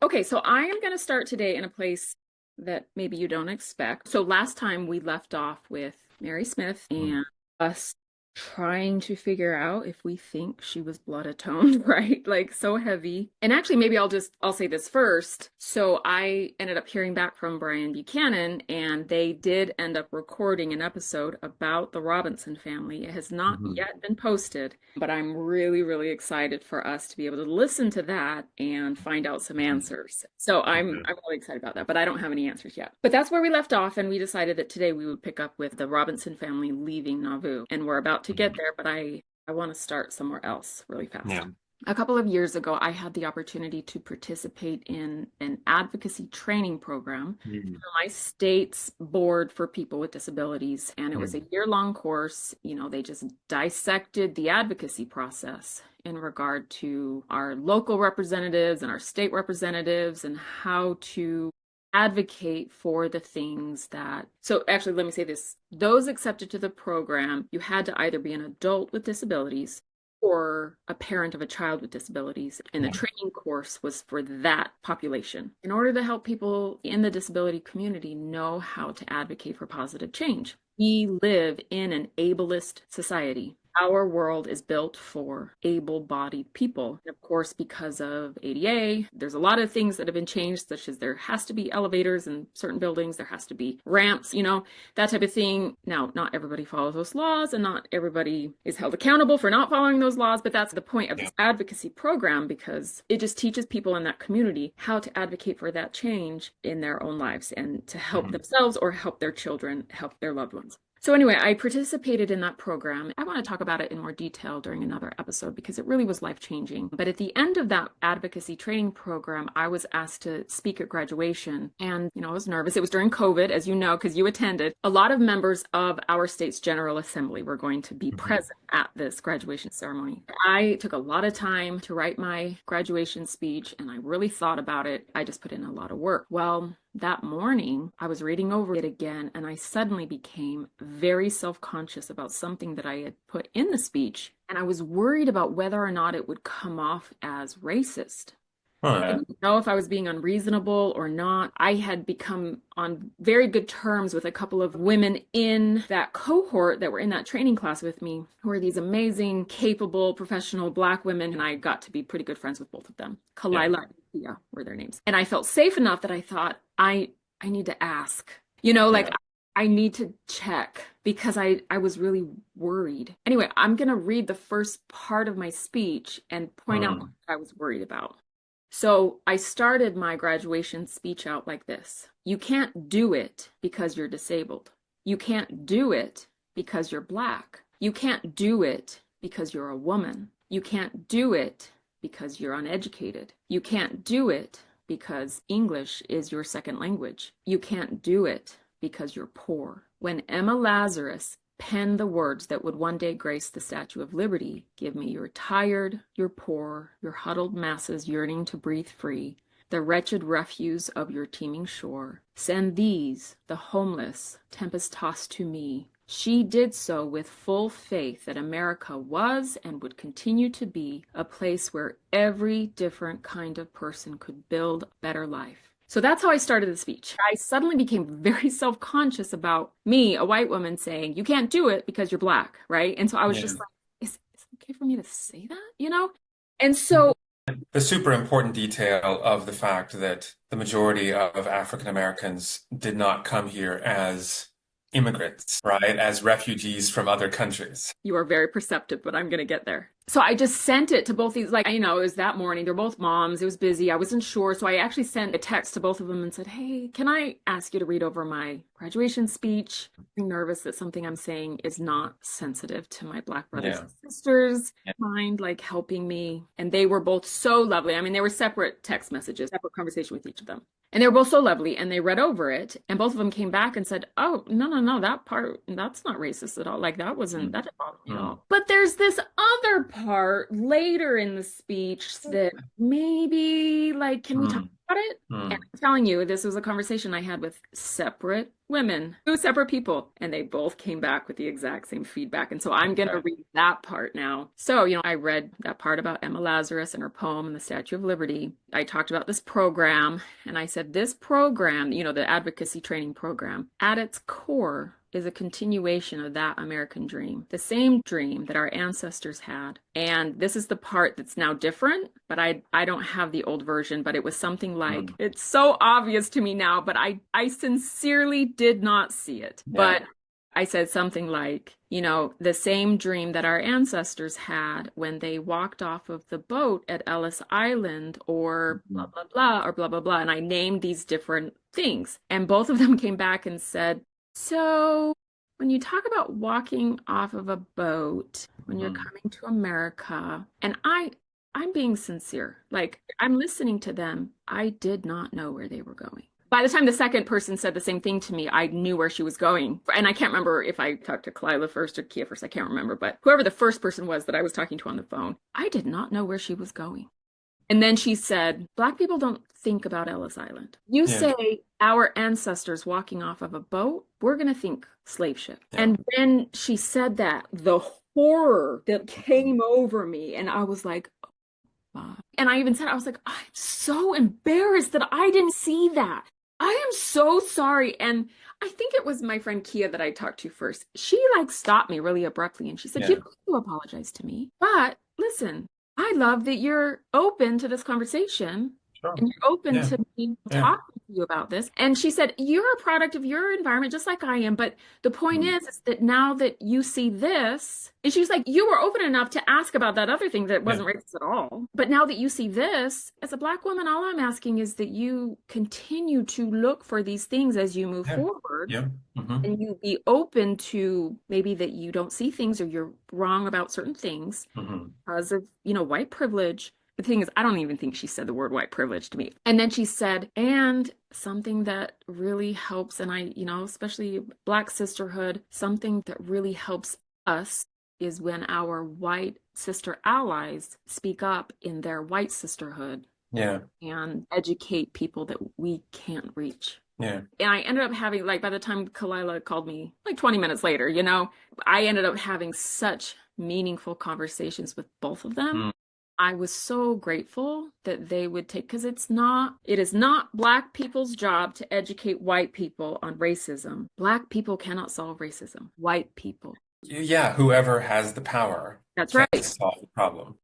Okay, so I am going to start today in a place that maybe you don't expect. So last time we left off with Mary Smith and us trying to figure out if we think she was blood atoned, right? Like so heavy. And actually, maybe I'll say this first. So I ended up hearing back from Brian Buchanan, and they did end up recording an episode about the Robinson family. It has not yet been posted, but I'm really, really excited for us to be able to listen to that and find out some answers. So I'm really excited about that, but I don't have any answers yet. But that's where we left off, and we decided that today we would pick up with the Robinson family leaving Nauvoo, and we're about to get there, but I want to start somewhere else really fast. Yeah. A couple of years ago, I had the opportunity to participate in an advocacy training program for my state's board for people with disabilities. And it was a year-long course. You know, they just dissected the advocacy process in regard to our local representatives and our state representatives and how to advocate for the things that, so actually, let me say this. Those accepted to the program, you had to either be an adult with disabilities or a parent of a child with disabilities. And the training course was for that population in order to help people in the disability community know how to advocate for positive change. We live in an ableist society. Our world is built for able-bodied people. And of course, because of ADA, there's a lot of things that have been changed, such as there has to be elevators in certain buildings, there has to be ramps, you know, that type of thing. Now, not everybody follows those laws, and not everybody is held accountable for not following those laws, but that's the point of this advocacy program, because it just teaches people in that community how to advocate for that change in their own lives and to help themselves or help their children, help their loved ones. So anyway, I participated in that program. I want to talk about it in more detail during another episode because it really was life-changing. But at the end of that advocacy training program, I was asked to speak at graduation. And, you know, I was nervous. It was during COVID, as you know, because you attended. A lot of members of our state's General Assembly were going to be present at this graduation ceremony. I took a lot of time to write my graduation speech, and I really thought about it. I just put in a lot of work. Well, that morning, I was reading over it again, and I suddenly became very self-conscious about something that I had put in the speech, and I was worried about whether or not it would come off as racist. I didn't know if I was being unreasonable or not. I had become on very good terms with a couple of women in that cohort that were in that training class with me, who are these amazing, capable, professional Black women, and I got to be pretty good friends with both of them. Kalila and Thea were their names. And I felt safe enough that I thought, I need to ask. You know, like, I need to check because I was really worried. Anyway, I'm going to read the first part of my speech and point out what I was worried about. So I started my graduation speech out like this. You can't do it because you're disabled. You can't do it because you're Black. You can't do it because you're a woman. You can't do it because you're uneducated. You can't do it because English is your second language. You can't do it because you're poor. When Emma Lazarus penned the words that would one day grace the Statue of Liberty, give me your tired, your poor, your huddled masses yearning to breathe free, the wretched refuse of your teeming shore. Send these, the homeless, tempest-tossed to me. She did so with full faith that America was and would continue to be a place where every different kind of person could build a better life. So that's how I started the speech. I suddenly became very self-conscious about me, a white woman, saying, you can't do it because you're Black, right? And so I was just like, is it okay for me to say that, you know? And so The super important detail of the fact that the majority of African Americans did not come here as immigrants, right? As refugees from other countries. you are very perceptive, but I'm going to get there. So I just sent it to both these, like, you know, it was that morning. They're both moms. It was busy. I wasn't sure. So I actually sent a text to both of them and said, hey, can I ask you to read over my graduation speech? I'm nervous that something I'm saying is not sensitive to my Black brothers and sisters. Mind like helping me. And they were both so lovely. I mean, they were separate text messages, separate conversation with each of them. And they were both so lovely, and they read over it, and both of them came back and said, oh, no, that part, that's not racist at all. Like, that didn't bother me at all. But there's this other part later in the speech that maybe, like, can we talk about it. And Mm. I'm telling you, this was a conversation I had with separate women, two separate people, and they both came back with the exact same feedback. And so I'm going to Okay. read that part now. So, I read that part about Emma Lazarus and her poem and the Statue of Liberty. I talked about this program, and I said, this program, the advocacy training program, at its core, is a continuation of that American dream, the same dream that our ancestors had. And this is the part that's now different, but I don't have the old version, but it was something like, Mm. it's so obvious to me now, but I sincerely did not see it. Yeah. But I said something like, the same dream that our ancestors had when they walked off of the boat at Ellis Island, or blah, Mhm. blah, blah, or blah, blah, blah. And I named these different things. And both of them came back and said, so when you talk about walking off of a boat when you're Mhm. coming to America, and I'm being sincere, like I'm listening to them, I did not know where they were going. By the time the second person said the same thing to me, I knew where she was going. And I can't remember if I talked to Kalila first or Kia first. I can't remember, but whoever the first person was that I was talking to on the phone, I did not know where she was going. And then she said, Black people don't think about Ellis Island. You Yeah. say our ancestors walking off of a boat, we're going to think slave ship. Yeah. And when she said that, the horror that Mhm. came over me, and I was like, "Ah." And I even said, I was like, I'm so embarrassed that I didn't see that. I am so sorry. And I think it was my friend Kia that I talked to first. She like stopped me really abruptly and she said, you Yeah. don't have to apologize to me. But listen, I love that you're open to this conversation Sure. and you're open Yeah. to me Yeah. talking to you about this. And she said, you're a product of your environment, just like I am. But the point Mm. is that now that you see this, and she's like, you were open enough to ask about that other thing that Yeah. wasn't racist at all. But now that you see this, as a Black woman, all I'm asking is that you continue to look for these things as you move Yeah. forward. Yeah. Hmm. And you be open to maybe that you don't see things or you're wrong about certain things Hmm. because of, white privilege. The thing is, I don't even think she said the word white privilege to me. And then she said, and something that really helps, and especially Black sisterhood, something that really helps us is when our white sister allies speak up in their white sisterhood Yeah. and educate people that we can't reach. Yeah. And I ended up having, like, by the time Kalila called me, like 20 minutes later, I ended up having such meaningful conversations with both of them. Mm. I was so grateful that they would take, because it is not Black people's job to educate white people on racism. Black people cannot solve racism. White people. Yeah. Whoever has the power That's can right. solve the problem.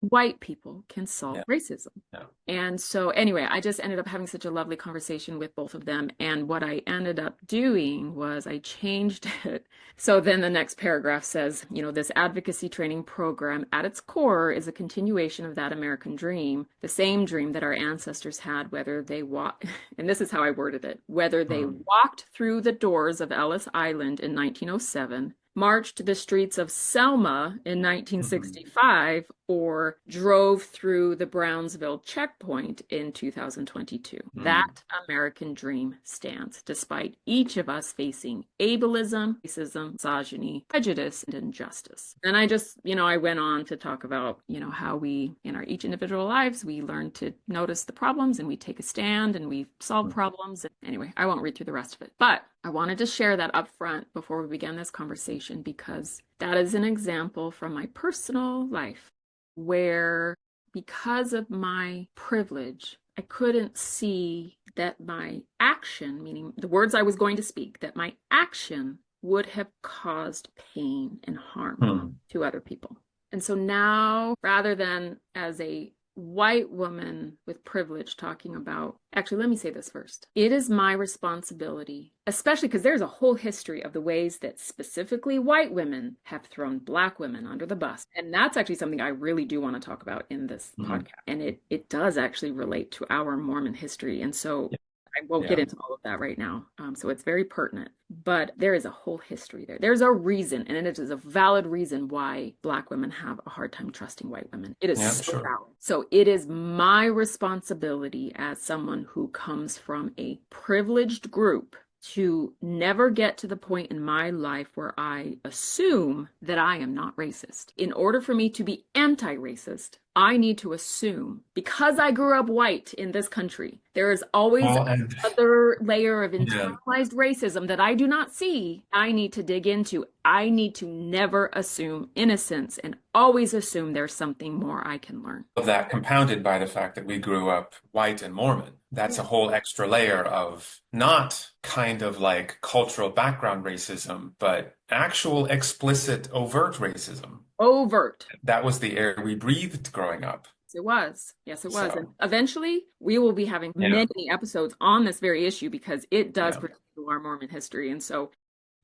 White people can solve Yeah. racism. Yeah. And so, anyway, I just ended up having such a lovely conversation with both of them. And what I ended up doing was I changed it. So then the next paragraph says, this advocacy training program at its core is a continuation of that American dream, the same dream that our ancestors had, whether they walked, and this is how I worded it, whether they Mm. walked through the doors of Ellis Island in 1907, marched the streets of Selma in Mhm. 1965, or drove through the Brownsville checkpoint in 2022. That Mm. American dream stands, despite each of us facing ableism, racism, misogyny, prejudice, and injustice. And I just, I went on to talk about, how we, in our each individual lives, we learn to notice the problems and we take a stand and we solve problems. Anyway, I won't read through the rest of it, but I wanted to share that up front before we began this conversation because that is an example from my personal life where, because of my privilege, I couldn't see that my action, meaning the words I was going to speak, that my action would have caused pain and harm Mm. to other people. And so now, rather than as a white woman with privilege talking about, actually, let me say this first. It is my responsibility, especially because there's a whole history of the ways that specifically white women have thrown Black women under the bus. And that's actually something I really do want to talk about in this Mhm. podcast. And it does actually relate to our Mormon history. And so I won't get Yeah. into all of that right now. So it's very pertinent, but there is a whole history there. There's a reason, and it is a valid reason why Black women have a hard time trusting white women. It is Yeah. so Sure. valid. So it is my responsibility as someone who comes from a privileged group to never get to the point in my life where I assume that I am not racist. In order for me to be anti-racist, I need to assume, because I grew up white in this country, there is always Well, and another layer of yeah, internalized racism that I do not see. I need to dig into. I need to never assume innocence and always assume there's something more I can learn. of that compounded by the fact that we grew up white and Mormon. That's a Yeah. whole extra layer of not kind of like cultural background racism, but actual explicit overt racism. Overt. That was the air we breathed growing up. Yes, it was. Yes, it was. And So, eventually, we will be having yeah, many episodes on this very issue because it does yeah. pertain to our Mormon history. And so,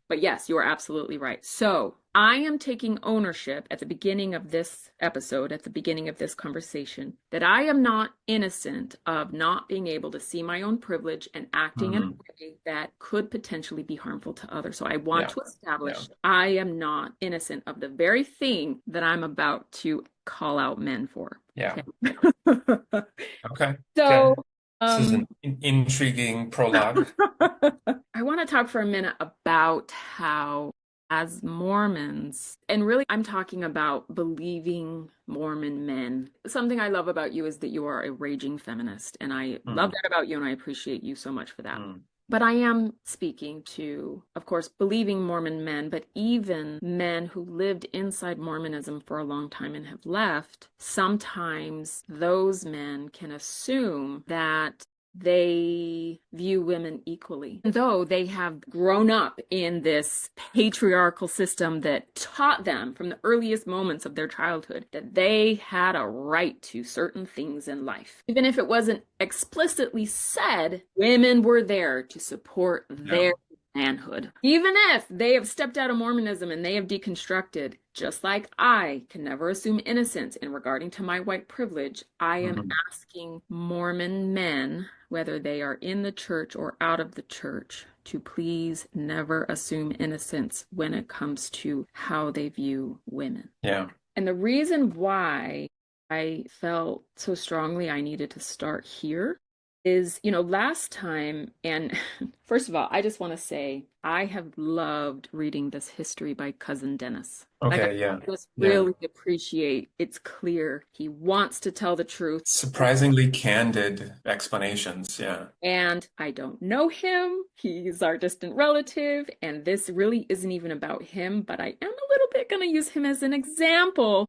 but yes, you are absolutely right. So I am taking ownership at the beginning of this episode, at the beginning of this conversation, that I am not innocent of not being able to see my own privilege and acting in a Hmm. way that could potentially be harmful to others. So I want Yeah, to yeah, establish I am not innocent of the very thing that I'm about to call out men for. yeah. Okay. Okay, okay. So, This is um, an intriguing prologue. I want to talk for a minute about how, as Mormons, and really I'm talking about believing Mormon men. Something I love about you is that you are a raging feminist, and I love Hmm, that about you, and I appreciate you so much for that. hmm, But I am speaking to, of course, believing Mormon men, but even men who lived inside Mormonism for a long time and have left. Sometimes those men can assume that they view women equally, though they have grown up in this patriarchal system that taught them from the earliest moments of their childhood that they had a right to certain things in life. Even if it wasn't explicitly said, women were there to support yeah. their manhood. Even if they have stepped out of Mormonism and they have deconstructed, just like I can never assume innocence in regarding to my white privilege, I am Hmm. asking Mormon men, whether they are in the church or out of the church, to please never assume innocence when it comes to how they view women. Yeah. And the reason why I felt so strongly I needed to start here is, last time, and first of all, I just want to say I have loved reading this history by Cousin Dennis. Like, I Okay, yeah. just Yeah. really appreciate it's clear he wants to tell the truth. Surprisingly candid explanations. Yeah. And I don't know him. He's our distant relative. And this really isn't even about him, but I am a little bit going to use him as an example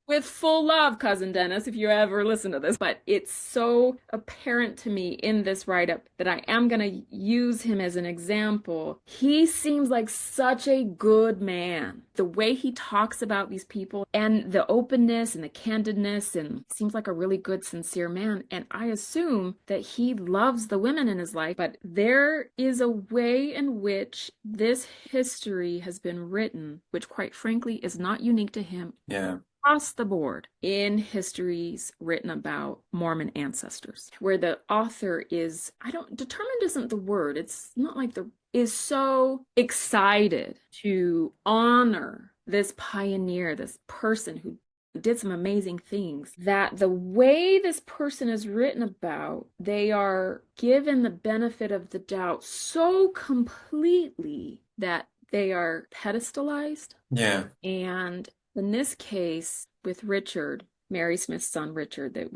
with full love, Cousin Dennis, if you ever listen to this. But it's so apparent to me in this write-up that I am going to use him as an example. He seems like such a good man. The way he talks about these people and the openness and the candidness, and seems like a really good, sincere man. And I assume that he loves the women in his life, but there is a way in which this history has been written, which quite frankly is not unique to him Yeah. across the board in histories written about Mormon ancestors, where the author is, determined isn't the word. It's not like is so excited to honor this pioneer, this person who did some amazing things, that the way this person is written about, they are given the benefit of the doubt so completely that they are pedestalized. Yeah. And in this case, with Richard, Mary Smith's son Richard, that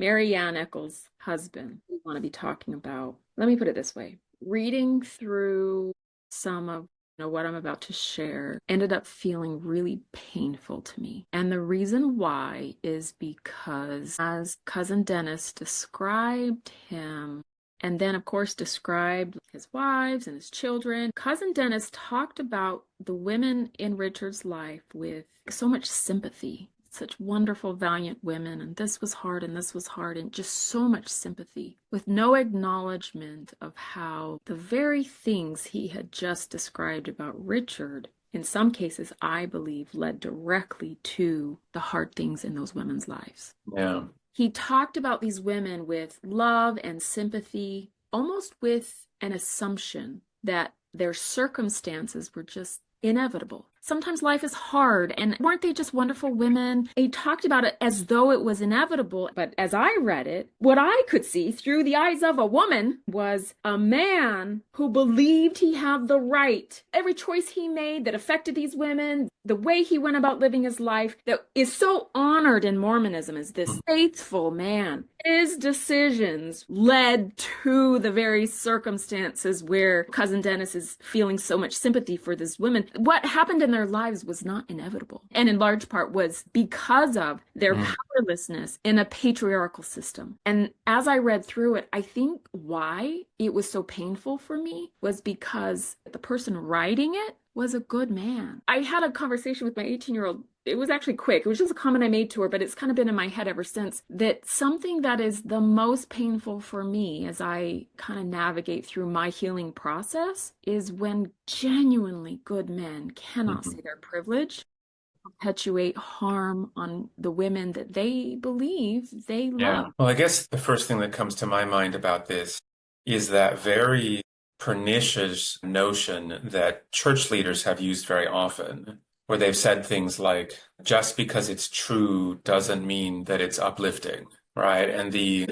Mary Ann Eccles' husband, we want to be talking about. Let me put it this way. Reading through some of what I'm about to share ended up feeling really painful to me. And the reason why is because, as Cousin Dennis described him, and then, of course, described his wives and his children, Cousin Dennis talked about the women in Richard's life with so much sympathy, such wonderful, valiant women, and this was hard, and this was hard, and just so much sympathy, with no acknowledgement of how the very things he had just described about Richard, in some cases, I believe, led directly to the hard things in those women's lives. Yeah. He talked about these women with love and sympathy, almost with an assumption that their circumstances were just inevitable. sometimes life is hard. And weren't they just wonderful women? They talked about it as though it was inevitable. But as I read it, what I could see through the eyes of a woman was a man who believed he had the right. Every choice he made that affected these women, the way he went about living his life, that is so honored in Mormonism as this faithful man. His decisions led to the very circumstances where Cousin Dennis is feeling so much sympathy for these women. What happened in their lives was not inevitable, and in large part was because of their powerlessness in a patriarchal system. And as I read through it, I think why it was so painful for me was because the person writing it was a good man. I had a conversation with my 18-year-old. It was actually quick. It was just a comment I made to her, but it's kind of been in my head ever since, that something that is the most painful for me as I kind of navigate through my healing process is when genuinely good men cannot see their privilege, perpetuate harm on the women that they believe they love. Well, I guess the first thing that comes to my mind about this is that very pernicious notion that church leaders have used very often, where they've said things like, just because it's true doesn't mean that it's uplifting, right? And the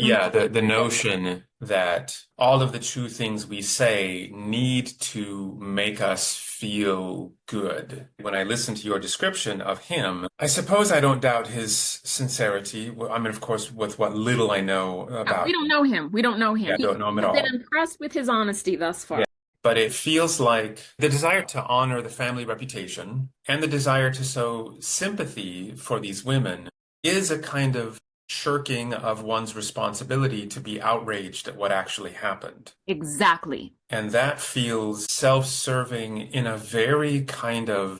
notion that all of the true things we say need to make us feel good. When I listen to your description of him, I suppose I don't doubt his sincerity. I mean, of course, with what little I know about We don't know him. We don't know him. Yeah, don't know him at We've been all. impressed with his honesty thus far. Yeah. But it feels like the desire to honor the family reputation and the desire to sow sympathy for these women is a kind of shirking of one's responsibility to be outraged at what actually happened. Exactly. And that feels self-serving in a very kind of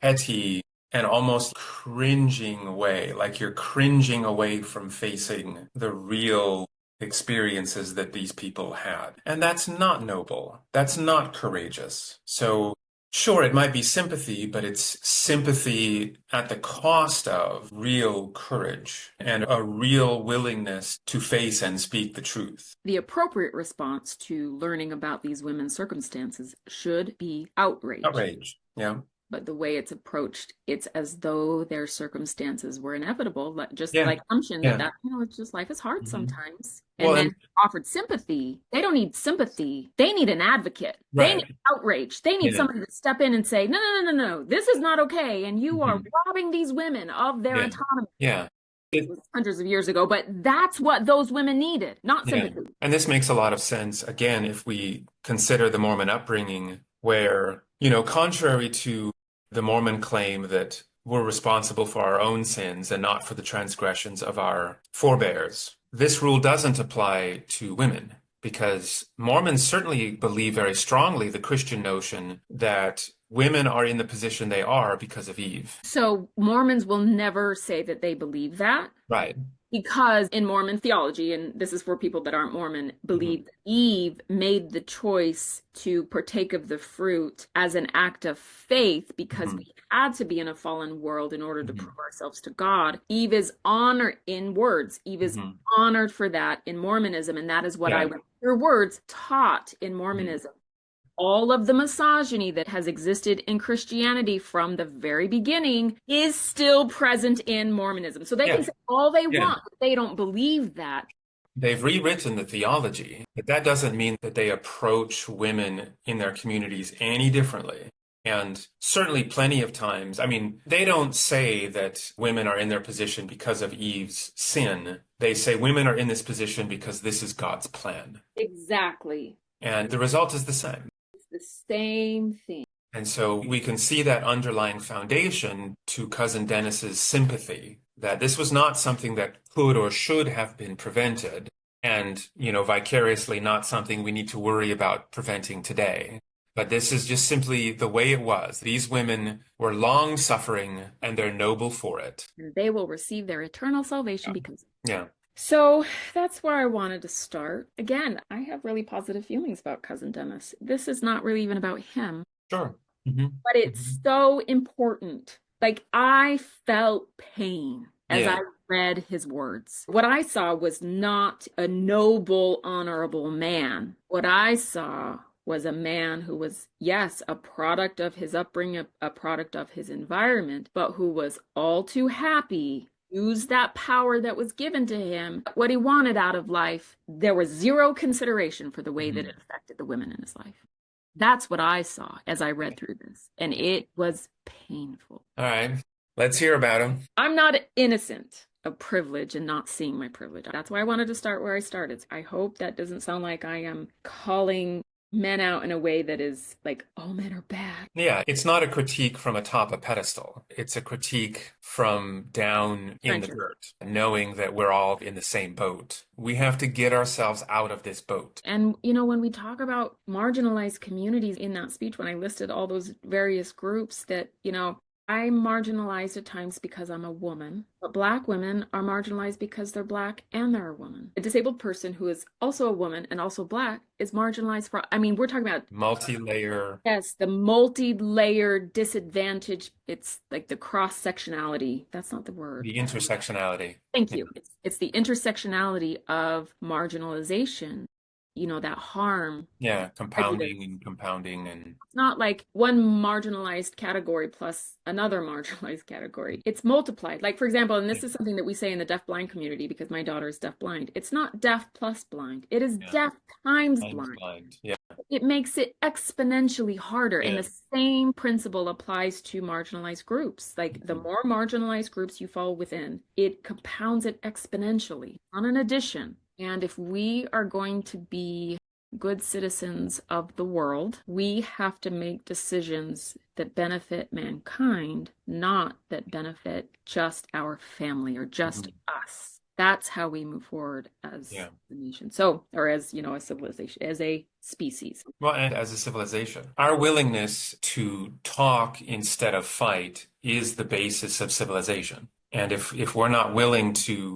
petty and almost cringing way, like you're cringing away from facing the real experiences that these people had. And that's not noble. That's not courageous. So sure, it might be sympathy, but it's sympathy at the cost of real courage and a real willingness to face and speak the truth. The appropriate response to learning about these women's circumstances should be outrage. Outrage, yeah. But the way it's approached, it's as though their circumstances were inevitable, just Yeah. like assumption Yeah. that, it's just life is hard sometimes. Well, And then offered sympathy. They don't need sympathy. They need an advocate. They need outrage. They need somebody to step in and say, no, no, no, no, no, this is not okay. And you are robbing these women of their autonomy. Yeah. It was hundreds of years ago, but that's what those women needed, not sympathy. And this makes a lot of sense, again, if we consider the Mormon upbringing, where, contrary to the Mormon claim that we're responsible for our own sins and not for the transgressions of our forebears, this rule doesn't apply to women, because Mormons certainly believe very strongly the Christian notion that women are in the position they are because of Eve. So Mormons will never say that they believe that. Right. Because in Mormon theology, and this is for people that aren't Mormon, believe that Eve made the choice to partake of the fruit as an act of faith because we had to be in a fallen world in order to prove ourselves to God. Eve is honored in words. Eve is honored for that in Mormonism, and that is what I would hear words taught in Mormonism. All of the misogyny that has existed in Christianity from the very beginning is still present in Mormonism. So they can say all they want, but they don't believe that. They've rewritten the theology, but that doesn't mean that they approach women in their communities any differently. And certainly plenty of times, they don't say that women are in their position because of Eve's sin. They say women are in this position because this is God's plan. Exactly. And the result is the same. The same thing. And so we can see that underlying foundation to Cousin Dennis's sympathy, that this was not something that could or should have been prevented, and, vicariously not something we need to worry about preventing today. But this is just simply the way it was. These women were long suffering, and they're noble for it. And they will receive their eternal salvation because of it. Yeah. So that's where I wanted to start. Again, I have really positive feelings about Cousin Dennis. This is not really even about him. Sure. But it's so important. Like, I felt pain as I read his words. What I saw was not a noble, honorable man. What I saw was a man who was, yes, a product of his upbringing, a product of his environment, but who was all too happy, used that power that was given to him, what he wanted out of life. There was zero consideration for the way that it Mhm. affected the women in his life. That's what I saw as I read through this, and it was painful. All right. Let's hear about him. I'm not innocent of privilege and not seeing my privilege. That's why I wanted to start where I started. I hope that doesn't sound like I am calling men out in a way that is like, all men are bad. Yeah, it's not a critique from atop a pedestal. It's a critique from down in the Trenches. dirt, knowing that we're all in the same boat. We have to get ourselves out of this boat. And, when we talk about marginalized communities in that speech, when I listed all those various groups that, I'm marginalized at times because I'm a woman, but Black women are marginalized because they're Black and they're a woman. A disabled person who is also a woman and also Black is marginalized we're talking about, Multi-layer, yes, the multi-layered disadvantage. It's like the cross-sectionality. That's not the word. the intersectionality. Thank Yeah, you. It's the intersectionality of marginalization, that harm yeah, prejudice. compounding and compounding and It's not like one marginalized category plus another marginalized category. It's multiplied. Like, for example, and yeah, this is something that we say in the deaf-blind community because my daughter is deaf-blind. It's not deaf plus blind. It is yeah. deaf times Times blind. blind. Yeah, It makes it exponentially harder. And yeah. the same principle applies to marginalized groups. Like, the Mhm. more marginalized groups you fall within, it compounds it exponentially on an addition. And if we are going to be good citizens of the world, we have to make decisions that benefit mankind, not that benefit just our family or just Mhm. us. That's how we move forward as Yeah. a nation. So, or as, a civilization, as a species. Well, and as a civilization, our willingness to talk instead of fight is the basis of civilization. And if we're not willing to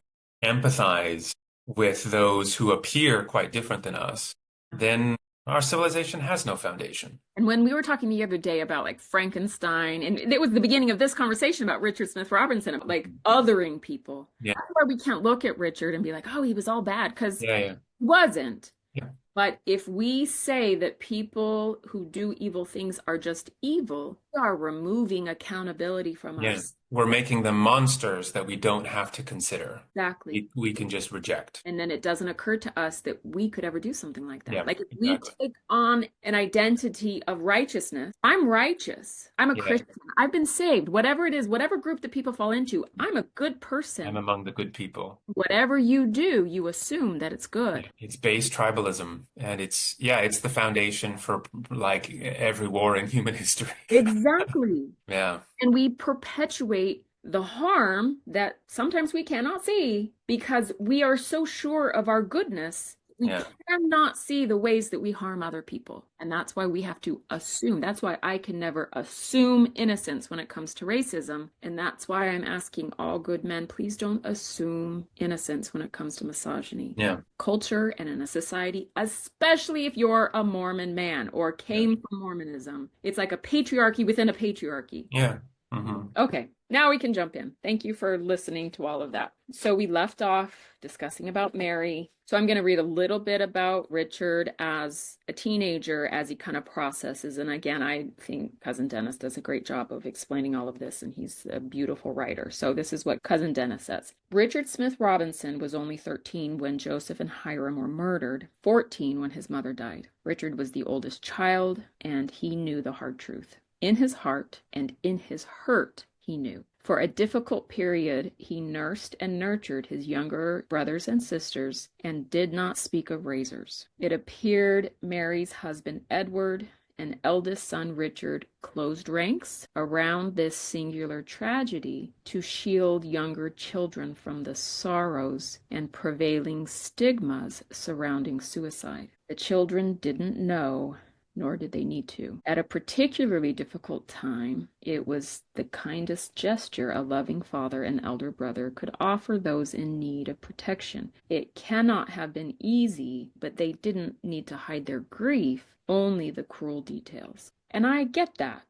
empathize with those who appear quite different than us, then our civilization has no foundation. And when we were talking the other day about like Frankenstein, and it was the beginning of this conversation about Richard Smith Robinson, about like othering people. Yeah, That's why we can't look at Richard and be like, oh, he was all bad, because yeah, yeah, he wasn't. yeah. But if we say that people who do evil things are just evil, we are removing accountability from Yeah. us. We're making them monsters that we don't have to consider. Exactly. We can just reject. And then it doesn't occur to us that we could ever do something like that. Yeah, Like if we exactly. take on an identity of righteousness, I'm righteous. I'm a Yeah, Christian. I've been saved. Whatever it is, whatever group that people fall into, I'm a good I'm person. among the good people. Whatever you do, you assume that it's Yeah, good. it's base tribalism, and it's the foundation for like every war in human history. Exactly. Yeah, And we perpetuate the harm that sometimes we cannot see because we are so sure of our goodness. We yeah, cannot see the ways that we harm other people. And that's why we have to assume. That's why I can never assume innocence when it comes to racism. And that's why I'm asking all good men, please don't assume innocence when it comes to misogyny. yeah, Culture and in a society, especially if you're a Mormon man or yeah, came from Mormonism, it's like a patriarchy within a patriarchy. yeah. Hmm. Okay, now we can jump in. Thank you for listening to all of that. So we left off discussing about Mary. So I'm going to read a little bit about Richard as a teenager as he kind of processes. And again, I think Cousin Dennis does a great job of explaining all of this, and he's a beautiful writer. So this is what Cousin Dennis says. Richard Smith Robinson was only 13 when Joseph and Hiram were murdered, 14 when his mother died. Richard was the oldest child, and he knew the hard truth. In his heart and in his hurt, he knew. For a difficult period, he nursed and nurtured his younger brothers and sisters and did not speak of razors. It appeared Mary's husband Edward and eldest son Richard closed ranks around this singular tragedy to shield younger children from the sorrows and prevailing stigmas surrounding suicide. The children didn't know, nor did they need to. At a particularly difficult time, it was the kindest gesture a loving father and elder brother could offer those in need of protection. It cannot have been easy, but they didn't need to hide their grief, only the cruel details. And I get that,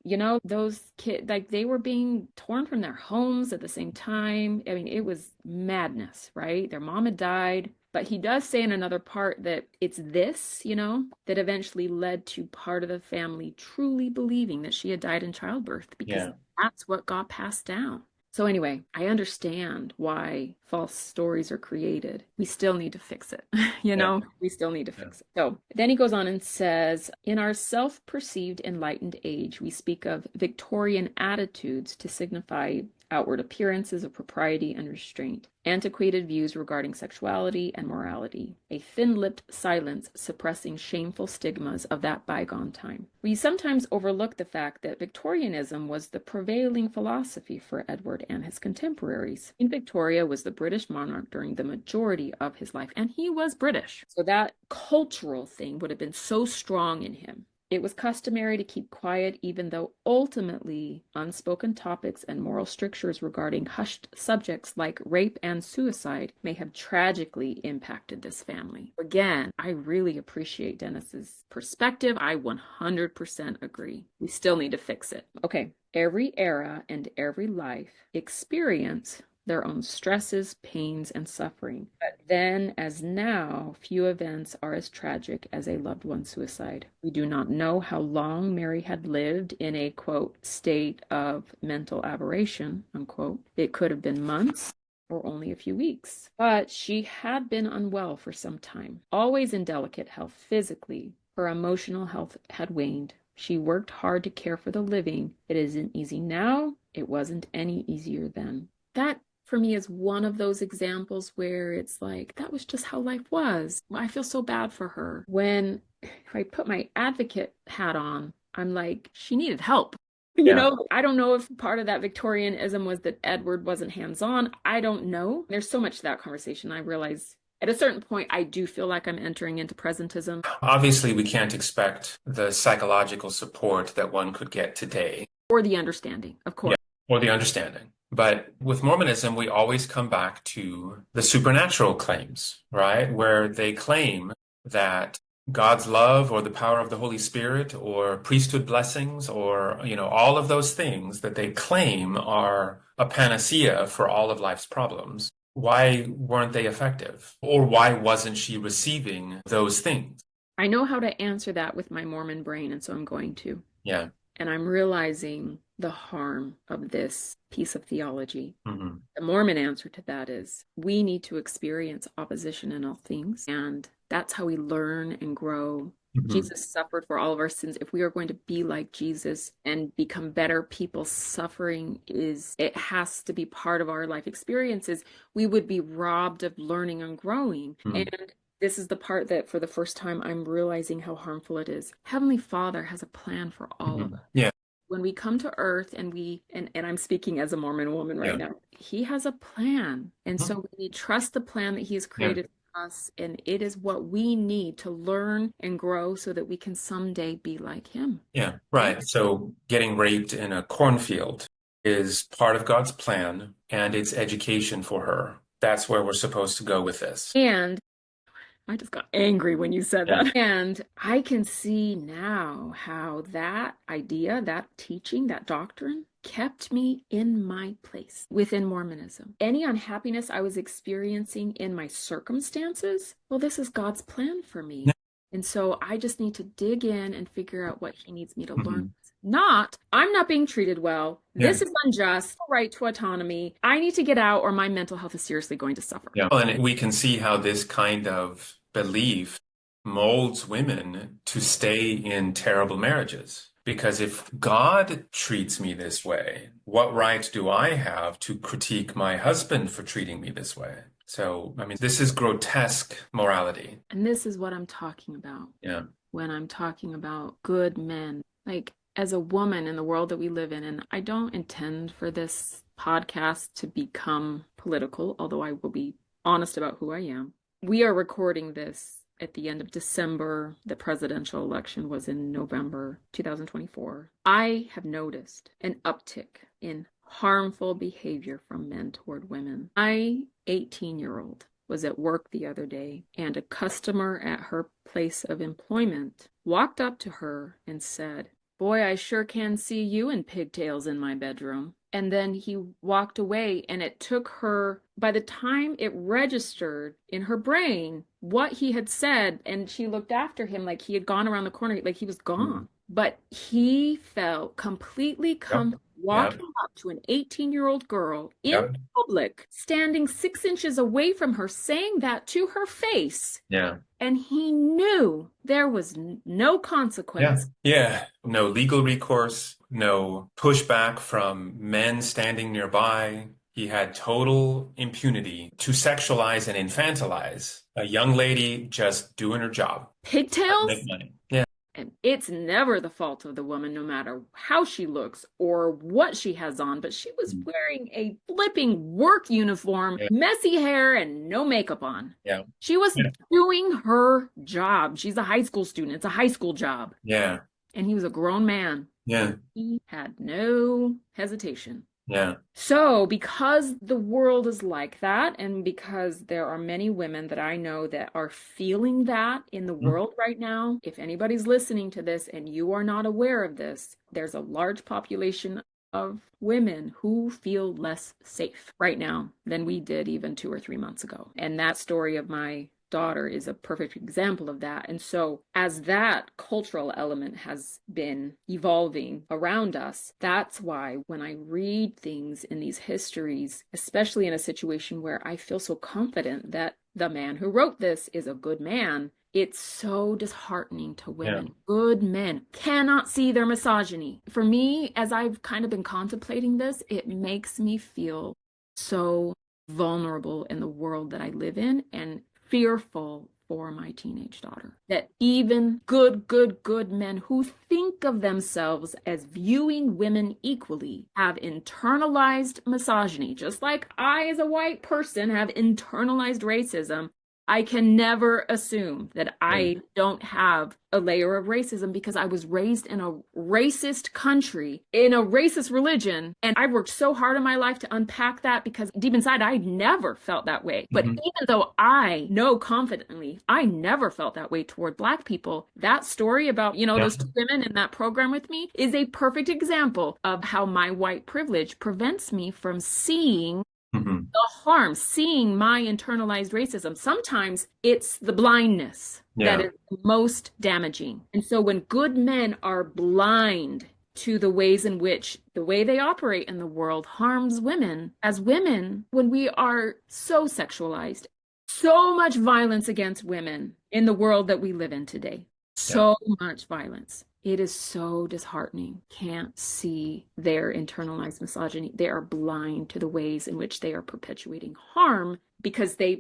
those kids, like they were being torn from their homes at the same time. I mean, it was madness, right? Their mom had died. But he does say in another part that it's this, that eventually led to part of the family truly believing that she had died in childbirth because Yeah. that's what got passed down. So anyway, I understand why false stories are created. We still need to fix it. Yeah. We still need to Yeah. fix it. So then he goes on and says, in our self-perceived enlightened age, we speak of Victorian attitudes to signify outward appearances of propriety and restraint, antiquated views regarding sexuality and morality, a thin-lipped silence suppressing shameful stigmas of that bygone time. We sometimes overlook the fact that Victorianism was the prevailing philosophy for Edward and his contemporaries. Queen Victoria was the British monarch during the majority of his life, and he was British. So that cultural thing would have been so strong in him. It was customary to keep quiet, even though ultimately unspoken topics and moral strictures regarding hushed subjects like rape and suicide may have tragically impacted this family. Again, I really appreciate Dennis's perspective. I 100% agree. We still need to fix it. Okay, every era and every life experience their own stresses, pains, and suffering. But then, as now, few events are as tragic as a loved one's suicide. We do not know how long Mary had lived in a, quote, state of mental aberration, unquote. It could have been months or only a few weeks. But she had been unwell for some time, always in delicate health physically. Her emotional health had waned. She worked hard to care for the living. It isn't easy now. It wasn't any easier then. That for me is one of those examples where it's like, that was just how life was. I feel so bad for her. When if I put my advocate hat on, I'm like, she needed help. Yeah. I don't know if part of that Victorianism was that Edward wasn't hands-on. I don't know. There's so much to that conversation. I realize at a certain point, I do feel like I'm entering into presentism. Obviously, we can't expect the psychological support that one could get today. Or the understanding, of course. Yeah, or the understanding. But with Mormonism, we always come back to the supernatural claims, right? Where they claim that God's love or the power of the Holy Spirit or priesthood blessings or, all of those things that they claim are a panacea for all of life's problems. Why weren't they effective? Or why wasn't she receiving those things? I know how to answer that with my Mormon brain, and so I'm going to. Yeah. And I'm realizing the harm of this piece of theology. Mm-hmm. The Mormon answer to that is we need to experience opposition in all things, and that's how we learn and grow. Mm-hmm. Jesus suffered for all of our sins. If we are going to be like Jesus and become better people, suffering it has to be part of our life experiences. We would be robbed of learning and growing. Mm-hmm. And this is the part that for the first time I'm realizing how harmful it is. Heavenly Father has a plan for all of us. Yeah. When we come to earth and I'm speaking as a Mormon woman right now, he has a plan. And so we need to trust the plan that he has created for us. And it is what we need to learn and grow so that we can someday be like him. Yeah, right. So getting raped in a cornfield is part of God's plan and it's education for her. That's where we're supposed to go with this. And I just got angry when you said that. And I can see now how that idea, that teaching, that doctrine kept me in my place within Mormonism. Any unhappiness I was experiencing in my circumstances, well, this is God's plan for me. Yeah. And so I just need to dig in and figure out what he needs me to learn. Not, I'm not being treated well. This is unjust. Right to autonomy. I need to get out or my mental health is seriously going to suffer. Yeah. And we can see how this kind of belief molds women to stay in terrible marriages. Because if God treats me this way, what right do I have to critique my husband for treating me this way? So, this is grotesque morality. And this is what I'm talking about. Yeah. When I'm talking about good men. Like, as a woman in the world that we live in, and I don't intend for this podcast to become political, although I will be honest about who I am. We are recording this at the end of December. The presidential election was in November 2024. I have noticed an uptick in harmful behavior from men toward women. My 18-year-old was at work the other day, and a customer at her place of employment walked up to her and said, "Boy, I sure can see you in pigtails in my bedroom." And then he walked away, and it took her, by the time it registered in her brain what he had said, and she looked after him like he had gone around the corner, like he was Mm. gone. But he felt completely Yep. comfortable Yep. walking up to an 18-year-old girl in Yep. public, standing 6 inches away from her, saying that to her face. Yeah. And he knew there was no Yeah. consequence. Yeah. No legal recourse, no pushback from men standing nearby. He had total impunity to sexualize and infantilize a young lady just doing her job, trying to make Pigtails? money. Yeah. And it's never the fault of the woman, no matter how she looks or what she has on. But she was Mm. wearing a flipping work uniform, Yeah. messy hair, and no makeup on. Yeah. She was Yeah. doing her job. She's a high school student. It's a high school job. Yeah. And he was a grown man. Yeah. He had no hesitation. Yeah. So, because the world is like that, and because there are many women that I know that are feeling that in the Mm. world right now, if anybody's listening to this and you are not aware of this, there's a large population of women who feel less safe right now than we did even 2 or 3 months ago. And that story of my daughter is a perfect example of that. And so, as that cultural element has been evolving around us, that's why when I read things in these histories, especially in a situation where I feel so confident that the man who wrote this is a good man, it's so disheartening to Yeah. women. Good men cannot see their misogyny. For me, as I've kind of been contemplating this, it makes me feel so vulnerable in the world that I live in and fearful for my teenage daughter. That even good men who think of themselves as viewing women equally have internalized misogyny, just like I, as a white person, have internalized racism. I can never assume that Yeah. I don't have a layer of racism because I was raised in a racist country, in a racist religion, and I worked so hard in my life to unpack that because deep inside I never felt that way. But Mhm. even though I know confidently I never felt that way toward Black people, that story about, Yeah. those 2 women in that program with me is a perfect example of how my white privilege prevents me from seeing Mhm. the harm, seeing my internalized racism. Sometimes it's the blindness that Yeah. is most damaging. And so when good men are blind to the ways in which the way they operate in the world harms women, as women, when we are so sexualized, so much violence against women in the world that we live in today, Yeah. so much violence. It is so disheartening. Can't see their internalized misogyny. They are blind to the ways in which they are perpetuating harm because they're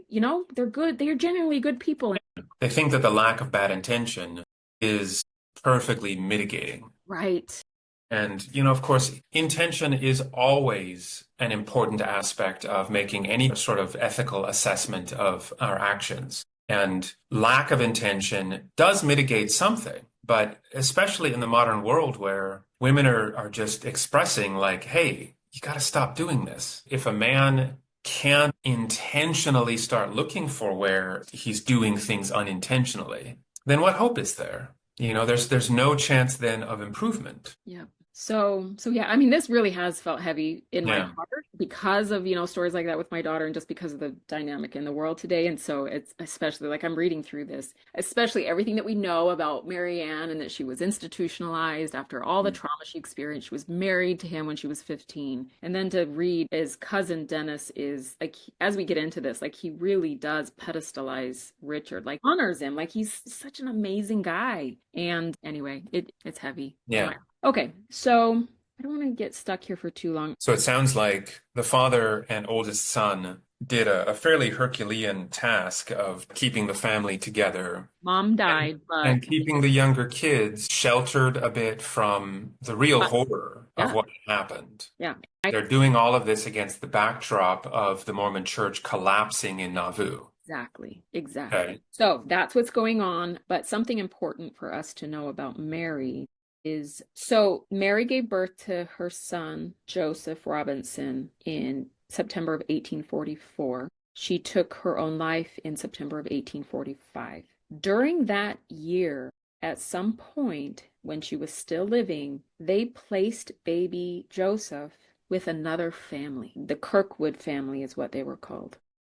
good. They are genuinely good people. They think that the lack of bad intention is perfectly mitigating. Right. And, of course, intention is always an important aspect of making any sort of ethical assessment of our actions. And lack of intention does mitigate something, but especially in the modern world where women are just expressing like, hey, you got to stop doing this. If a man can't intentionally start looking for where he's doing things unintentionally, then what hope is there? There's no chance then of improvement. Yeah. So yeah, I mean, this really has felt heavy in my Yeah. heart because of, stories like that with my daughter and just because of the dynamic in the world today. And so it's especially like I'm reading through this, especially everything that we know about Marianne and that she was institutionalized after all the trauma she experienced. She was married to him when she was 15. And then to read his cousin Dennis is like, as we get into this, like he really does pedestalize Richard, like honors him, like he's such an amazing guy. And anyway, it's heavy. Yeah. Okay, so I don't want to get stuck here for too long. So it sounds like the father and oldest son did a fairly Herculean task of keeping the family together Mom and, died, but and keeping the younger kids sheltered a bit from the real horror of yeah, what happened. yeah, They're doing all of this against the backdrop of the Mormon church collapsing in Nauvoo. exactly. Okay. So that's what's going on. But something important for us to know about Mary is so Mary gave birth to her son, Joseph Robinson, in September of 1844. She took her own life in September of 1845. During that year, at some point when she was still living, they placed baby Joseph with another family. The Kirkwood family is what they were called.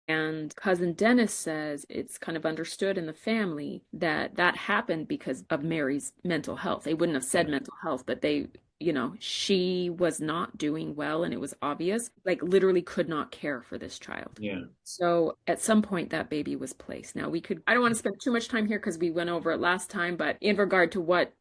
And cousin Dennis says it's kind of understood in the family that that happened because of Mary's mental health. They wouldn't have said Yeah. mental health, but they, she was not doing well and it was obvious, like literally could not care for this child. Yeah. So at some point that baby was placed. Now I don't want to spend too much time here because we went over it last time, but in regard to what,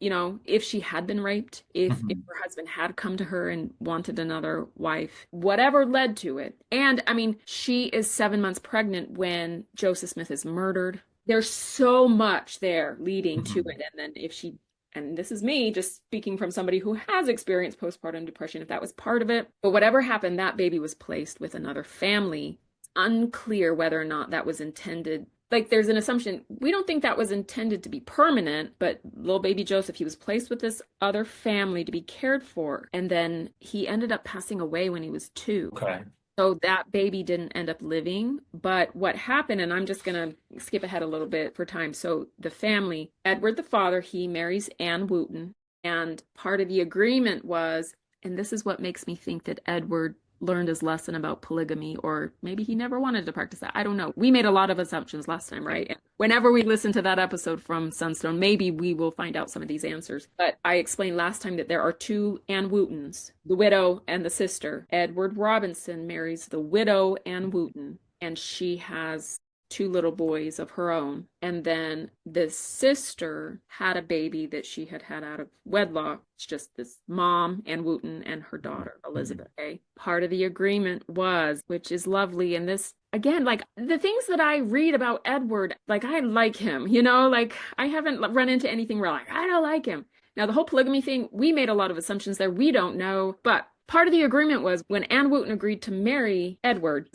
if she had been raped, if Mhm. her husband had come to her and wanted another wife, whatever led to it. And I mean, she is 7 months pregnant when Joseph Smith is murdered. There's so much there leading to Mhm. it. And then if she and this is me just speaking from somebody who has experienced postpartum depression, if that was part of it. But whatever happened, that baby was placed with another family. It's unclear whether or not that was intended. Like, there's an assumption. We don't think that was intended to be permanent, but little baby Joseph, he was placed with this other family to be cared for. And then he ended up passing away when he was 2. Okay. So that baby didn't end up living. But what happened, and I'm just going to skip ahead a little bit for time. So the family, Edward the father, he marries Anne Wooten. And part of the agreement was, and this is what makes me think that Edward learned his lesson about polygamy, or maybe he never wanted to practice that. I don't know. We made a lot of assumptions last time, right? And whenever we listen to that episode from Sunstone, maybe we will find out some of these answers. But I explained last time that there are two Anne Wootens, the widow and the sister. Edward Robinson marries the widow Anne Wooten, and she has 2 little boys of her own. And then the sister had a baby that she had had out of wedlock. It's just this mom, Ann Wooten, and her daughter, Mhm. Elizabeth. Okay. Part of the agreement was, which is lovely, and this, again, like the things that I read about Edward, like I like him, like I haven't run into anything where like, I don't like him. Now, the whole polygamy thing, we made a lot of assumptions there. We don't know, but part of the agreement was when Anne Wooten agreed to marry Edward,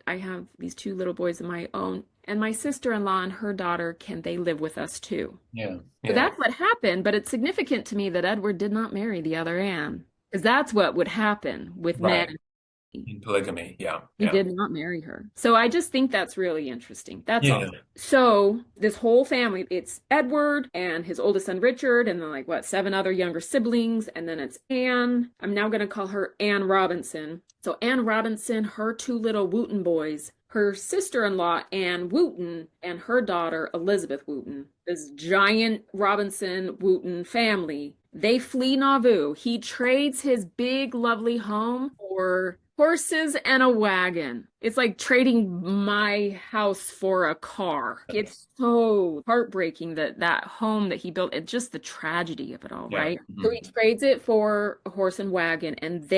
I have these 2 little boys of my own, and my sister-in-law and her daughter, can they live with us too? Yeah. So Yeah. that's what happened, but it's significant to me that Edward did not marry the other Anne, because that's what would happen with Right. men. In polygamy. Yeah. He Yeah. did not marry her. So I just think that's really interesting. That's all. Yeah. So this whole family, it's Edward and his oldest son Richard, and then like what, 7 other younger siblings, and then it's Anne. I'm now going to call her Anne Robinson. So Anne Robinson, her 2 little Wooten boys, her sister-in-law Anne Wooten, and her daughter Elizabeth Wooten. This giant Robinson Wooten family. They flee Nauvoo. He trades his big, lovely home for horses and a wagon. It's like trading my house for a car. It's so heartbreaking that that home that he built, it's just the tragedy of it all, Yeah. right? So he Mhm. trades it for a horse and wagon, and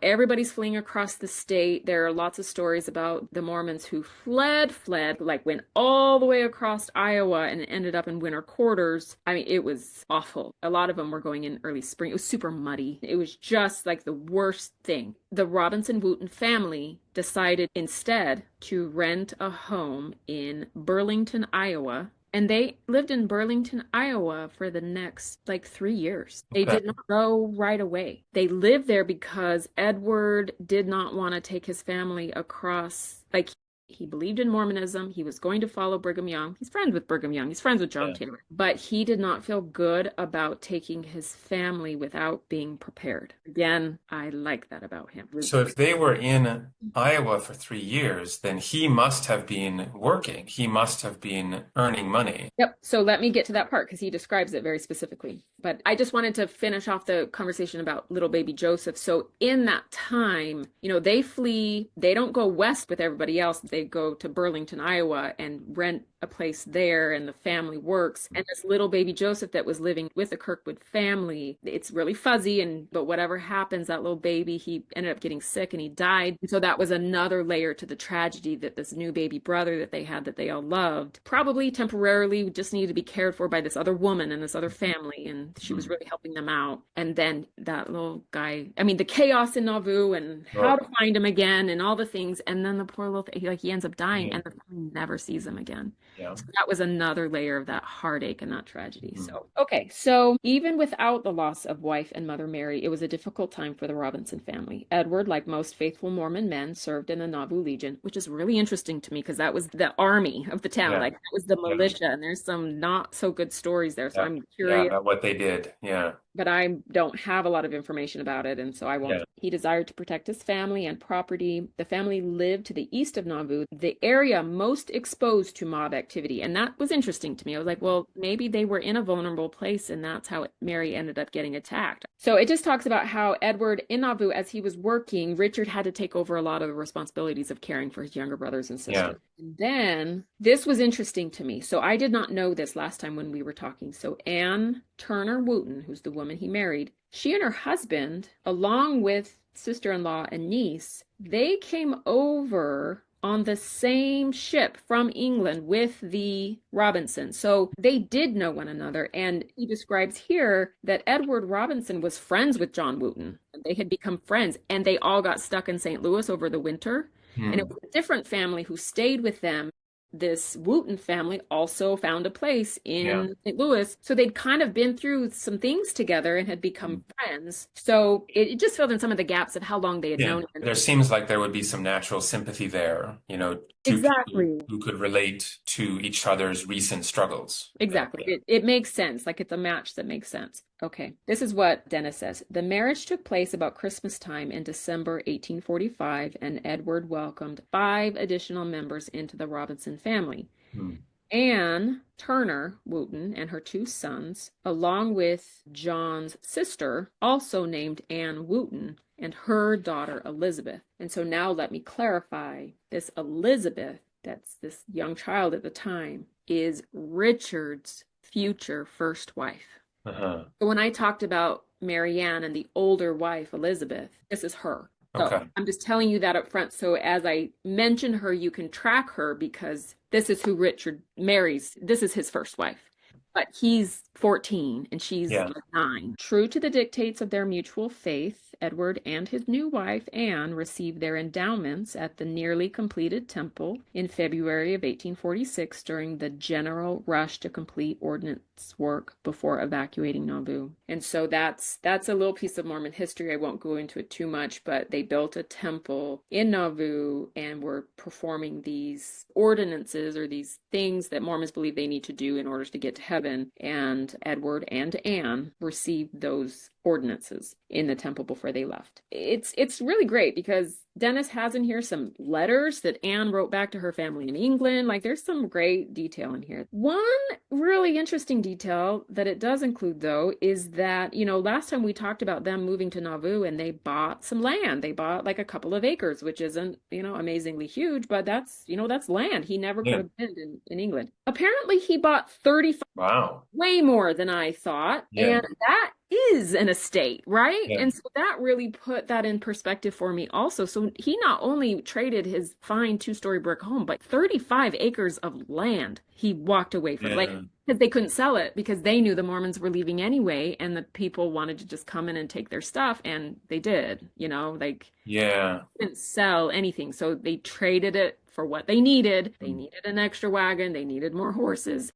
everybody's fleeing across the state. There are lots of stories about the Mormons who fled, like went all the way across Iowa and ended up in winter quarters. I mean, it was awful. A lot of them were going in early spring. It was super muddy. It was just like the worst thing. The Robinson Wooten family decided instead to rent a home in Burlington, Iowa. And they lived in Burlington, Iowa for the next like 3 years. They Okay. did not go right away. They lived there because Edward did not want to take his family across. Like, he believed in Mormonism. He was going to follow Brigham Young. He's friends with Brigham Young. He's friends with John Yeah. Taylor. But he did not feel good about taking his family without being prepared. Again, I like that about him. So if they were in Iowa for 3 years, then he must have been working. He must have been earning money. Yep. So let me get to that part because he describes it very specifically. But I just wanted to finish off the conversation about little baby Joseph. So in that time, they flee. They don't go west with everybody else. They go to Burlington, Iowa, and rent a place there, and the family works. And this little baby Joseph that was living with the Kirkwood family, it's really fuzzy, but whatever happens, that little baby, he ended up getting sick and he died. And so that was another layer to the tragedy, that this new baby brother that they had, that they all loved, probably temporarily just needed to be cared for by this other woman and this other family, and she was Mhm. really helping them out. And then that little guy, I mean, the chaos in Nauvoo and how Oh, to find him again and all the things, and then the poor little he ends up dying, yeah. and the family never sees him again. Yeah. So that was another layer of that heartache and that tragedy. Mhm. So, okay. So even without the loss of wife and Mother Mary, it was a difficult time for the Robinson family. Edward, like most faithful Mormon men, served in the Nauvoo Legion, which is really interesting to me because that was the army of the town. Yeah. Like, that was the Yeah. militia, and there's some not so good stories there. So Yeah. I'm Yeah. curious. About what they did. Yeah. but I don't have a lot of information about it, and so I won't. Yeah. He desired to protect his family and property. The family lived to the east of Nauvoo, the area most exposed to mob activity. And that was interesting to me. I was like, well, maybe they were in a vulnerable place, and that's how Mary ended up getting attacked. So it just talks about how Edward in Nauvoo, as he was working, Richard had to take over a lot of the responsibilities of caring for his younger brothers and Yeah. sisters. And then this was interesting to me. So I did not know this last time when we were talking. So Anne Turner Wooten, who's the woman he married, she and her husband, along with sister-in-law and niece, they came over on the same ship from England with the Robinsons. So they did know one another. And he describes here that Edward Robinson was friends with John Wooten. They had become friends, and they all got stuck in St. Louis over the winter. And it Hmm. was a different family who stayed with them. This Wooten family also found a place Yeah. in St. Louis. So they'd kind of been through some things together and had become friends. So it just filled in some of the gaps of how long they had Yeah. known him. There seems like there would be some natural sympathy there, two people Exactly. who could relate to each other's recent struggles. Exactly. It makes sense. Like it's a match that makes sense. Okay. This is what Dennis says. The marriage took place about Christmas time in December 1845, and Edward welcomed 5 additional members into the Robinson family. Hmm. Anne Turner Wooten and her 2 sons, along with John's sister, also named Anne Wooten, and her daughter Elizabeth. And so now let me clarify this Elizabeth, that's this young child at the time, is Richard's future first wife. Uh-huh. So when I talked about Marianne and the older wife, Elizabeth, this is her. So Okay. I'm just telling you that up front. So as I mention her, you can track her because this is who Richard marries. This is his first wife. But he's 14 and she's Yeah. like 9. True to the dictates of their mutual faith, Edward and his new wife, Anne, received their endowments at the nearly completed temple in February of 1846 during the general rush to complete ordnance work before evacuating Nauvoo. And so that's a little piece of Mormon history. I won't go into it too much, but they built a temple in Nauvoo and were performing these ordinances or these things that Mormons believe they need to do in order to get to heaven. And Edward and Anne received those ordinances in the temple before they left. It's really great because Dennis has in here some letters that Anne wrote back to her family in England. Like there's some great detail in here. One really interesting detail that it does include though is that, last time we talked about them moving to Nauvoo and they bought some land. They bought like a couple of acres, which isn't, amazingly huge, but that's land. He never could Yeah. have been in England. Apparently he bought 35, Wow. way more than I thought. Yeah. And that is an estate, right? Yeah. And so that really put that in perspective for me also. So he not only traded his fine 2-story brick home, but 35 acres of land he walked away from. Like, Yeah. because they couldn't sell it because they knew the Mormons were leaving anyway, and the people wanted to just come in and take their stuff, and they did, like Yeah. didn't sell anything. So they traded it for what they needed. They Hmm. needed an extra wagon, they needed more horses.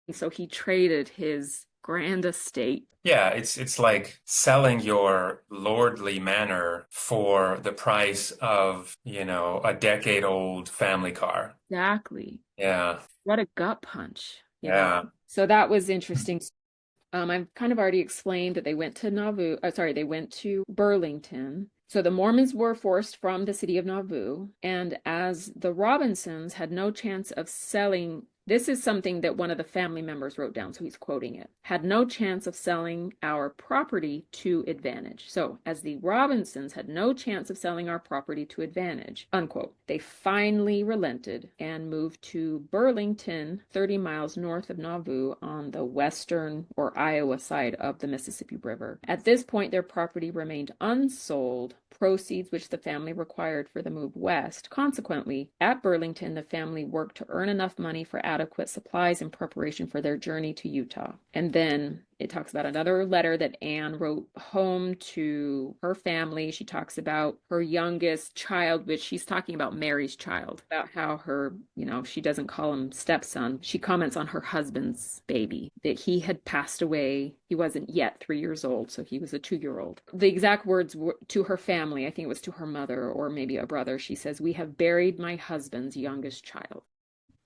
And so he traded his grand estate. Yeah, it's like selling your lordly manor for the price of, a decade-old family car. Exactly. Yeah. What a gut punch. Yeah. So that was interesting. I've kind of already explained that they went to Nauvoo. Sorry, they went to Burlington. So the Mormons were forced from the city of Nauvoo, and as the Robinsons had no chance of selling, this is something that one of the family members wrote down, so he's quoting it, had no chance of selling our property to advantage. So as the Robinsons had no chance of selling our property to advantage, unquote, they finally relented and moved to Burlington, 30 miles north of Nauvoo on the western or Iowa side of the Mississippi River. At this point, their property remained unsold, proceeds which the family required for the move west. Consequently, at Burlington, the family worked to earn enough money for adequate supplies in preparation for their journey to Utah. And then it talks about another letter that Anne wrote home to her family. She talks about her youngest child, which she's talking about Mary's child, about how her, she doesn't call him stepson. She comments on her husband's baby, that he had passed away. He wasn't yet 3 years old, so he was a 2-year-old. The exact words were to her family, I think it was to her mother or maybe a brother. She says, "We have buried my husband's youngest child."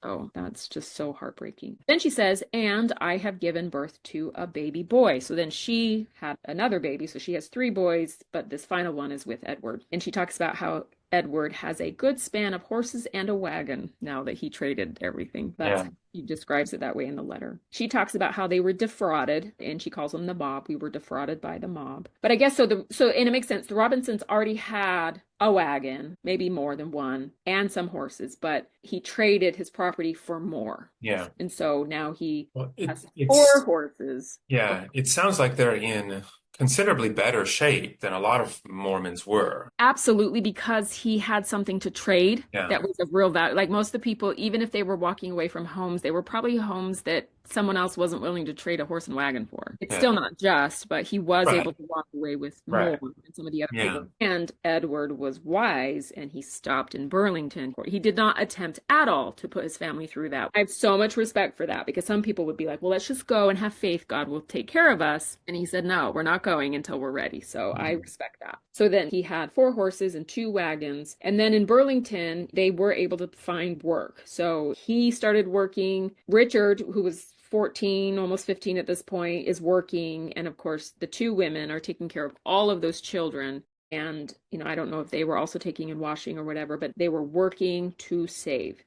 Oh, that's just so heartbreaking. Then she says, and I have given birth to a baby boy. So then she had another baby. So she has three boys, but this final one is with Edward. And she talks about how Edward has a good span of horses and a wagon now that he traded everything. That's Yeah. He describes it that way in the letter. She talks about how they were defrauded, and she calls them the mob. We were defrauded by the mob. But I guess and it makes sense. The Robinsons already had a wagon, maybe more than one, and some horses, but he traded his property for more. Yeah. And so now he Well, has four it's horses. yeah, it sounds like they're in considerably better shape than a lot of Mormons were. Absolutely, because he had something to trade Yeah. that was of real value. Like most of the people, even if they were walking away from homes, they were probably homes that someone else wasn't willing to trade a horse and wagon for. It's Yeah. still not just, but he was able Right. to walk away with more Right. than some of the other Yeah. people. And Edward was wise and he stopped in Burlington. He did not attempt at all to put his family through that. I have so much respect for that because some people would be like, well, let's just go and have faith. God will take care of us. And he said, no, we're not going until we're ready. So I respect that. So then he had four horses and two wagons. And then in Burlington, they were able to find work. So he started working. Richard, who was 14, almost 15 at this point, is working. And of course, the two women are taking care of all of those children. And, I don't know if they were also taking and washing or whatever, but they were working to save.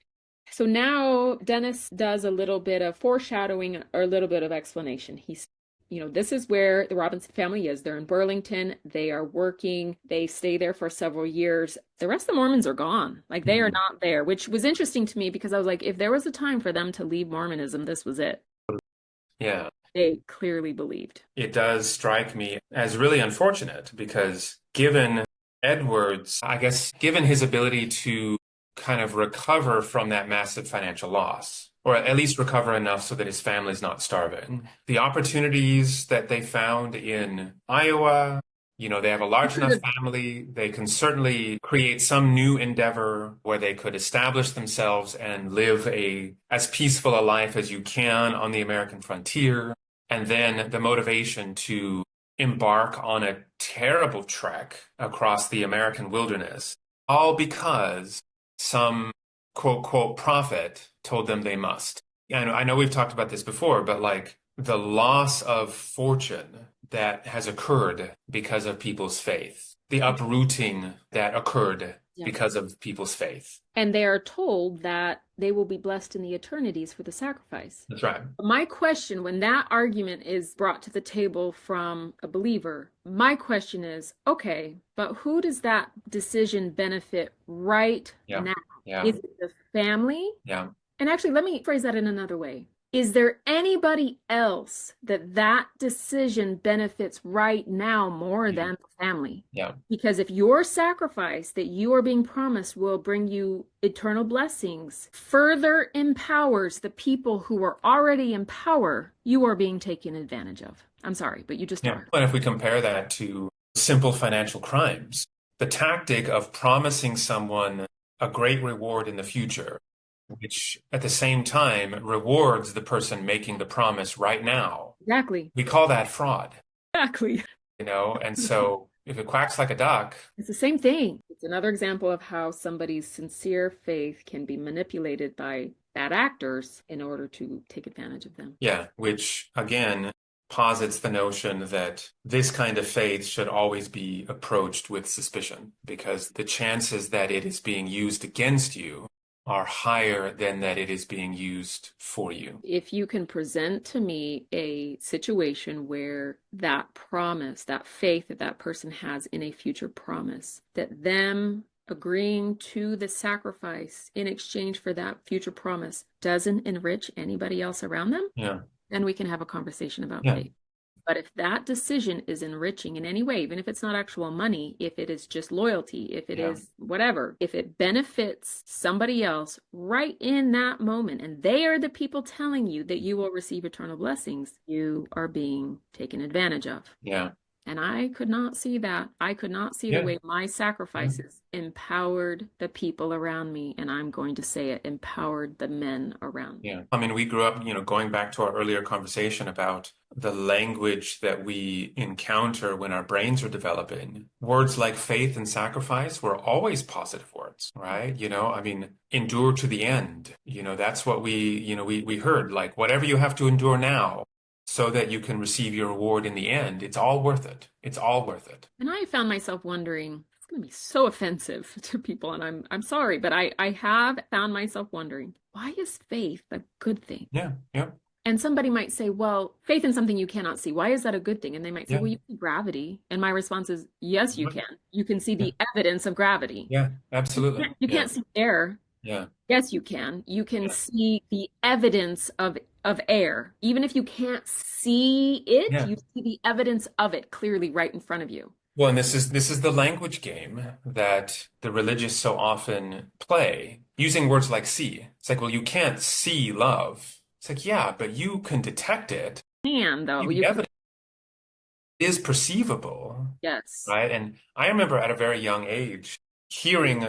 So now Dennis does a little bit of foreshadowing or a little bit of explanation. This is where the Robinson family is. They're in Burlington. They are working. They stay there for several years. The rest of the Mormons are gone. Like they are not there, which was interesting to me because I was like, if there was a time for them to leave Mormonism, this was it. Yeah. They clearly believed. It does strike me as really unfortunate because given I guess, given his ability to kind of recover from that massive financial loss, or at least recover enough so that his family's not starving, the opportunities that they found in Iowa, they have a large enough family, they can certainly create some new endeavor where they could establish themselves and live as peaceful a life as you can on the American frontier. And then the motivation to embark on a terrible trek across the American wilderness, all because some quote, quote, prophet told them they must. I know we've talked about this before, but like the loss of fortune that has occurred because of people's faith, the uprooting that occurred because of people's faith. And they are told that they will be blessed in the eternities for the sacrifice. That's right. My question, when that argument is brought to the table from a believer, my question is, okay, but who does that decision benefit right now? Yeah. Is it the family? Yeah. And actually, let me phrase that in another way. Is there anybody else that decision benefits right now more than the family? Yeah. Because if your sacrifice that you are being promised will bring you eternal blessings, further empowers the people who are already in power, you are being taken advantage of. I'm sorry, but you just are. And if we compare that to simple financial crimes, the tactic of promising someone a great reward in the future, which at the same time rewards the person making the promise right now. Exactly. We call that fraud. Exactly. And so if it quacks like a duck. It's the same thing. It's another example of how somebody's sincere faith can be manipulated by bad actors in order to take advantage of them. Yeah, which again posits the notion that this kind of faith should always be approached with suspicion because the chances that it is being used against you are higher than that it is being used for you. If you can present to me a situation where that promise, that faith that that person has in a future promise, that them agreeing to the sacrifice in exchange for that future promise doesn't enrich anybody else around them, then we can have a conversation about faith. But if that decision is enriching in any way, even if it's not actual money, if it is just loyalty, if it is whatever, if it benefits somebody else right in that moment, and they are the people telling you that you will receive eternal blessings, you are being taken advantage of. Yeah. And I could not see that. I could not see the Yeah. way my Yeah. sacrifices empowered the people around me. And I'm going to say it empowered the men around me. Yeah. I mean, we grew up, going back to our earlier conversation about the language that we encounter when our brains are developing. Words like faith and sacrifice were always positive words, right? I mean, endure to the end. That's what we heard, like, whatever you have to endure now so that you can receive your reward in the end, it's all worth it. It's all worth it. And I found myself wondering, it's going to be so offensive to people, and I'm sorry, but I have found myself wondering, why is faith a good thing? Yeah. Yeah. And somebody might say, well, faith in something you cannot see. Why is that a good thing? And they might say, Yeah. well, you see gravity. And my response is, yes, you Mhm. can. You can see Yeah. the evidence of gravity. Yeah. Absolutely. You Yeah. can't see air. Yeah. Yes, you can. You can Yeah. see the evidence of air. Even if you can't see it, Yeah. you see the evidence of it clearly right in front of you. Well, and this is the language game that the religious so often play, using words like see. It's like, well, you can't see love. It's like, yeah, but you can detect it. And though The you can, evidence is perceivable, yes, right? And I remember at a very young age hearing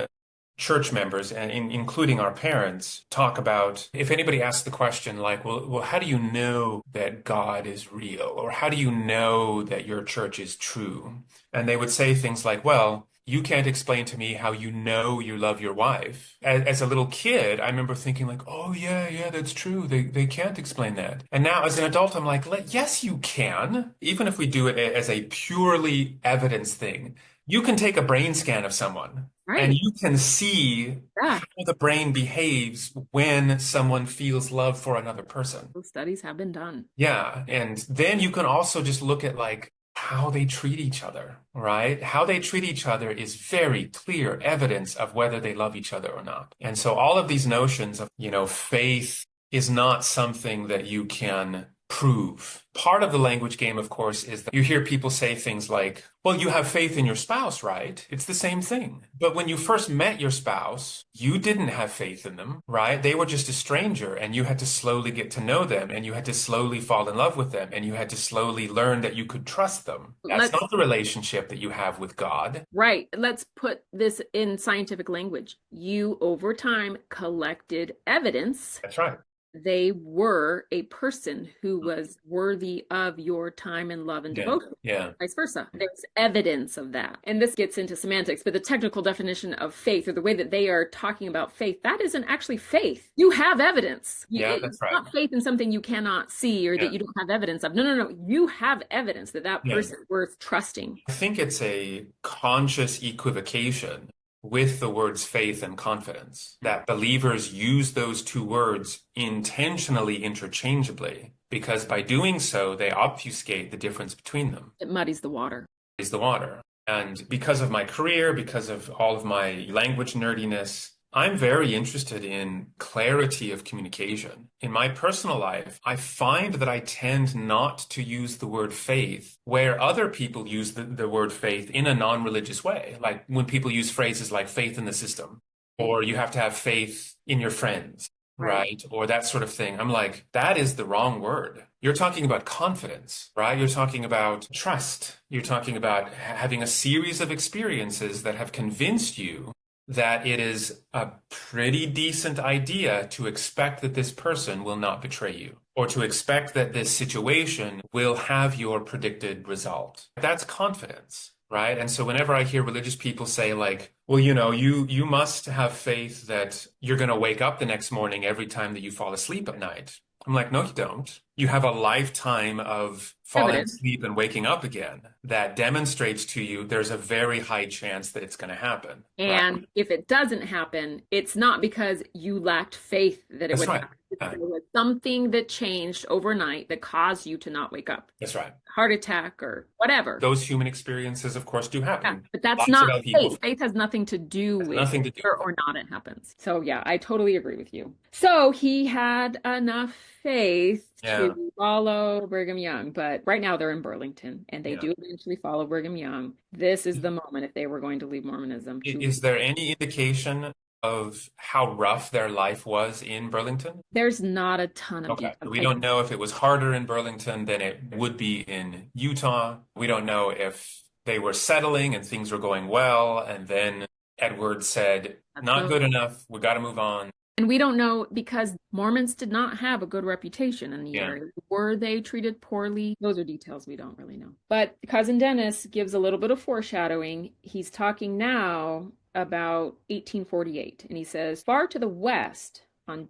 church members and including our parents talk about if anybody asks the question like, well, how do you know that God is real? Or how do you know that your church is true? And they would say things like, well, you can't explain to me how you know you love your wife. As a little kid, I remember thinking like, oh yeah, yeah, that's true. They can't explain that. And now as an adult, I'm like, yes, you can. Even if we do it as a purely evidence thing, you can take a brain scan of someone and right. you can see Yeah, how the brain behaves when someone feels love for another person. those studies have been done. Yeah. And then you can also just look at like how they treat each other, right? How they treat each other is very clear evidence of whether they love each other or not. And so all of these notions of, faith is not something that you can prove. Part of the language game, of course, is that you hear people say things like, well, you have faith in your spouse, right? It's the same thing. But when you first met your spouse, you didn't have faith in them, right? They were just a stranger and you had to slowly get to know them and you had to slowly fall in love with them and you had to slowly learn that you could trust them. That's Let's not the relationship that you have with God. Right. Let's put this in scientific language. You, over time, collected evidence That's right. they were a person who was worthy of your time and love and Yeah. devotion, Yeah. vice versa. There's evidence of that. And this gets into semantics, but the technical definition of faith, or the way that they are talking about faith, that isn't actually faith. You have evidence. Yeah, It's that's right. not faith in something you cannot see or that Yeah. you don't have evidence of. No, no, no. You have evidence that that Yeah. person is worth trusting. I think it's a conscious equivocation with the words faith and confidence, that believers use those two words intentionally interchangeably, because by doing so, they obfuscate the difference between them. It muddies the water. Is the water. And because of my career, because of all of my language nerdiness, I'm very interested in clarity of communication. In my personal life, I find that I tend not to use the word faith where other people use the word faith in a non-religious way. Like when people use phrases like faith in the system, or you have to have faith in your friends, Right. right? Or that sort of thing. I'm like, that is the wrong word. You're talking about confidence, right? You're talking about trust. You're talking about having a series of experiences that have convinced you that it is a pretty decent idea to expect that this person will not betray you, or to expect that this situation will have your predicted result. That's confidence, right? And so whenever I hear religious people say like, well, you must have faith that you're going to wake up the next morning every time that you fall asleep at night. I'm like, no, you don't. You have a lifetime of falling Evidence. asleep and waking up again that demonstrates to you there's a very high chance that it's going to happen, right? And if it doesn't happen, it's not because you lacked faith that it That's would right. happen. It's Yeah, there was something that changed overnight that caused you to not wake up. that's right. Heart attack or whatever. Those human experiences, of course, do Yeah, happen. but that's Lots of not other people faith. Faith has nothing to do has with nothing to do whether with it. or not it happens. So yeah, I totally agree with you. So he had enough faith Yeah, to follow Brigham Young, but right now they're in Burlington and they yeah. do eventually follow Brigham Young. This is the moment if they were going to leave Mormonism to Is there any indication of how rough their life was in Burlington? There's not a ton of Okay. detail. We don't know if it was harder in Burlington than it would be in Utah. We don't know if they were settling and things were going well, and then Edward said, not good enough, we got to move on. And we don't know because Mormons did not have a good reputation in the Yeah. area. Were they treated poorly? Those are details we don't really know. But Cousin Dennis gives a little bit of foreshadowing. He's talking now about 1848, and he says, far to the west, on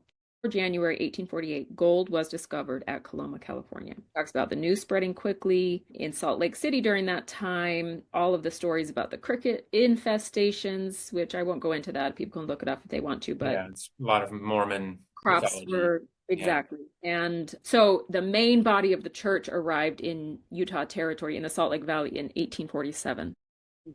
January 1848, gold was discovered at Coloma, California. Talks about the news spreading quickly in Salt Lake City during that time, all of the stories about the cricket infestations, which I won't go into that. People can look it up if they want to, but Yeah, it's a lot of Mormon crops mythology. were Yeah. exactly. And so the main body of the church arrived in Utah Territory in the Salt Lake Valley in 1847.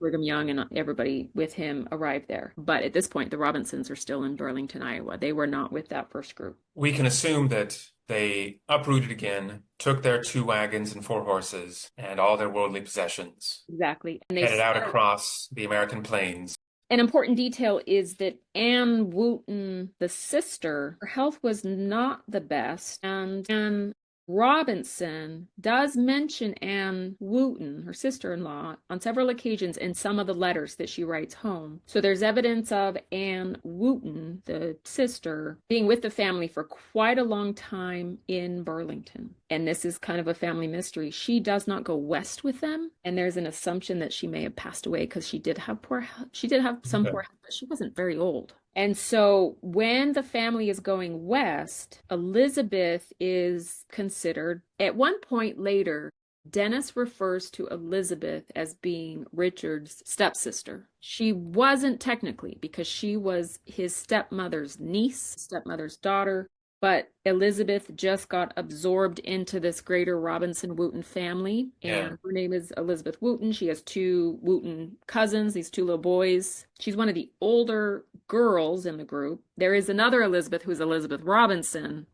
Brigham Young and everybody with him arrived there. But at this point, the Robinsons are still in Burlington, Iowa. They were not with that first group. We can assume that they uprooted again, took their 2 wagons and 4 horses and all their worldly possessions, Exactly. And headed out across the American plains. an important detail is that Anne Wooten, the sister, her health was not the best. And Anne Robinson does mention Anne Wooten, her sister-in-law, on several occasions in some of the letters that she writes home. So there's evidence of Anne Wooten, the sister, being with the family for quite a long time in Burlington. And this is kind of a family mystery. She does not go west with them, and there's an assumption that she may have passed away because she did have poor health. She did have some poor health, but she wasn't very old. And so when the family is going west, Elizabeth is considered, at one point later, Dennis refers to Elizabeth as being Richard's stepsister. She wasn't technically because she was his stepmother's niece, stepmother's daughter. But Elizabeth just got absorbed into this greater Robinson Wooten family. And her name is Elizabeth Wooten. She has 2 Wooten cousins, these 2 little boys. She's one of the older girls in the group. There is another Elizabeth who's Elizabeth Robinson,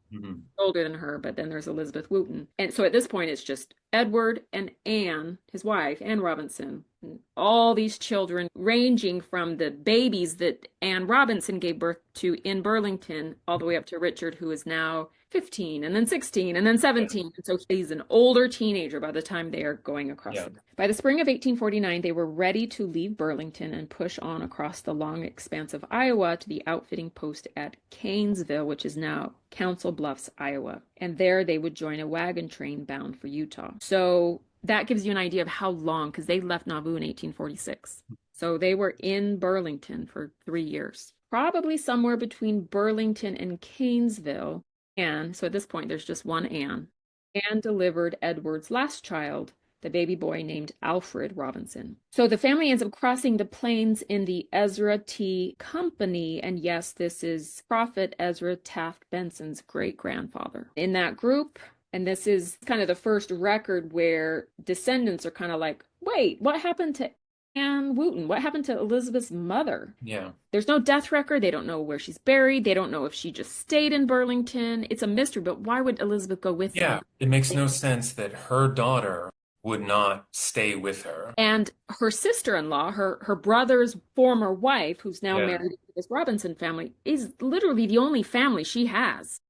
older than her, but then there's Elizabeth Wooten. And so at this point, it's just Edward and Anne, his wife, Anne Robinson, and all these children ranging from the babies that Anne Robinson gave birth to in Burlington all the way up to Richard, who is now 15 and then 16 and then 17. And so he's an older teenager by the time they are going across. By the spring of 1849, they were ready to leave Burlington and push on across the long expanse of Iowa to the outfitting post at Canesville, which is now Council Bluffs, Iowa. And there they would join a wagon train bound for Utah. So that gives you an idea of how long, because they left Nauvoo in 1846. So they were in Burlington for 3 years, probably somewhere between Burlington and Canesville. And so at this point, there's just one Anne. Anne delivered Edward's last child, the baby boy named Alfred Robinson. So the family ends up crossing the plains in the Ezra T. Company. And yes, this is Prophet Ezra Taft Benson's great-grandfather. In that group, and this is kind of the first record where descendants are kind of like, wait, what happened to Anne Wooten? What happened to Elizabeth's mother? Yeah. There's no death record. They don't know where she's buried. They don't know if she just stayed in Burlington. It's a mystery, but why would Elizabeth go with them? Yeah, it makes no sense that her daughter would not stay with her. And her sister-in-law, her brother's former wife, who's now married to this Robinson family, is literally the only family she has.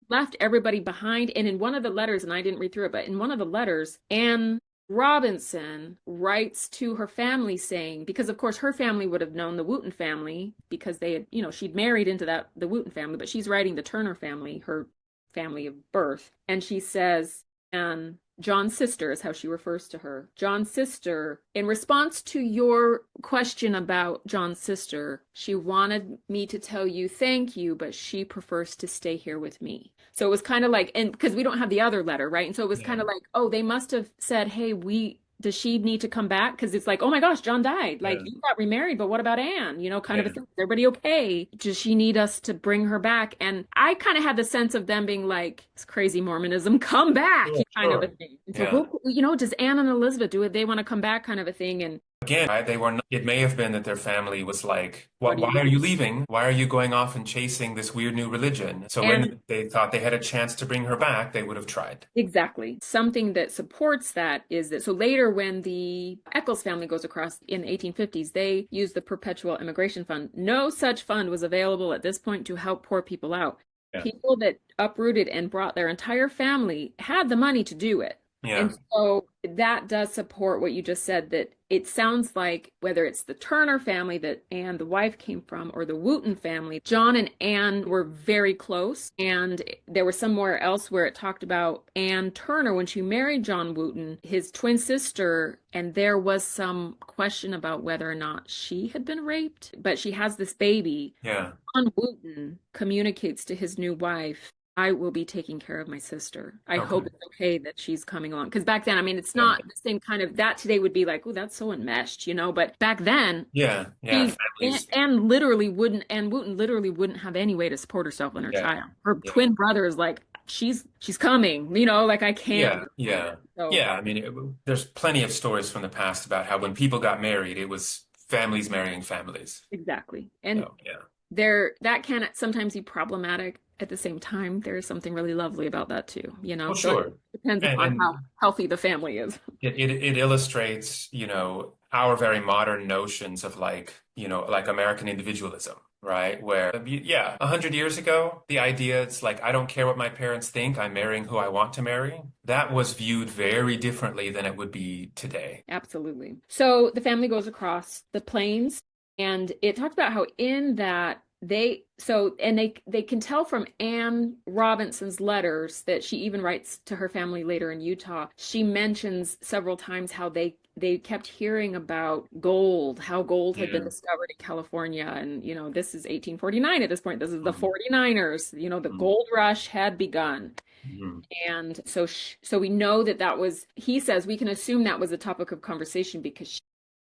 Left everybody behind. And in one of the letters, and I didn't read through it, but in one of the letters, Anne Robinson writes to her family saying, because of course her family would have known the Wooten family because they had, she'd married into the Wooten family, but she's writing the Turner family, her family of birth. And she says, and John's sister is how she refers to her. John's sister, in response to your question about John's sister, she wanted me to tell you thank you, but she prefers to stay here with me. So it was kind of like, and because we don't have the other letter, right? And so it was kind of like, oh, they must have said, hey, does she need to come back? Because it's like, oh my gosh, John died. Like, you got remarried, but what about Anne? Kind of a thing. Is everybody okay? Does she need us to bring her back? And I kind of had the sense of them being like, it's crazy Mormonism, come back, kind of a thing. And so, does Anne and Elizabeth, do they want to come back kind of a thing? And Again, right, they were not, it may have been that their family was like, What do why you are do? you leaving? Why are you going off and chasing this weird new religion? So And when they thought they had a chance to bring her back, they would have tried. exactly. Something that supports that is that so later when the Eccles family goes across in the 1850s, they use the Perpetual Immigration Fund. No such fund was available at this point to help poor people out. Yeah. People that uprooted and brought their entire family had the money to do it. And Yeah. so that does support what you just said, that it sounds like whether it's the Turner family that Anne, the wife, came from, or the Wooten family, John and Anne were very close. And there was somewhere else where it talked about Anne Turner when she married John Wooten, his twin sister, and there was some question about whether or not she had been raped, but she has this baby. Yeah. John Wooten communicates to his new wife, I will be taking care of my sister. I Okay. hope it's okay that she's coming along. Because back then, I mean, it's Yeah. not the same kind of that today would be like, oh, that's so enmeshed, But back then, Yeah. Yeah. she Families. Anne Wooten literally wouldn't have any way to support herself and her Yeah. child. Her Yeah. twin brother is like, she's coming, like I can't Yeah. move Yeah. forward. So Yeah. I mean, there's plenty of stories from the past about how when people got married, it was families marrying families. exactly. And So, yeah. that can sometimes be problematic. At the same time, there is something really lovely about that too. Well, So it sure. depends upon And how healthy the family is. it illustrates, our very modern notions of like American individualism, right? Where, yeah, 100 years ago, the idea it's like, I don't care what my parents think, I'm marrying who I want to marry. That was viewed very differently than it would be today. Absolutely. So the family goes across the plains, and it talked about how in that they can tell from Anne Robinson's letters that she even writes to her family later in Utah. She mentions several times how they kept hearing about gold, how gold had been Yeah. discovered in California. And, this is 1849 at this point. This is the Mhm. 49ers. The Mhm. gold rush had begun. Mhm. And so we know that was, he says, we can assume that was a topic of conversation because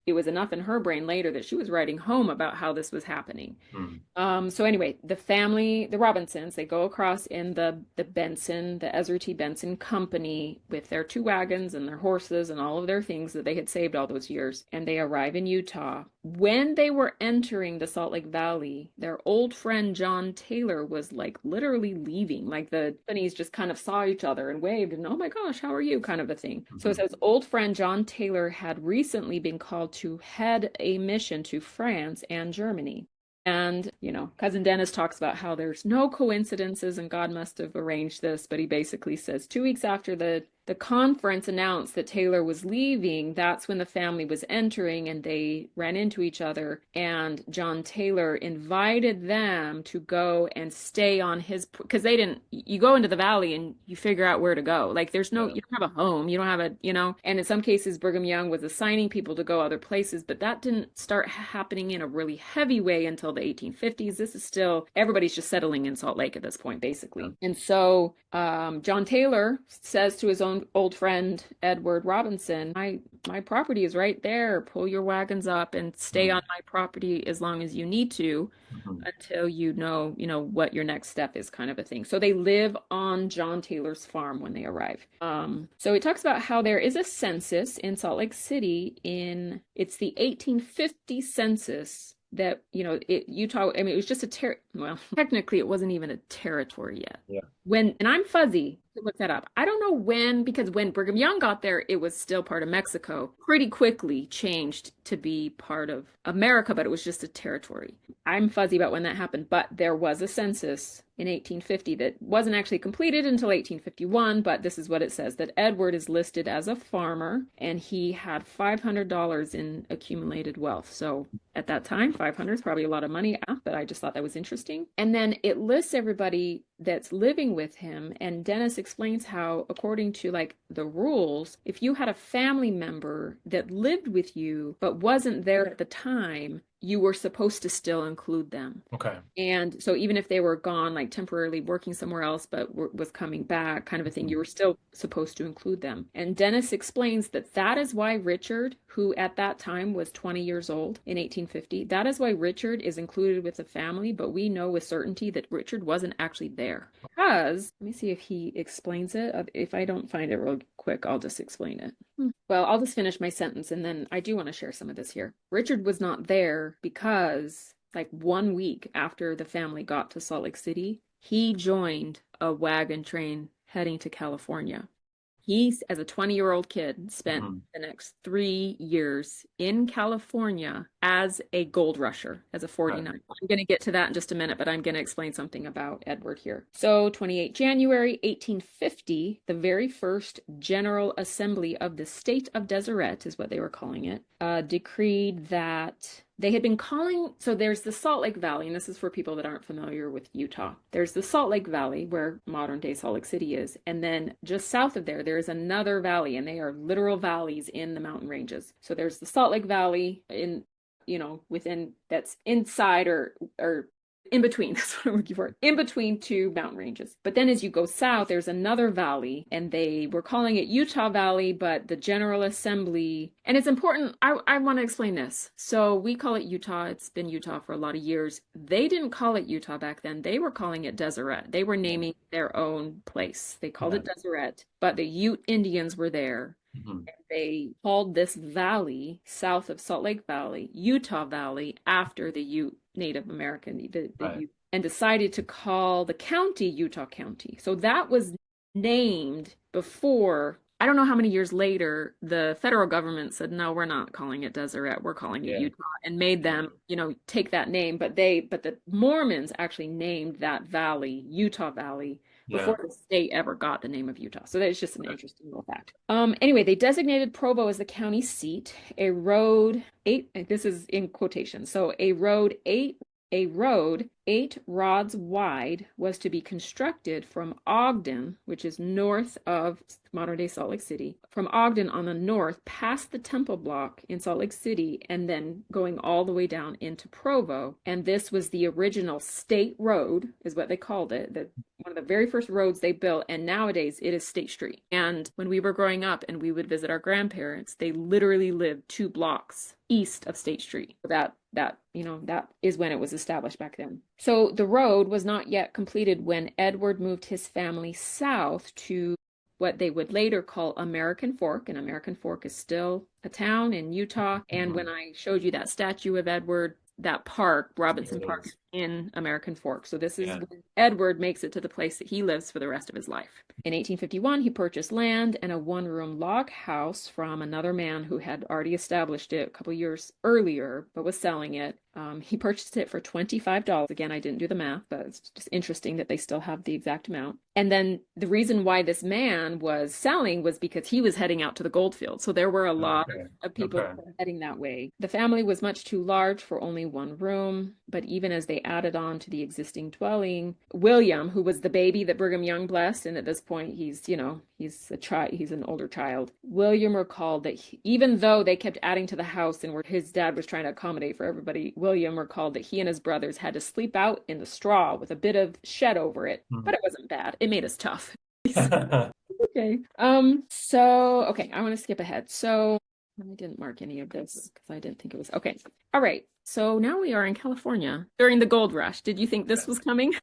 it was enough in her brain later that she was writing home about how this was happening. Mhm. So anyway, the family, the Robinsons, they go across in the Benson, the Ezra T. Benson company with their two wagons and their horses and all of their things that they had saved all those years. And they arrive in Utah. When they were entering the Salt Lake Valley, their old friend John Taylor was like literally leaving. Like the companies just kind of saw each other and waved and, oh my gosh, how are you? Kind of a thing. So it Mhm. says old friend John Taylor had recently been called to head a mission to France and Germany. And, Cousin Dennis talks about how there's no coincidences and God must have arranged this, but he basically says 2 weeks after the conference announced that Taylor was leaving, that's when the family was entering and they ran into each other. And John Taylor invited them to go and stay on his, because you go into the valley and you figure out where to go. Like Yeah. you don't have a home, you don't have and in some cases, Brigham Young was assigning people to go other places, but that didn't start happening in a really heavy way until the 1850s. This is still, everybody's just settling in Salt Lake at this point, Yeah. basically. And so John Taylor says to his own old friend Edward Robinson, my property is right there. Pull your wagons up and stay on Mhm. my property as long as you need to Mhm. until what your next step is, kind of a thing. So they live on John Taylor's farm when they arrive. So it talks about how there is a census in Salt Lake City it's the 1850 census that, Utah, I mean, it was just well, technically it wasn't even a territory yet. Yeah. And I'm fuzzy to look that up. I don't know when, because when Brigham Young got there, it was still part of Mexico. Pretty quickly changed to be part of America, but it was just a territory. I'm fuzzy about when that happened, but there was a census in 1850 that wasn't actually completed until 1851, but this is what it says, that Edward is listed as a farmer and he had $500 in accumulated wealth. So at that time, 500 is probably a lot of money, but I just thought that was interesting. And then it lists everybody that's living with him, and Dennis explains how, according to like the rules, if you had a family member that lived with you but wasn't there at the time, you were supposed to still include them. Okay. And so even if they were gone, like temporarily working somewhere else, but was coming back, kind of a thing, you were still supposed to include them. And Dennis explains that that is why Richard, who at that time was 20 years old in 1850, that is why Richard is included with the family, but we know with certainty that Richard wasn't actually there. Because, let me see if he explains it. If I don't find it real quick, I'll just explain it. Well, I'll just finish my sentence and then I do want to share some of this here. Richard was not there because, like, 1 week after the family got to Salt Lake City, he joined a wagon train heading to California. He, as a 20-year-old kid, spent Mhm. the next 3 years in California as a gold rusher, as a Right. 49. I'm going to get to that in just a minute, but I'm going to explain something about Edward here. So, 28 January 1850, the very first General Assembly of the State of Deseret, is what they were calling it, decreed that they had been calling, so there's the Salt Lake Valley, and this is for people that aren't familiar with Utah. There's the Salt Lake Valley, where modern day Salt Lake City is, and then just south of there, there's another valley, and they are literal valleys in the mountain ranges. So there's the Salt Lake Valley in, within, that's inside or in between, that's what I'm looking for, in between two mountain ranges. But then as you go south, there's another valley, and they were calling it Utah Valley, but the General Assembly, and it's important, I want to explain this. So we call it Utah. It's been Utah for a lot of years. They didn't call it Utah back then. They were calling it Deseret. They were naming their own place. They called Yeah. it Deseret, but the Ute Indians were there. Mhm. They called this valley south of Salt Lake Valley, Utah Valley, after the Ute Native American, the Right. Ute, and decided to call the county Utah County. So that was named before, I don't know how many years later, the federal government said, no, we're not calling it Deseret, we're calling it Yeah. Utah, and made them, take that name. But the Mormons actually named that valley Utah Valley Yeah. before the state ever got the name of Utah. So that's just an interesting little fact. Anyway, they designated Provo as the county seat. A road eight, this is in quotation. So a road 8 rods wide was to be constructed from Ogden, which is north of modern day Salt Lake City, from Ogden on the north past the Temple Block in Salt Lake City, and then going all the way down into Provo. And this was the original state road, is what they called it, one of the very first roads they built, and nowadays it is State Street. And when we were growing up and we would visit our grandparents, they literally lived 2 blocks east of State Street. That is when it was established back then. So the road was not yet completed when Edward moved his family south to what they would later call American Fork, and American Fork is still a town in Utah. And when Mhm. I showed you that statue of Edward, that park, Robinson There it Park, is. in American Fork. So this is Yeah. when Edward makes it to the place that he lives for the rest of his life. In 1851, he purchased land and a one-room log house from another man who had already established it a couple years earlier, but was selling it. He purchased it for $25. Again, I didn't do the math, but it's just interesting that they still have the exact amount. And then the reason why this man was selling was because he was heading out to the gold field. So there were a lot Okay. of people Okay. heading that way. The family was much too large for only one room, but even as they added on to the existing dwelling, William, who was the baby that Brigham Young blessed, and at this point he's an older child. William recalled that even though they kept adding to the house and where his dad was trying to accommodate for everybody, William recalled that he and his brothers had to sleep out in the straw with a bit of shed over it, but Mhm. it wasn't bad. It made us tough. Okay. Okay, I want to skip ahead. So I didn't mark any of this because I didn't think it was okay. All right. So now we are in California during the gold rush. Did you think this was coming?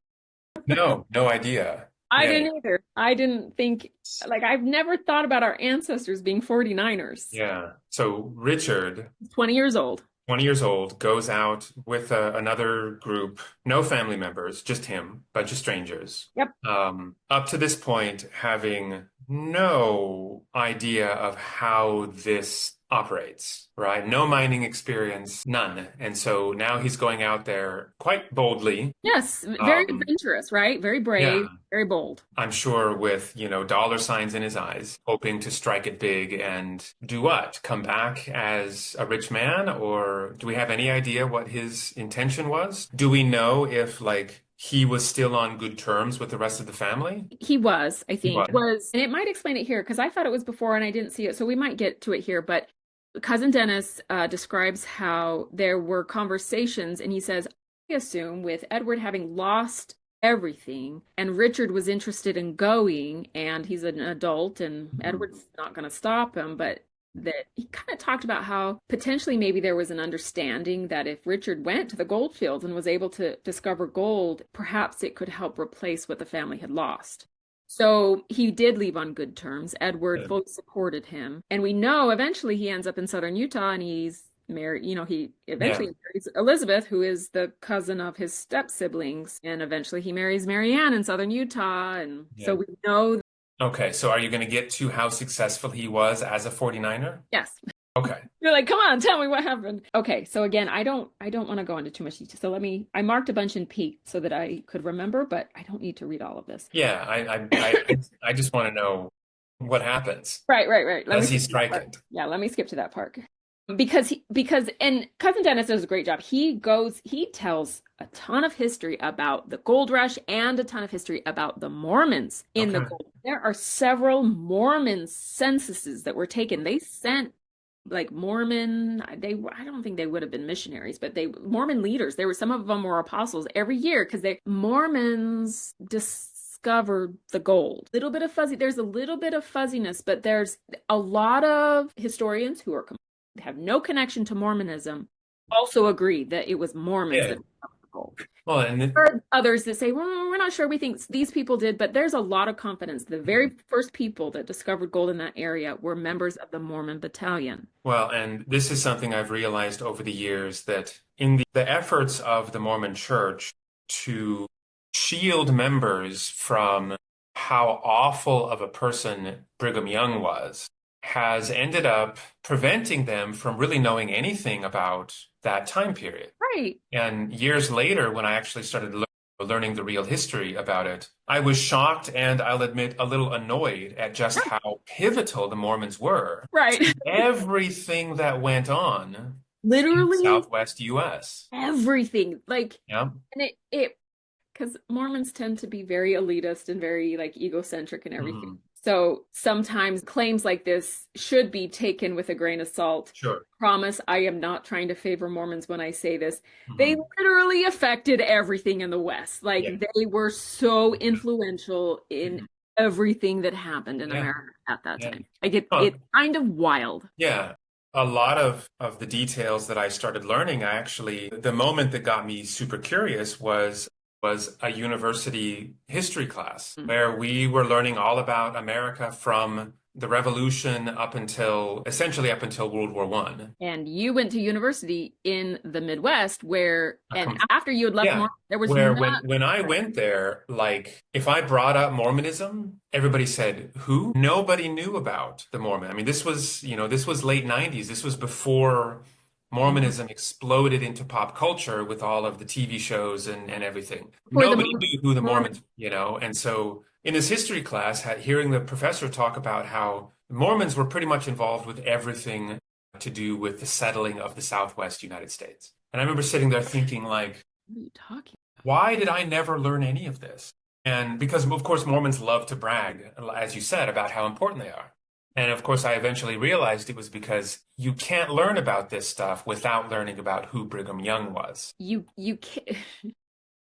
No, no idea. I Yeah. didn't either. I didn't think, like, I've never thought about our ancestors being 49ers. Yeah. So Richard, 20 years old. 20 years old, goes out with another group, no family members, just him, bunch of strangers. Yep. Up to this point, having no idea of how this operates, right? No mining experience, none. And so now he's going out there quite boldly. Yes, very Um, adventurous, right? Very yeah, brave, very bold. I'm sure with, dollar signs in his eyes, hoping to strike it big and do what? Come back as a rich man? Or do we have any idea what his intention was? Do we know if, like, he was still on good terms with the rest of the family? He was, I He think, was. and it might explain it here because I thought it was before and I didn't see it. So we might get to it here. But Cousin Dennis describes how there were conversations, and he says, I assume with Edward having lost everything and Richard was interested in going, and he's an adult, and Mhm. Edward's not going to stop him, but that he kind of talked about how potentially maybe there was an understanding that if Richard went to the gold fields and was able to discover gold, perhaps it could help replace what the family had lost. So he did leave on good terms. Edward Good. fully supported him. And we know eventually he ends up in southern Utah and he's married, he Yeah. eventually marries Elizabeth, who is the cousin of his step siblings. And eventually he marries Marianne in southern Utah. And so Yeah. we know, Okay, so are you going to get to how successful he was as a 49er? yes. Okay. You're like, come on, tell me what happened. Okay, so again, I don't want to go into too much detail. So I marked a bunch in pink so that I could remember, but I don't need to read all of this. Yeah, I just want to know what happens. Right. Let me Does he skip to that strike part. it? Yeah, let me skip to that part. And Cousin Dennis does a great job. He tells a ton of history about the gold rush and a ton of history about the Mormons in the Okay. gold. There are several Mormon censuses that were taken. They sent like Mormon, I don't think they would have been missionaries, but they Mormon leaders. There were some of them were apostles every year because they Mormons discovered the gold. There's a little bit of fuzziness, but there's a lot of historians who have no connection to Mormonism also agree that it was Mormons Yeah. that discovered the gold. Well, There are others that say, well, we're not sure. We think these people did, but there's a lot of confidence. The very first people that discovered gold in that area were members of the Mormon Battalion. and this is something I've realized over the years that in the efforts of the Mormon Church to shield members from how awful of a person Brigham Young was, has ended up preventing them from really knowing anything about that time period. Right. And years later, when I actually started learning the real history about it, I was shocked and I'll admit a little annoyed at just how pivotal the Mormons were Right. to everything that went on in the Literally Southwest US. everything. Yeah. And because Mormons tend to be very elitist and very like egocentric and everything. Mhm. So sometimes claims like this should be taken with a grain of salt. Sure. Promise, I am not trying to favor Mormons when I say this. They Mhm. literally affected everything in the West. Like Yeah. they were so influential in Mhm. everything that happened in Yeah. America at that Yeah. time. Like it's Huh. kind of wild. Yeah. A lot of the details that I started learning, the moment that got me super curious was a university history class Mm. where we were learning all about America from the Revolution essentially up until World War One. And you went to university in the Midwest A and com- after you had left Yeah. Mormon, there was Where not. when I went there, like if I brought up Mormonism, everybody said, "Who?" Nobody knew about the Mormon. I mean, this was late 90s. This was before Mhm. Mormonism exploded into pop culture with all of the TV shows and everything. For the Nobody knew who the Mormon. Mormons. And so in this history class, hearing the professor talk about how the Mormons were pretty much involved with everything to do with the settling of the Southwest United States. And I remember sitting there thinking, like, What are you talking why did I never learn any of this? And because, of course, Mormons love to brag, as you said, about how important they are. And of course, I eventually realized it was because you can't learn about this stuff without learning about who Brigham Young was. you can't.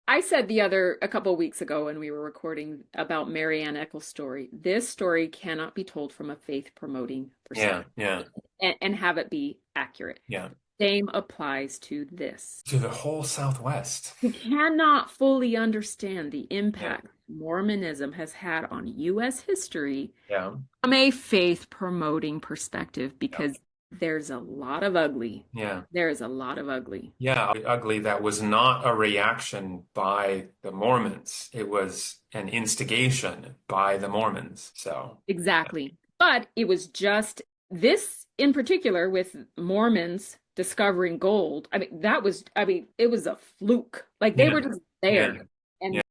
I said a couple of weeks ago when we were recording about Marianne Eccles' story, this story cannot be told from a faith promoting Yeah, perspective yeah, and have it be accurate. yeah. Same applies to this. To the whole Southwest. You cannot fully understand the Yeah, impact Mormonism has had on US history yeah, from a faith promoting perspective yeah, because there's a lot of ugly. yeah. There is a lot of ugly. Yeah, ugly. That was not a reaction by the Mormons. It was an instigation by the Mormons. So, Exactly. But it was just this in particular with Mormons discovering gold. It was a fluke. Like they yeah, were just yeah, there. yeah,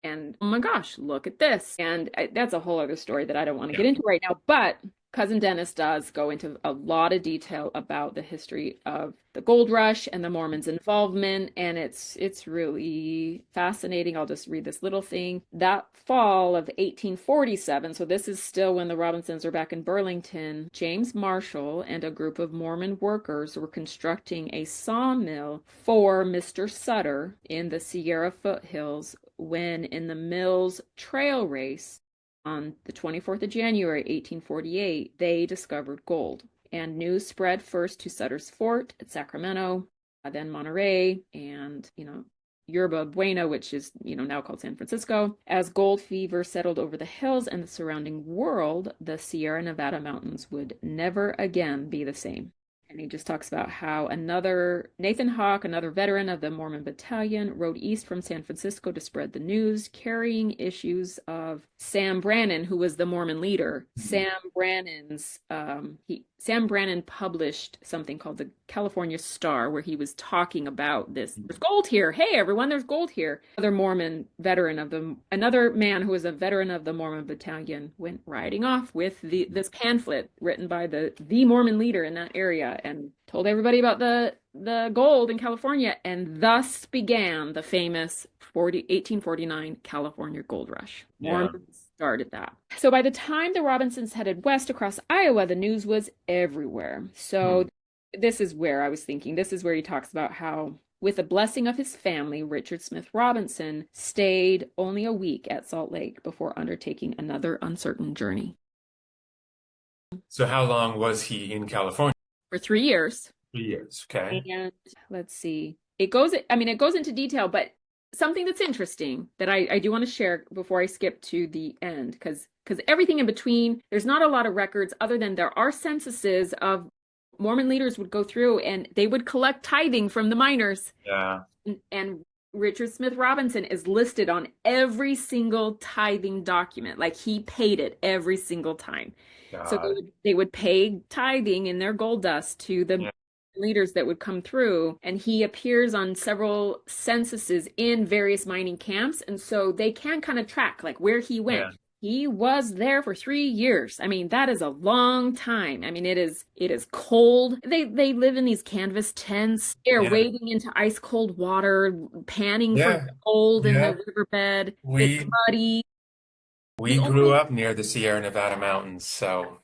And oh my gosh, look at this. And that's a whole other story that I don't want to yeah. get into right now. But Cousin Dennis does go into a lot of detail about the history of the gold rush and the Mormons' involvement. And it's really fascinating. I'll just read this little thing. That fall of 1847, so this is still when the Robinsons are back in Burlington, James Marshall and a group of Mormon workers were constructing a sawmill for Mr. Sutter in the Sierra foothills when in the mill's trail race on the 24th of January, 1848, they discovered gold. And news spread first to Sutter's Fort at Sacramento, then Monterey, and Yerba Buena, which is, now called San Francisco. As gold fever settled over the hills and the surrounding world, the Sierra Nevada mountains would never again be the same. And he just talks about how Nathan Hawk, another veteran of the Mormon Battalion, rode east from San Francisco to spread the news, carrying issues of Sam Brannan, who was the Mormon leader. Sam Brannan published something called the California Star, where he was talking about this. There's gold here. Hey, everyone, there's gold here. Another man who was a veteran of the Mormon Battalion went riding off with this pamphlet written by the Mormon leader in that area and told everybody about the gold in California, and thus began the famous 1849 California Gold Rush. Mormons started that. So by the time the Robinsons headed west across Iowa, the news was everywhere. So this is where I was thinking. This is where he talks about how, with the blessing of his family, Richard Smith Robinson stayed only a week at Salt Lake before undertaking another uncertain journey. So how long was he in California? For 3 years. 3 years, okay. And let's see. It goes into detail, but something that's interesting that I do want to share before I skip to the end, because everything in between, there's not a lot of records other than there are censuses of Mormon leaders would go through and they would collect tithing from the miners. Yeah. And Richard Smith Robinson is listed on every single tithing document. Like, he paid it every single time. So they would pay tithing in their gold dust to the leaders that would come through, and he appears on several censuses in various mining camps, and so they can kind of track like where he went. Yeah. He was there for 3 years. I mean, that is a long time. I mean, it is cold. They live in these canvas tents. They're wading into ice cold water, panning for gold in the riverbed. It's muddy. We grew up near the Sierra Nevada mountains, so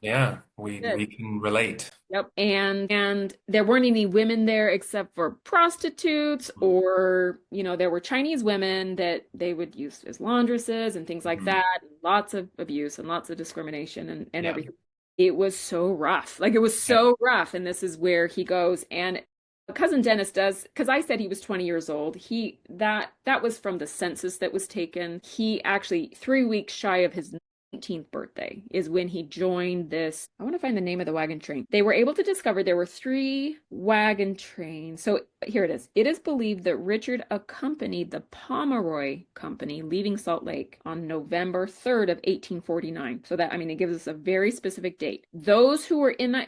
we can relate. Yep. And there weren't any women there except for prostitutes, or, there were Chinese women that they would use as laundresses and things like that. Lots of abuse and lots of discrimination and everything. It was so rough. Like, it was so rough. And this is where he goes. And Cousin Dennis does, because I said he was 20 years old. That was from the census that was taken. He actually, 3 weeks shy of his 19th birthday is when he joined this. I want to find the name of the wagon train. They were able to discover there were 3 wagon trains. So here it is. It is believed that Richard accompanied the Pomeroy Company leaving Salt Lake on November 3rd of 1849. So that, it gives us a very specific date. Those who were in that,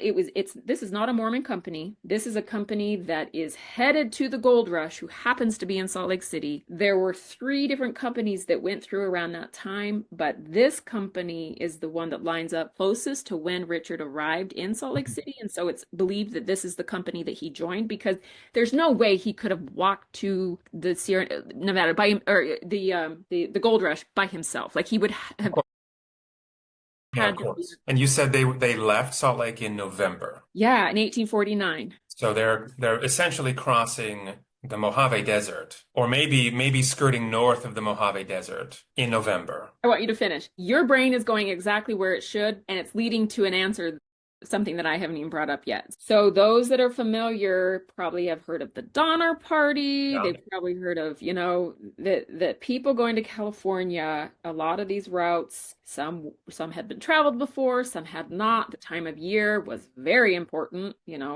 this is not a Mormon company. This is a company that is headed to the gold rush, who happens to be in Salt Lake City. There were 3 different companies that went through around that time, but this company is the one that lines up closest to when Richard arrived in Salt Lake City. And so it's believed that this is the company that he joined, because there's no way he could have walked to the Sierra Nevada by him, or the gold rush by himself. Like, he would have of course. And you said they left Salt Lake in November. Yeah, in 1849. So they're essentially crossing the Mojave Desert, or maybe skirting north of the Mojave Desert in November. I want you to finish. Your brain is going exactly where it should, and it's leading to an answer, something that I haven't even brought up yet. So those that are familiar probably have heard of the Donner Party. Yeah. They've probably heard of, the people going to California. A lot of these routes, some had been traveled before, some had not. The time of year was very important.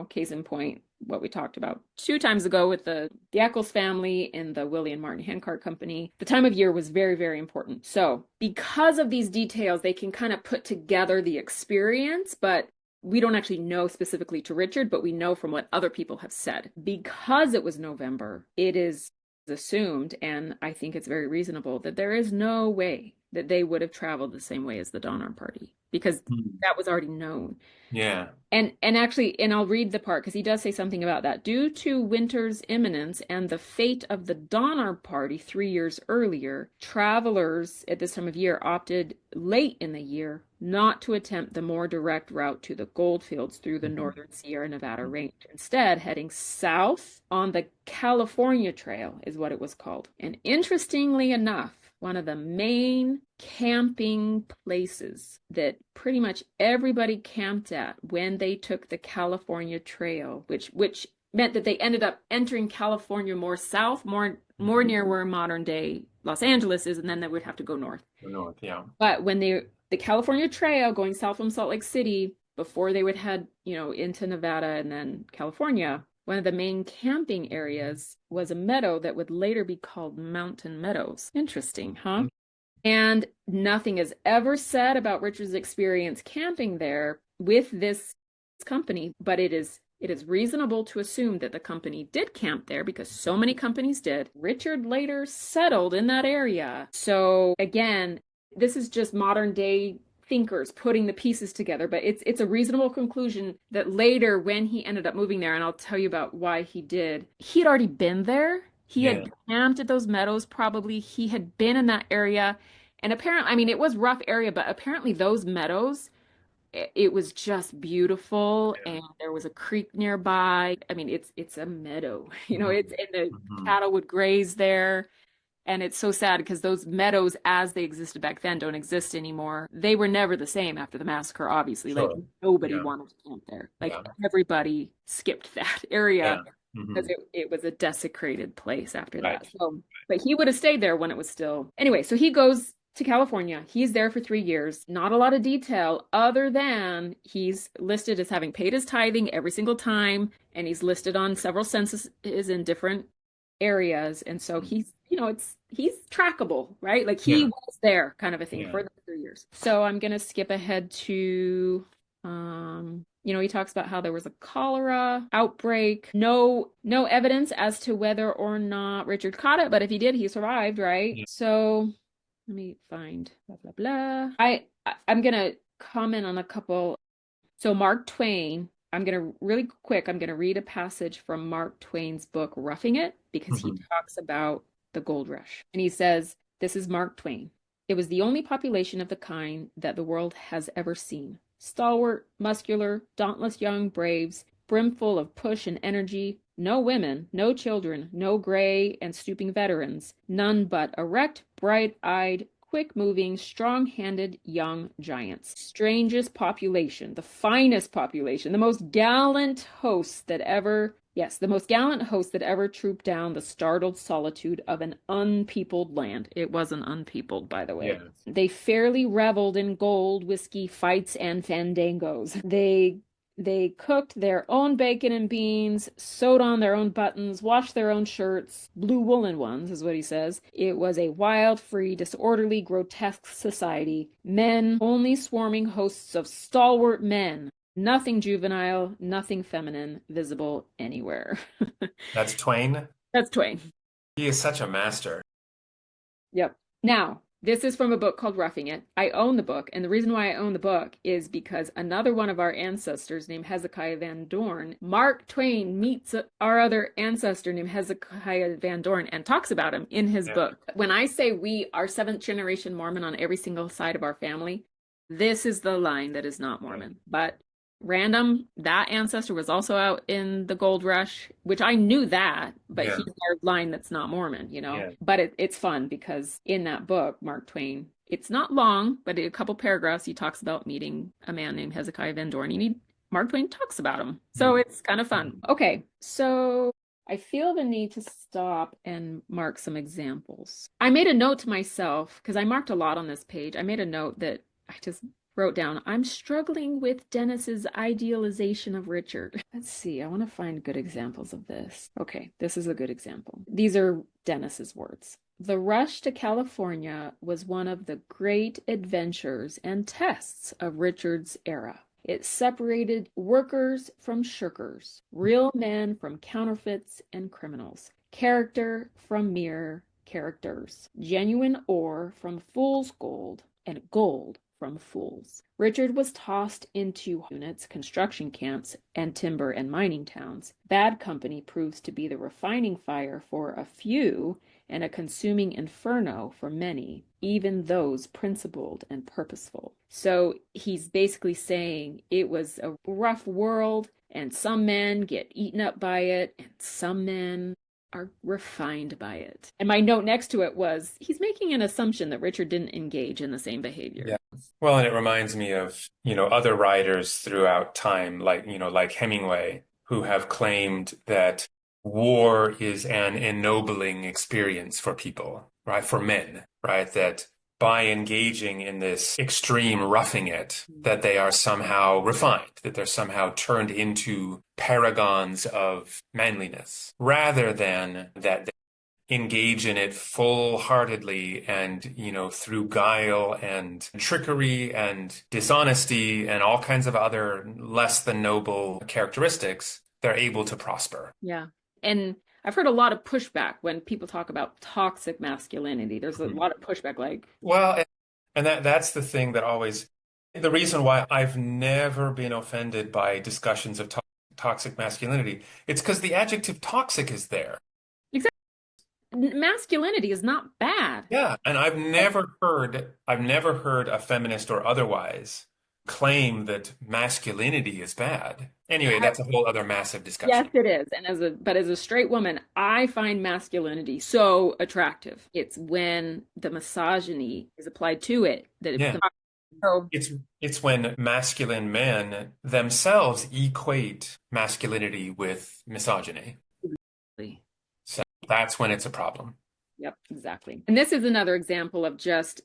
Case in point, what we talked about 2 times ago with the Eccles family and the Willie and Martin Handcart Company. The time of year was very, very important. So because of these details, they can kind of put together the experience, but we don't actually know specifically to Richard, but we know from what other people have said. Because it was November, it is assumed, and I think it's very reasonable, that there is no way that they would have traveled the same way as the Donner Party, because that was already known. Yeah. And actually, and I'll read the part, because he does say something about that. Due to winter's imminence and the fate of the Donner Party 3 years earlier, travelers at this time of year opted late in the year not to attempt the more direct route to the gold fields through the northern Sierra Nevada range. Instead, heading south on the California Trail is what it was called. And interestingly enough, one of the main camping places that pretty much everybody camped at when they took the California Trail, which meant that they ended up entering California more south, more near where modern day Los Angeles is, and then they would have to go north. The north, yeah. But when the California Trail going south from Salt Lake City, before they would head, into Nevada and then California, one of the main camping areas was a meadow that would later be called Mountain Meadows. Interesting, huh? And nothing is ever said about Richard's experience camping there with this company, but it is reasonable to assume that the company did camp there because so many companies did. Richard later settled in that area. So again, this is just modern day thinkers putting the pieces together, but it's a reasonable conclusion that later when he ended up moving there, and I'll tell you about why he did, he had already been there. He Yeah. had camped at those meadows probably. He had been in that area. And apparently, I mean, it was rough area, but apparently those meadows, it was just beautiful, Yeah. and there was a creek nearby. I mean, it's a meadow, it's Mhm. and the Mhm. cattle would graze there. And it's so sad because those meadows, as they existed back then, don't exist anymore. They were never the same after the massacre, obviously. Like Sure. nobody Yeah. wanted to camp there. Like Yeah. everybody skipped that area Yeah. because Hmm. it was a desecrated place after Right. that. So, but he would have stayed there when it was still. Anyway, so he goes to California. He's there for 3 years. Not a lot of detail other than he's listed as having paid his tithing every single time, and he's listed on several censuses in different areas. And so he's trackable, right? Like he Yeah. was there kind of a thing Yeah. for the 3 years. So I'm gonna skip ahead to he talks about how there was a cholera outbreak. No evidence as to whether or not Richard caught it, but if he did, he survived, right? Yeah. So let me find blah blah blah. I'm gonna comment on a couple. So Mark Twain, I'm going to read a passage from Mark Twain's book, Roughing It, because he Mhm. talks about the gold rush. And he says, this is Mark Twain. It was the only population of the kind that the world has ever seen. Stalwart, muscular, dauntless young braves, brimful of push and energy. No women, no children, no gray and stooping veterans. None but erect, bright-eyed, quick-moving, strong-handed young giants. Strangest population, the finest population, the most gallant hosts that ever, yes, the most gallant host that ever trooped down the startled solitude of an unpeopled land. It wasn't unpeopled, by the way. Yeah. They fairly reveled in gold, whiskey, fights, and fandangos. They cooked their own bacon and beans, sewed on their own buttons, washed their own shirts, blue woolen ones, is what he says. It was a wild, free, disorderly, grotesque society. Men, only swarming hosts of stalwart men. Nothing juvenile, nothing feminine, visible anywhere. That's Twain. That's Twain. He is such a master. Yep. Now, this is from a book called Roughing It. I own the book, and the reason why I own the book is because another one of our ancestors named Hezekiah Van Dorn, Mark Twain meets our other ancestor named Hezekiah Van Dorn and talks about him in his Yeah. book. When I say we are seventh generation Mormon on every single side of our family, this is the line that is not Yeah. Mormon. But random, that ancestor was also out in the gold rush, which I knew that, but Yeah. he's our line that's not Mormon, Yeah. But it's fun because in that book, Mark Twain, it's not long, but in a couple paragraphs, he talks about meeting a man named Hezekiah Van Dorn. Mark Twain talks about him. So Mhm. it's kind of fun. Okay, so I feel the need to stop and mark some examples. I made a note to myself because I marked a lot on this page. I made a note that I just wrote down, I'm struggling with Dennis's idealization of Richard. Let's see, I want to find good examples of this. Okay, this is a good example. These are Dennis's words. The rush to California was one of the great adventures and tests of Richard's era. It separated workers from shirkers, real men from counterfeits and criminals, character from mere characters, genuine ore from fool's gold, and gold from fools. Richard was tossed into units, construction camps, and timber and mining towns. Bad company proves to be the refining fire for a few and a consuming inferno for many, even those principled and purposeful. So he's basically saying it was a rough world, and some men get eaten up by it, and some men are refined by it. And my note next to it was he's making an assumption that Richard didn't engage in the same behavior. Yeah. Well, and it reminds me of, other writers throughout time, like Hemingway, who have claimed that war is an ennobling experience for people, right? For men, right? That by engaging in this extreme roughing it, that they are somehow refined, that they're somehow turned into paragons of manliness, rather than that they engage in it full-heartedly and, through guile and trickery and dishonesty and all kinds of other less than noble characteristics, they're able to prosper. Yeah. And I've heard a lot of pushback when people talk about toxic masculinity. There's a lot of pushback, like, Well, and that's the thing that always, the reason why I've never been offended by discussions of toxic masculinity, it's because the adjective toxic is there. exactly, masculinity is not bad. Yeah, and I've never heard a feminist or otherwise claim that masculinity is bad. Anyway, that's a whole other massive Yes, discussion. it is. And as a straight woman, I find masculinity so attractive. It's when the misogyny is applied to it that it Yeah. becomes so. It's when masculine men themselves equate masculinity with misogyny. So that's when it's a problem. Yep, exactly. And this is another example of just,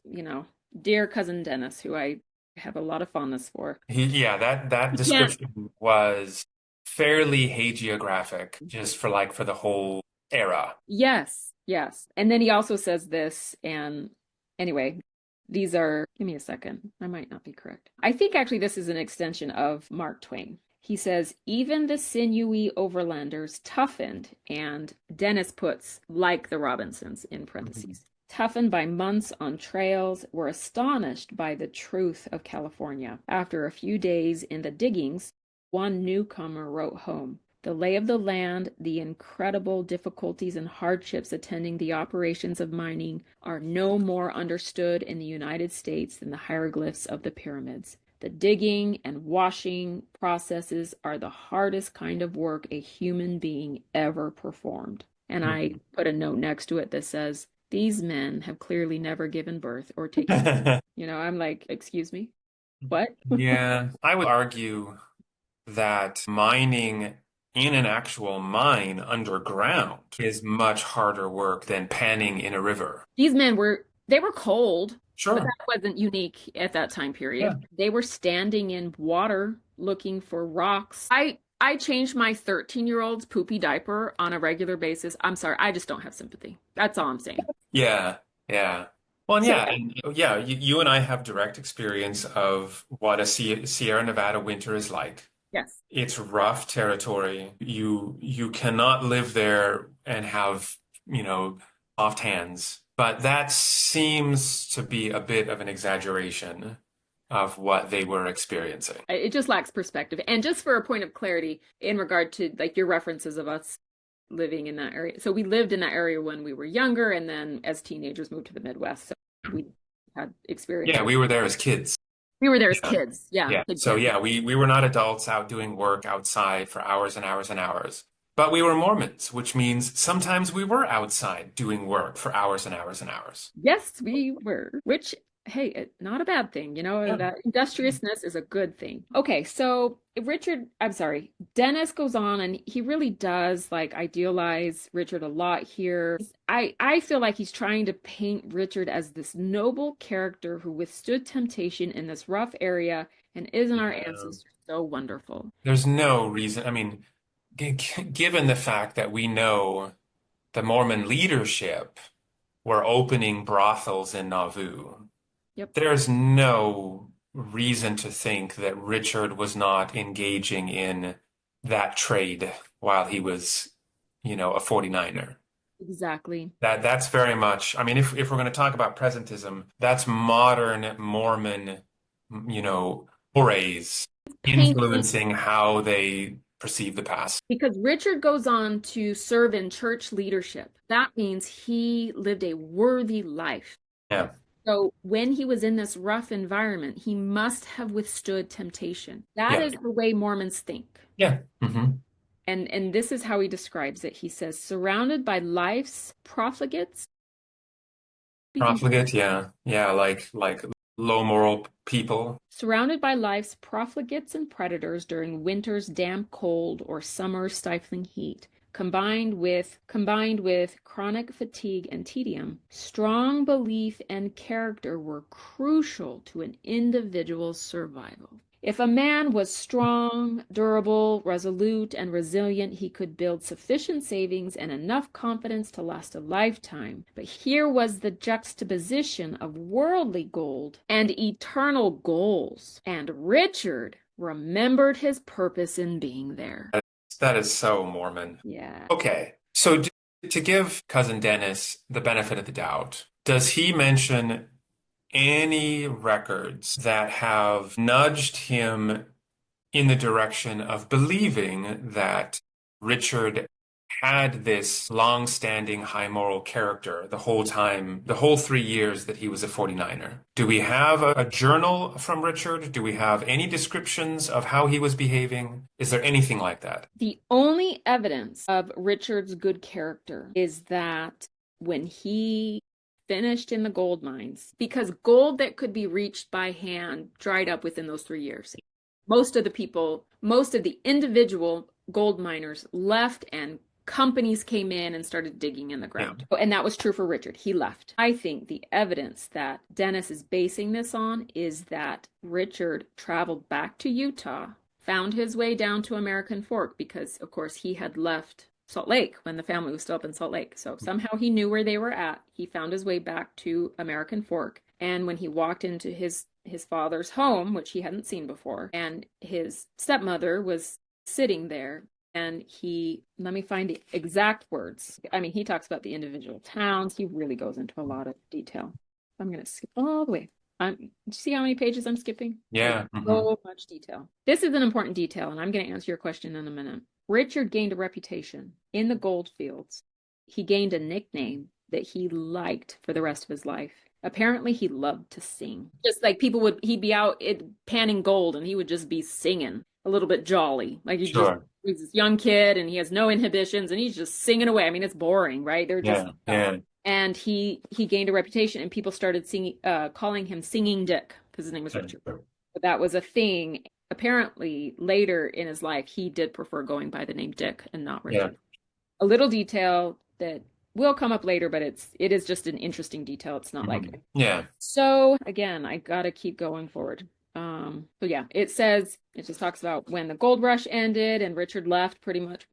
dear cousin Dennis, who I have a lot of fondness for. Yeah, that Yeah. description was fairly hagiographic, just for the whole era. Yes, yes. And then he also says this, and anyway, these are, give me a second. I might not be correct. I think actually this is an extension of Mark Twain. He says, even the sinewy overlanders toughened, and Dennis puts, like the Robinsons in parentheses, toughened by months on trails, were astonished by the truth of California. After a few days in the diggings, one newcomer wrote home. The lay of the land, the incredible difficulties and hardships attending the operations of mining are no more understood in the United States than the hieroglyphs of the pyramids. The digging and washing processes are the hardest kind of work a human being ever performed. And I put a note next to it that says, these men have clearly never given birth or taken. I'm like, excuse me, what? Yeah, I would argue that mining in an actual mine underground is much harder work than panning in a river. These men they were cold, but Sure. that wasn't unique at that time Yeah. period. They were standing in water looking for rocks. I changed my 13-year-old's poopy diaper on a regular basis. I'm sorry, I just don't have sympathy. That's all I'm saying. Yeah. Yeah. Well, So and yeah, you and I have direct experience of what a Sierra Nevada winter is like. yes. It's rough territory. You cannot live there and have, soft hands. But that seems to be a bit of an exaggeration of what they were experiencing. It just lacks perspective. And just for a point of clarity in regard to like your references of us living in that area. So we lived in that area when we were younger, and then as teenagers moved to the Midwest. So we had Yeah, experiences. we were there as kids. We were there as Yeah. kids. Yeah, Yeah. kid, So kid. yeah, we were not adults out doing work outside for hours and hours and hours. But we were Mormons, which means sometimes we were outside doing work for hours and hours and hours. Yes, we were. Which, hey, not a bad thing. Yeah. That industriousness is a good thing. Okay, so I'm sorry, Dennis goes on and he really does like idealize Richard a lot here. I feel like he's trying to paint Richard as this noble character who withstood temptation in this rough area, and isn't our Yeah. ancestor so wonderful? There's no reason. I mean, given the fact that we know the Mormon leadership were opening brothels in Nauvoo, Yep. there's no reason to think that Richard was not engaging in that trade while he was, a 49er. Exactly. That's very much, I mean, if we're going to talk about presentism, that's modern Mormon, mores Painting influencing how they perceive the past. because Richard goes on to serve in church leadership. That means he lived a worthy life. Yeah. So when he was in this rough environment, he must have withstood temptation. That Yeah. is the way Mormons think. Yeah. Hmm. And this is how he describes it. He says, surrounded by life's profligates. Profligate. Yeah. Yeah. Like low moral people. Surrounded by life's profligates and predators during winter's damp cold or summer's stifling heat, combined with chronic fatigue and tedium, strong belief and character were crucial to an individual's survival. If a man was strong, durable, resolute, and resilient, he could build sufficient savings and enough confidence to last a lifetime. But here was the juxtaposition of worldly gold and eternal goals. And Richard remembered his purpose in being there. That is so Mormon. Yeah. Okay, so to give Cousin Dennis the benefit of the doubt, does he mention any records that have nudged him in the direction of believing that Richard had this long-standing high moral character the whole time, the whole 3 years that he was a 49er? Do we have a journal from Richard? Do we have any descriptions of how he was behaving? Is there anything like that? The only evidence of Richard's good character is that when he finished in the gold mines, because gold that could be reached by hand dried up within those 3 years. Most of the individual gold miners left and companies came in and started digging in the ground. Yeah. And that was true for Richard. He left. I think the evidence that Dennis is basing this on is that Richard traveled back to Utah, found his way down to American Fork because, of course, he had left Salt Lake when the family was still up in Salt Lake. So somehow he knew where they were at. He found his way back to American Fork. And when he walked into his father's home, which he hadn't seen before, and his stepmother was sitting there, and let me find the exact words. I mean, he talks about the individual towns. He really goes into a lot of detail. I'm going to skip all the way. Do you see how many pages I'm skipping? Yeah. So much detail. This is an important detail, and I'm going to answer your question in a minute. Richard gained a reputation in the gold fields. He gained a nickname that he liked for the rest of his life. Apparently, he loved to sing. Just like he'd be out panning gold, and he would just be singing, a little bit jolly. Like he's this young kid, and he has no inhibitions, and he's just singing away. I mean, it's boring, right? They're just And he gained a reputation, and people started calling him Singing Dick because his name was Richard. But that was a thing. Apparently, later in his life, he did prefer going by the name Dick and not Richard. Yeah. A little detail that will come up later, but it is just an interesting detail. It's not like So again, I gotta keep going forward. So yeah, it just talks about when the gold rush ended and Richard left pretty much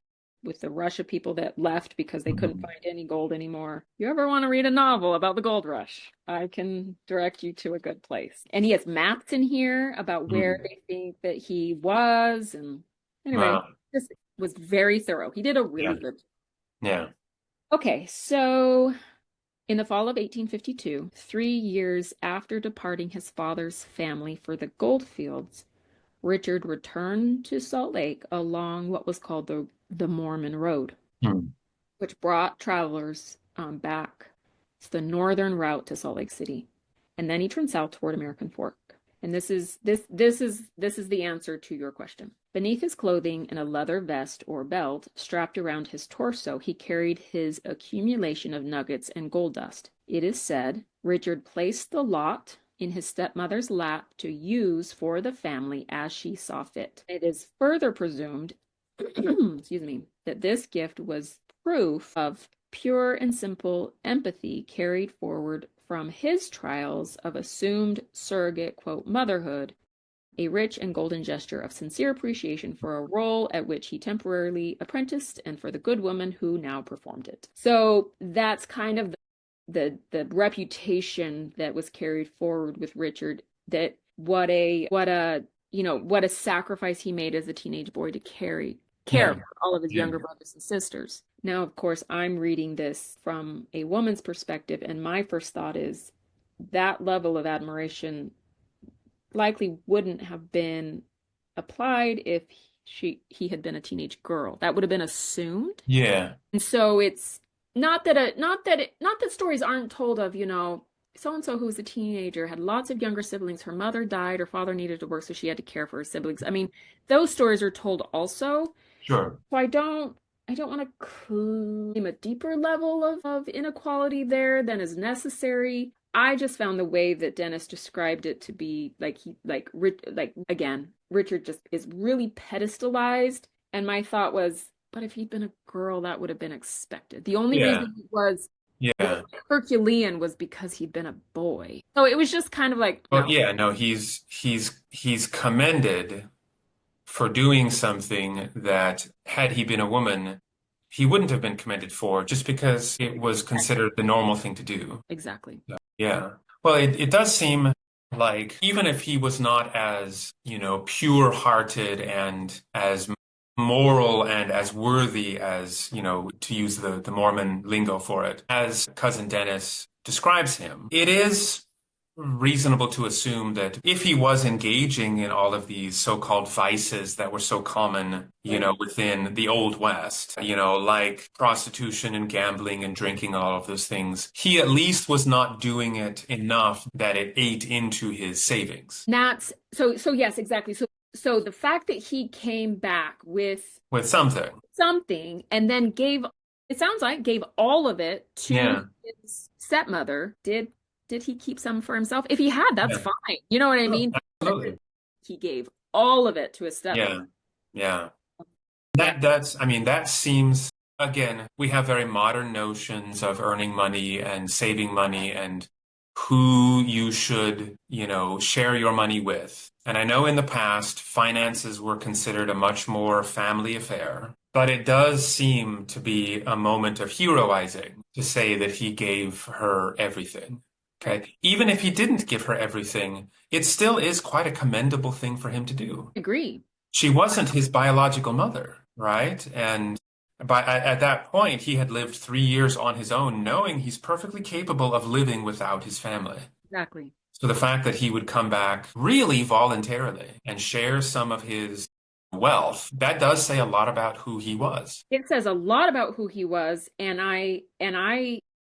with the rush of people that left because they couldn't find any gold anymore. If you ever want to read a novel about the gold rush, I can direct you to a good place. And he has maps in here about where they think that he was. And anyway, this was very thorough. He did a really good job. Yeah. Okay, so in the fall of 1852, 3 years after departing his father's family for the gold fields, Richard returned to Salt Lake along what was called the Mormon Road, which brought travelers back. It's the northern route to Salt Lake City, and then he turned south toward American Fork. And this is the answer to your question. Beneath his clothing in a leather vest or belt strapped around his torso, he carried his accumulation of nuggets and gold dust. It is said Richard placed the lot in his stepmother's lap to use for the family as she saw fit. It is further presumed, that this gift was proof of pure and simple empathy carried forward from his trials of assumed surrogate, quote, motherhood, a rich and golden gesture of sincere appreciation for a role at which he temporarily apprenticed and for the good woman who now performed it. So that's kind of the reputation that was carried forward with Richard, that what a sacrifice he made as a teenage boy to care for all of his younger brothers and sisters. Now, of course, I'm reading this from a woman's perspective, and my first thought is that level of admiration likely wouldn't have been applied if he had been a teenage girl. That would have been assumed. Yeah. And so it's not that stories aren't told of, so and so who was a teenager had lots of younger siblings. Her mother died, her father needed to work, so she had to care for her siblings. I mean, those stories are told also. Sure. So I don't want to claim a deeper level of inequality there than is necessary. I just found the way that Dennis described it to be like like again, Richard just is really pedestalized. And my thought was, but if he'd been a girl, that would have been expected. The only Yeah. reason it was Yeah. Herculean was because he'd been a boy. So it was just kind of like, Well, no, yeah, no, he's commended for doing something that had he been a woman, he wouldn't have been commended for just because it was considered the normal thing to do. exactly. Yeah. Well, it does seem like even if he was not as, pure-hearted and as moral and as worthy as, to use the Mormon lingo for it, as Cousin Dennis describes him, it is reasonable to assume that if he was engaging in all of these so-called vices that were so common, Right. within the Old West, like prostitution and gambling and drinking, all of those things, he at least was not doing it enough that it ate into his savings. That's so yes, exactly. So the fact that he came back with With something. something and then it sounds like gave all of it to Yeah. his stepmother. Did he keep some for himself? If he had, that's Yeah. fine. You know what I Oh, mean? absolutely. He gave all of it to his stepmother. Yeah. Yeah. Yeah, That seems, again, we have very modern notions of earning money and saving money and who you should, share your money with. And I know in the past, finances were considered a much more family affair, but it does seem to be a moment of heroizing to say that he gave her everything. right. Okay. Even if he didn't give her everything, it still is quite a commendable thing for him to do. Agree. She wasn't his biological mother, right? And at that point, he had lived 3 years on his own, knowing he's perfectly capable of living without his family. Exactly. So the fact that he would come back really voluntarily and share some of his wealth, that does say a lot about who he was. It says a lot about who he was,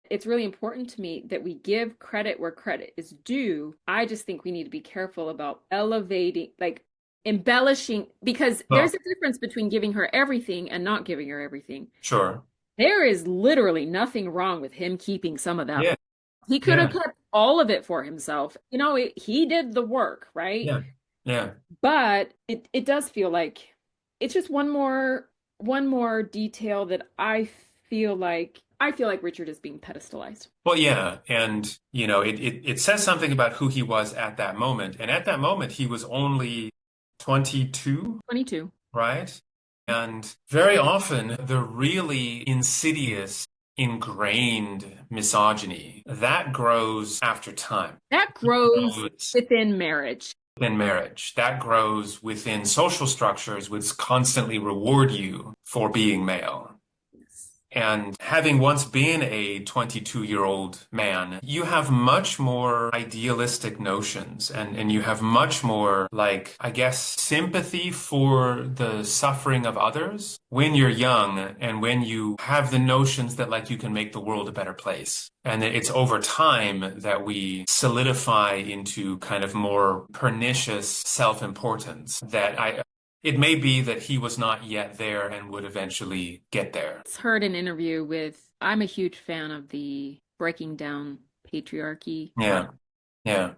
it's really important to me that we give credit where credit is due. I just think we need to be careful about elevating, like embellishing, because Well, there's a difference between giving her everything and not giving her everything. sure. There is literally nothing wrong with him keeping some of that. Yeah, He could have yeah, kept all of it for himself. He did the work, right? yeah, yeah. But it does feel like it's just one more detail that I feel like Richard is being pedestalized. Well, yeah. And, it says something about who he was at that moment. And at that moment, he was only 22, 22. right? And very often, the really insidious, ingrained misogyny that grows after time. That grows Grows within marriage. in marriage. That grows within social structures which constantly reward you for being male. Yes. And having once been a 22-year-old man, you have much more idealistic notions and you have much more, like, I guess, sympathy for the suffering of others when you're young and when you have the notions that, like, you can make the world a better place. And it's over time that we solidify into kind of more pernicious self-importance that it may be that he was not yet there and would eventually get there. I heard an interview I'm a huge fan of the Breaking Down Patriarchy Yeah, yeah,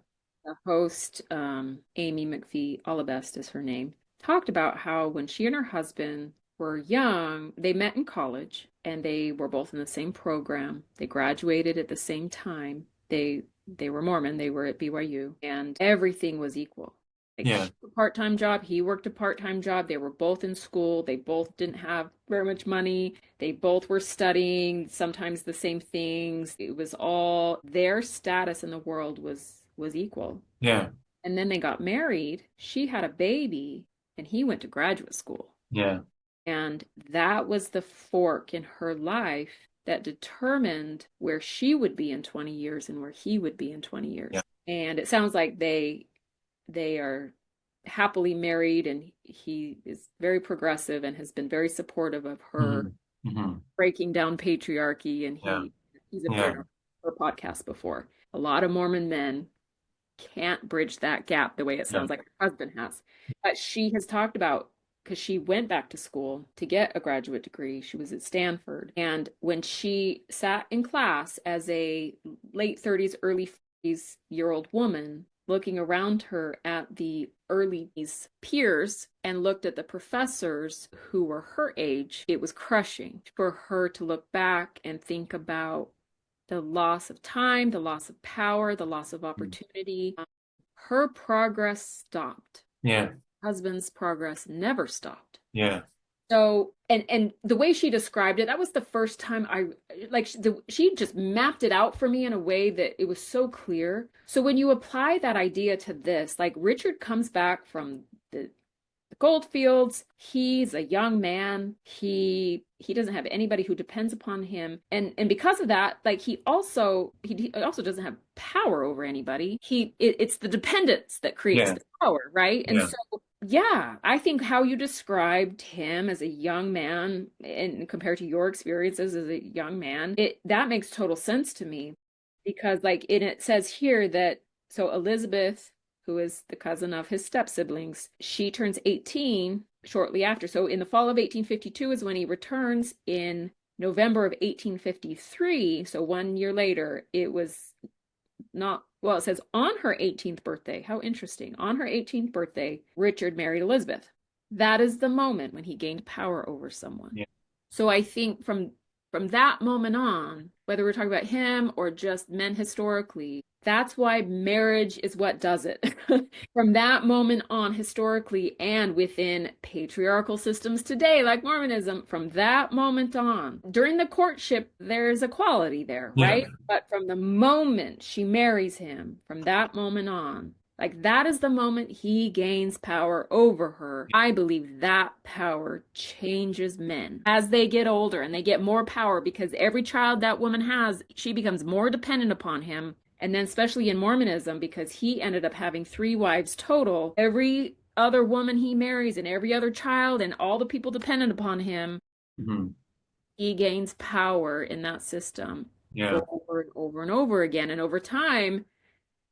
the host, Amy McPhee, Allabest is her name, talked about how when she and her husband were young, they met in college and they were both in the same program. They graduated at the same time. They were Mormon, they were at BYU, and everything was equal. Like she yeah, worked a part-time job, he worked a part-time job. They were both in school. They both didn't have very much money. They both were studying sometimes the same things. It was all their status in the world was equal. yeah, And then they got married. She had a baby and he went to graduate school. yeah, And that was the fork in her life that determined where she would be in 20 years and where he would be in 20 yeah. years. And it sounds like they are happily married and he is very progressive and has been very supportive of her Hmm. Hmm. breaking down patriarchy and Yeah, he's appeared yeah, on her podcast before. A lot of Mormon men can't bridge that gap the way it yeah, sounds like her husband has. But she has talked about because she went back to school to get a graduate degree. She was at Stanford. And when she sat in class as a late 30s, early year old woman looking around her at the early peers and looked at the professors who were her age, it was crushing for her to look back and think about the loss of time, the loss of power, the loss of opportunity. Her progress stopped. Yeah. Her husband's progress never stopped. Yeah. So, and the way she described it, that was the first time I like she just mapped it out for me in a way that it was so clear. So when you apply that idea to this, like Richard comes back from the gold fields, he's a young man. He doesn't have anybody who depends upon him. And because of that, like he also doesn't have power over anybody. It's the dependence that creates Yeah. the power, right? And Yeah. so yeah, I think how you described him as a young man and compared to your experiences as a young man, it that makes total sense to me because it says here that so Elizabeth, who is the cousin of his step siblings, she turns 18 shortly after. So in the fall of 1852 is when he returns. In November of 1853, so 1 year later, it was not, well, it says on her 18th birthday. How interesting. On her 18th birthday, Richard married Elizabeth. That is the moment when he gained power over someone. Yeah. So I think from that moment on, whether we're talking about him or just men historically, that's why marriage is what does it. From that moment on, historically, and within patriarchal systems today, like Mormonism, from that moment on, during the courtship, there's equality there, Yeah. right? But from the moment she marries him, from that moment on, like that is the moment he gains power over her. I believe that power changes men as they get older and they get more power because every child that woman has, she becomes more dependent upon him. And then, especially in Mormonism, because he ended up having 3 wives total, every other woman he marries and every other child and all the people dependent upon him, Mhm. he gains power in that system Yeah. over and over and over again. And over time,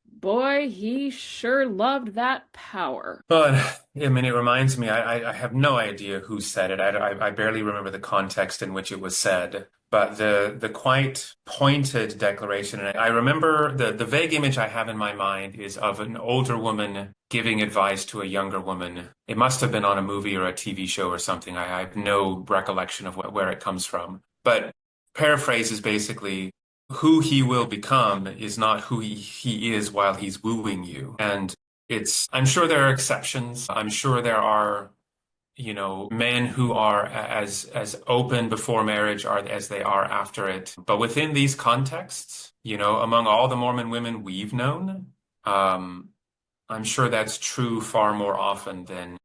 boy, he sure loved that power. But I mean, it reminds me, I have no idea who said it. I barely remember the context in which it was said, but the quite pointed declaration, and I remember the vague image I have in my mind is of an older woman giving advice to a younger woman. It must have been on a movie or a TV show or something. I have no recollection of where it comes from. But paraphrase is basically, who he will become is not who he is while he's wooing you. And I'm sure there are exceptions. I'm sure there are, men who are as open before marriage are as they are after it. But within these contexts, among all the Mormon women we've known, um, I'm sure that's true far more often than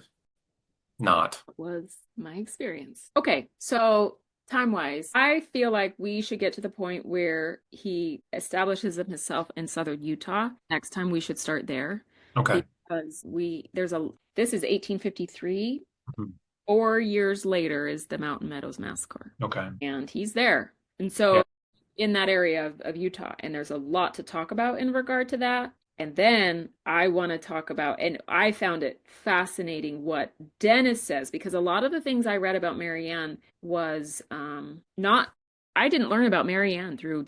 not. Was my experience. Okay, so time-wise, I feel like we should get to the point where he establishes himself in southern Utah. Next time we should start there Okay. because this is 1853. Mhm. 4 years later is the Mountain Meadows Massacre. Okay. And he's there. And Yeah. so in that area of Utah, and there's a lot to talk about in regard to that. And then I want to talk about, and I found it fascinating what Dennis says, because a lot of the things I read about Marianne was not, I didn't learn about Marianne through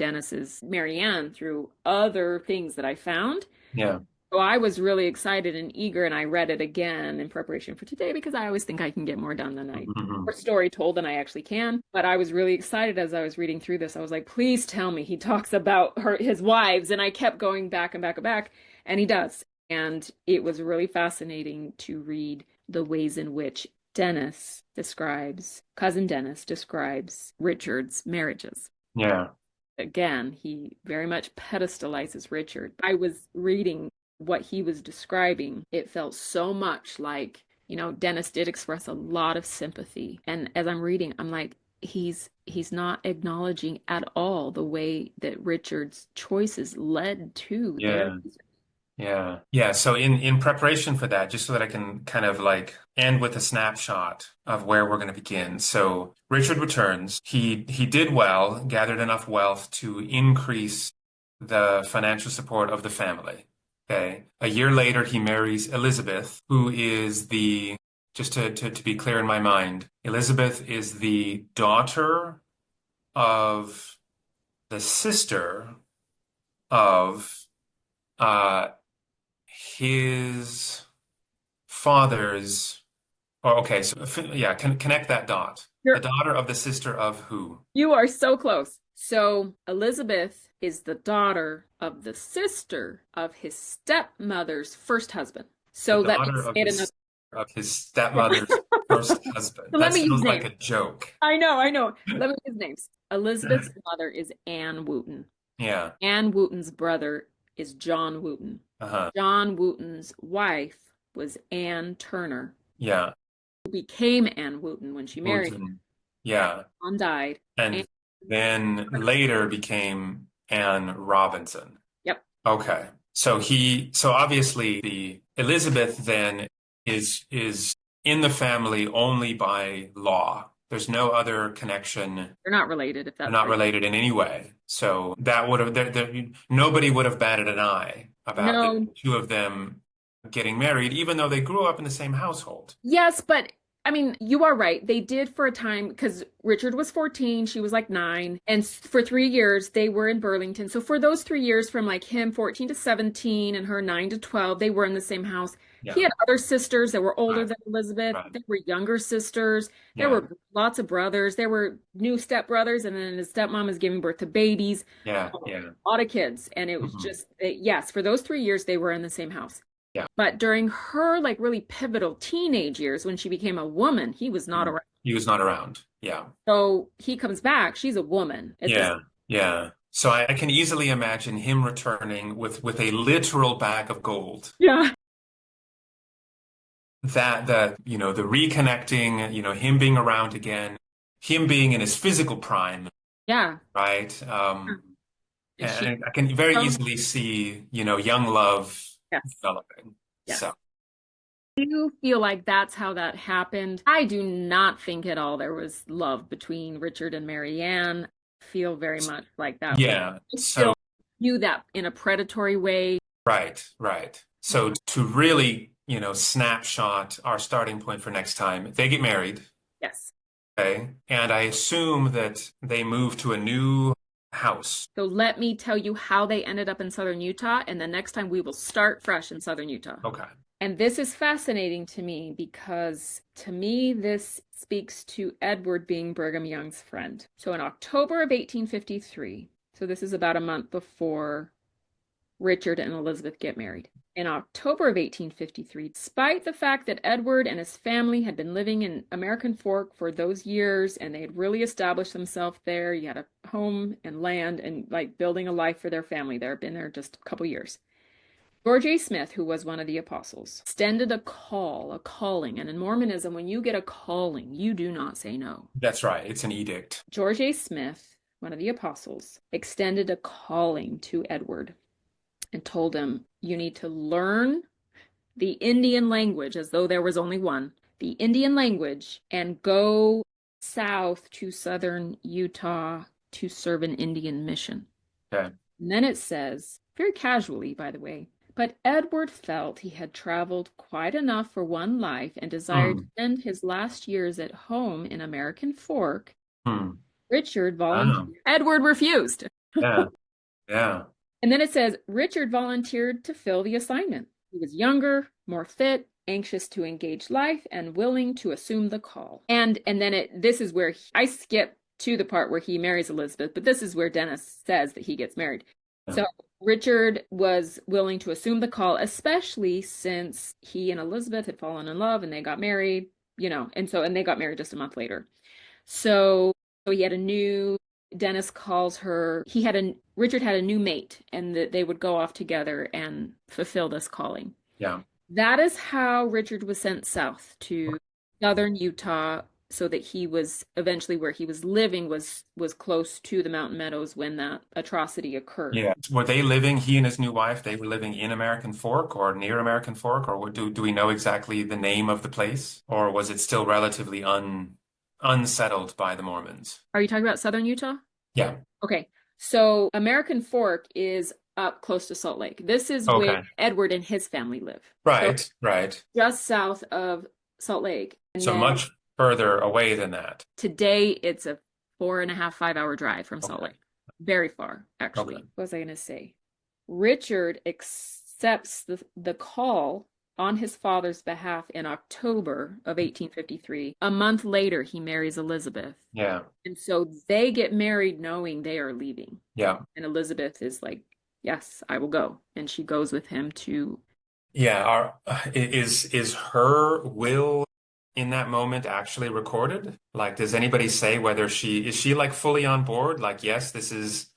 Marianne through other things that I found. Yeah. So I was really excited and eager, and I read it again in preparation for today because I always think I can get more done than Mhm. more story told than I actually can. But I was really excited as I was reading through this. I was like, please tell me he talks about his wives, and I kept going back and back and back, and he does. And it was really fascinating to read the ways in which cousin Dennis describes Richard's marriages. Yeah. Again, he very much pedestalizes Richard. I was reading what he was describing. It felt so much like, Dennis did express a lot of sympathy. And as I'm reading, I'm like, he's not acknowledging at all the way that Richard's choices led to their. Yeah. Yeah. Yeah. So in preparation for that, just so that I can kind of like end with a snapshot of where we're going to begin. So Richard returns. He did well, gathered enough wealth to increase the financial support of the family. Okay. A year later, he marries Elizabeth, who is just to be clear in my mind, Elizabeth is the daughter of the sister of uh, his father's, oh, okay, so yeah, connect that dot. The You're, daughter of the sister of who? you are so close. So Elizabeth is the daughter of the sister of his stepmother's first husband. The So let me daughter say of it the another. sister of his stepmother's first husband. So let That me use sounds like names. a joke. I know. Let me use names. Elizabeth's mother is Anne Wooten. Yeah. Anne Wooten's brother is John Wooten. Uh-huh. John Wooten's wife was Anne Turner, Yeah. who became Anne Wooten when she married. Wooten. And Yeah. John died. And And then later became Anne Robinson. yep, Okay. So obviously the Elizabeth then is in the family only by law. There's no other connection. they're not related if They're that's not the related in any way. So that would have nobody would have batted an eye about the no. two of them getting married, even though they grew up in the same household. Yes, but I mean, you are right. They did for a time because Richard was 14, she was like 9, and for 3 years they were in Burlington. So for those 3 years, from like him 14 to 17 and her 9 to 12, they were in the same house. He Yeah. had other sisters that were older Right. than Elizabeth. Right. There were younger sisters. There Yeah. were lots of brothers. There were new stepbrothers, and then his stepmom is giving birth to babies. Yeah. A Yeah. lot of kids, and it was Mhm. just yes, for those 3 years they were in the same house. Yeah. But during her like really pivotal teenage years when she became a woman, he was not Mhm. around. He was not around. Yeah. So he comes back, she's a woman at this. Yeah. Yeah. So I can easily imagine him returning with a literal bag of gold. Yeah. The reconnecting, him being around again, him being in his physical prime, Yeah. right? And she And I can very um, easily see, young love yes. developing. So Yes. Do you feel like that's how that happened? I do not think at all there was love between Richard and Marianne. I feel very much like that was yeah. I still So view that in a predatory way. right, right. So to really, snapshot our starting point for next time, they get married. Yes. Okay. And I assume that they move to a new house. So let me tell you how they ended up in southern Utah, and the next time we will start fresh in southern Utah. Okay. And this is fascinating to me because to me, this speaks to Edward being Brigham Young's friend. So in October of 1853, so this is about a month before Richard and Elizabeth get married. In October of 1853, despite the fact that Edward and his family had been living in American Fork for those years and they had really established themselves there, you had a home and land and like building a life for their family there, been there just a couple years. George A. Smith, who was one of the apostles, extended a calling. And in Mormonism, when you get a calling, you do not say no. That's right. It's an edict. George A. Smith, one of the apostles, extended a calling to Edward and told him, you need to learn the Indian language, as though there was only one, the Indian language, and go south to southern Utah to serve an Indian mission. Okay. And then it says, very casually, by the way, but Edward felt he had traveled quite enough for one life and desired to Hmm. spend his last years at home in American Fork. Hmm. Richard Wow. volunteered. Edward refused. Yeah. Yeah. And then it says Richard volunteered to fill the assignment. He was younger, more fit, anxious to engage life, and willing to assume the call. And then this is where I skip to the part where he marries Elizabeth, but this is where Dennis says that he gets married. Yeah. So Richard was willing to assume the call, especially since he and Elizabeth had fallen in love and they got married, and they got married just a month later. So he had a new Dennis calls her, Richard had a new mate, and that they would go off together and fulfill this calling. Yeah. That is how Richard was sent south to southern Utah, so that he was eventually where he was living was close to the Mountain Meadows when that atrocity occurred. Yeah. Were they living, he and his new wife, they were living in American Fork or near American Fork, or do we know exactly the name of the place? Or was it still relatively unsettled by the Mormons? Are you talking about southern Utah? Yeah. Okay. So American Fork is up close to Salt Lake. This is where Okay. Edward and his family live. So Right. Right. just south of Salt Lake. And So then much further away than that. today it's a 4.5, 5 hour drive from Salt Okay. Lake. Very far, actually. Okay. What was I going to say? Richard accepts the call on his father's behalf in October of 1853. A month later, he marries Elizabeth. Yeah. And so they get married knowing they are leaving. Yeah. And Elizabeth is like, yes, I will go. And she goes with him to. Yeah. Is her will in that moment actually recorded? Like, does anybody say whether she like fully on board? Like, yes, this is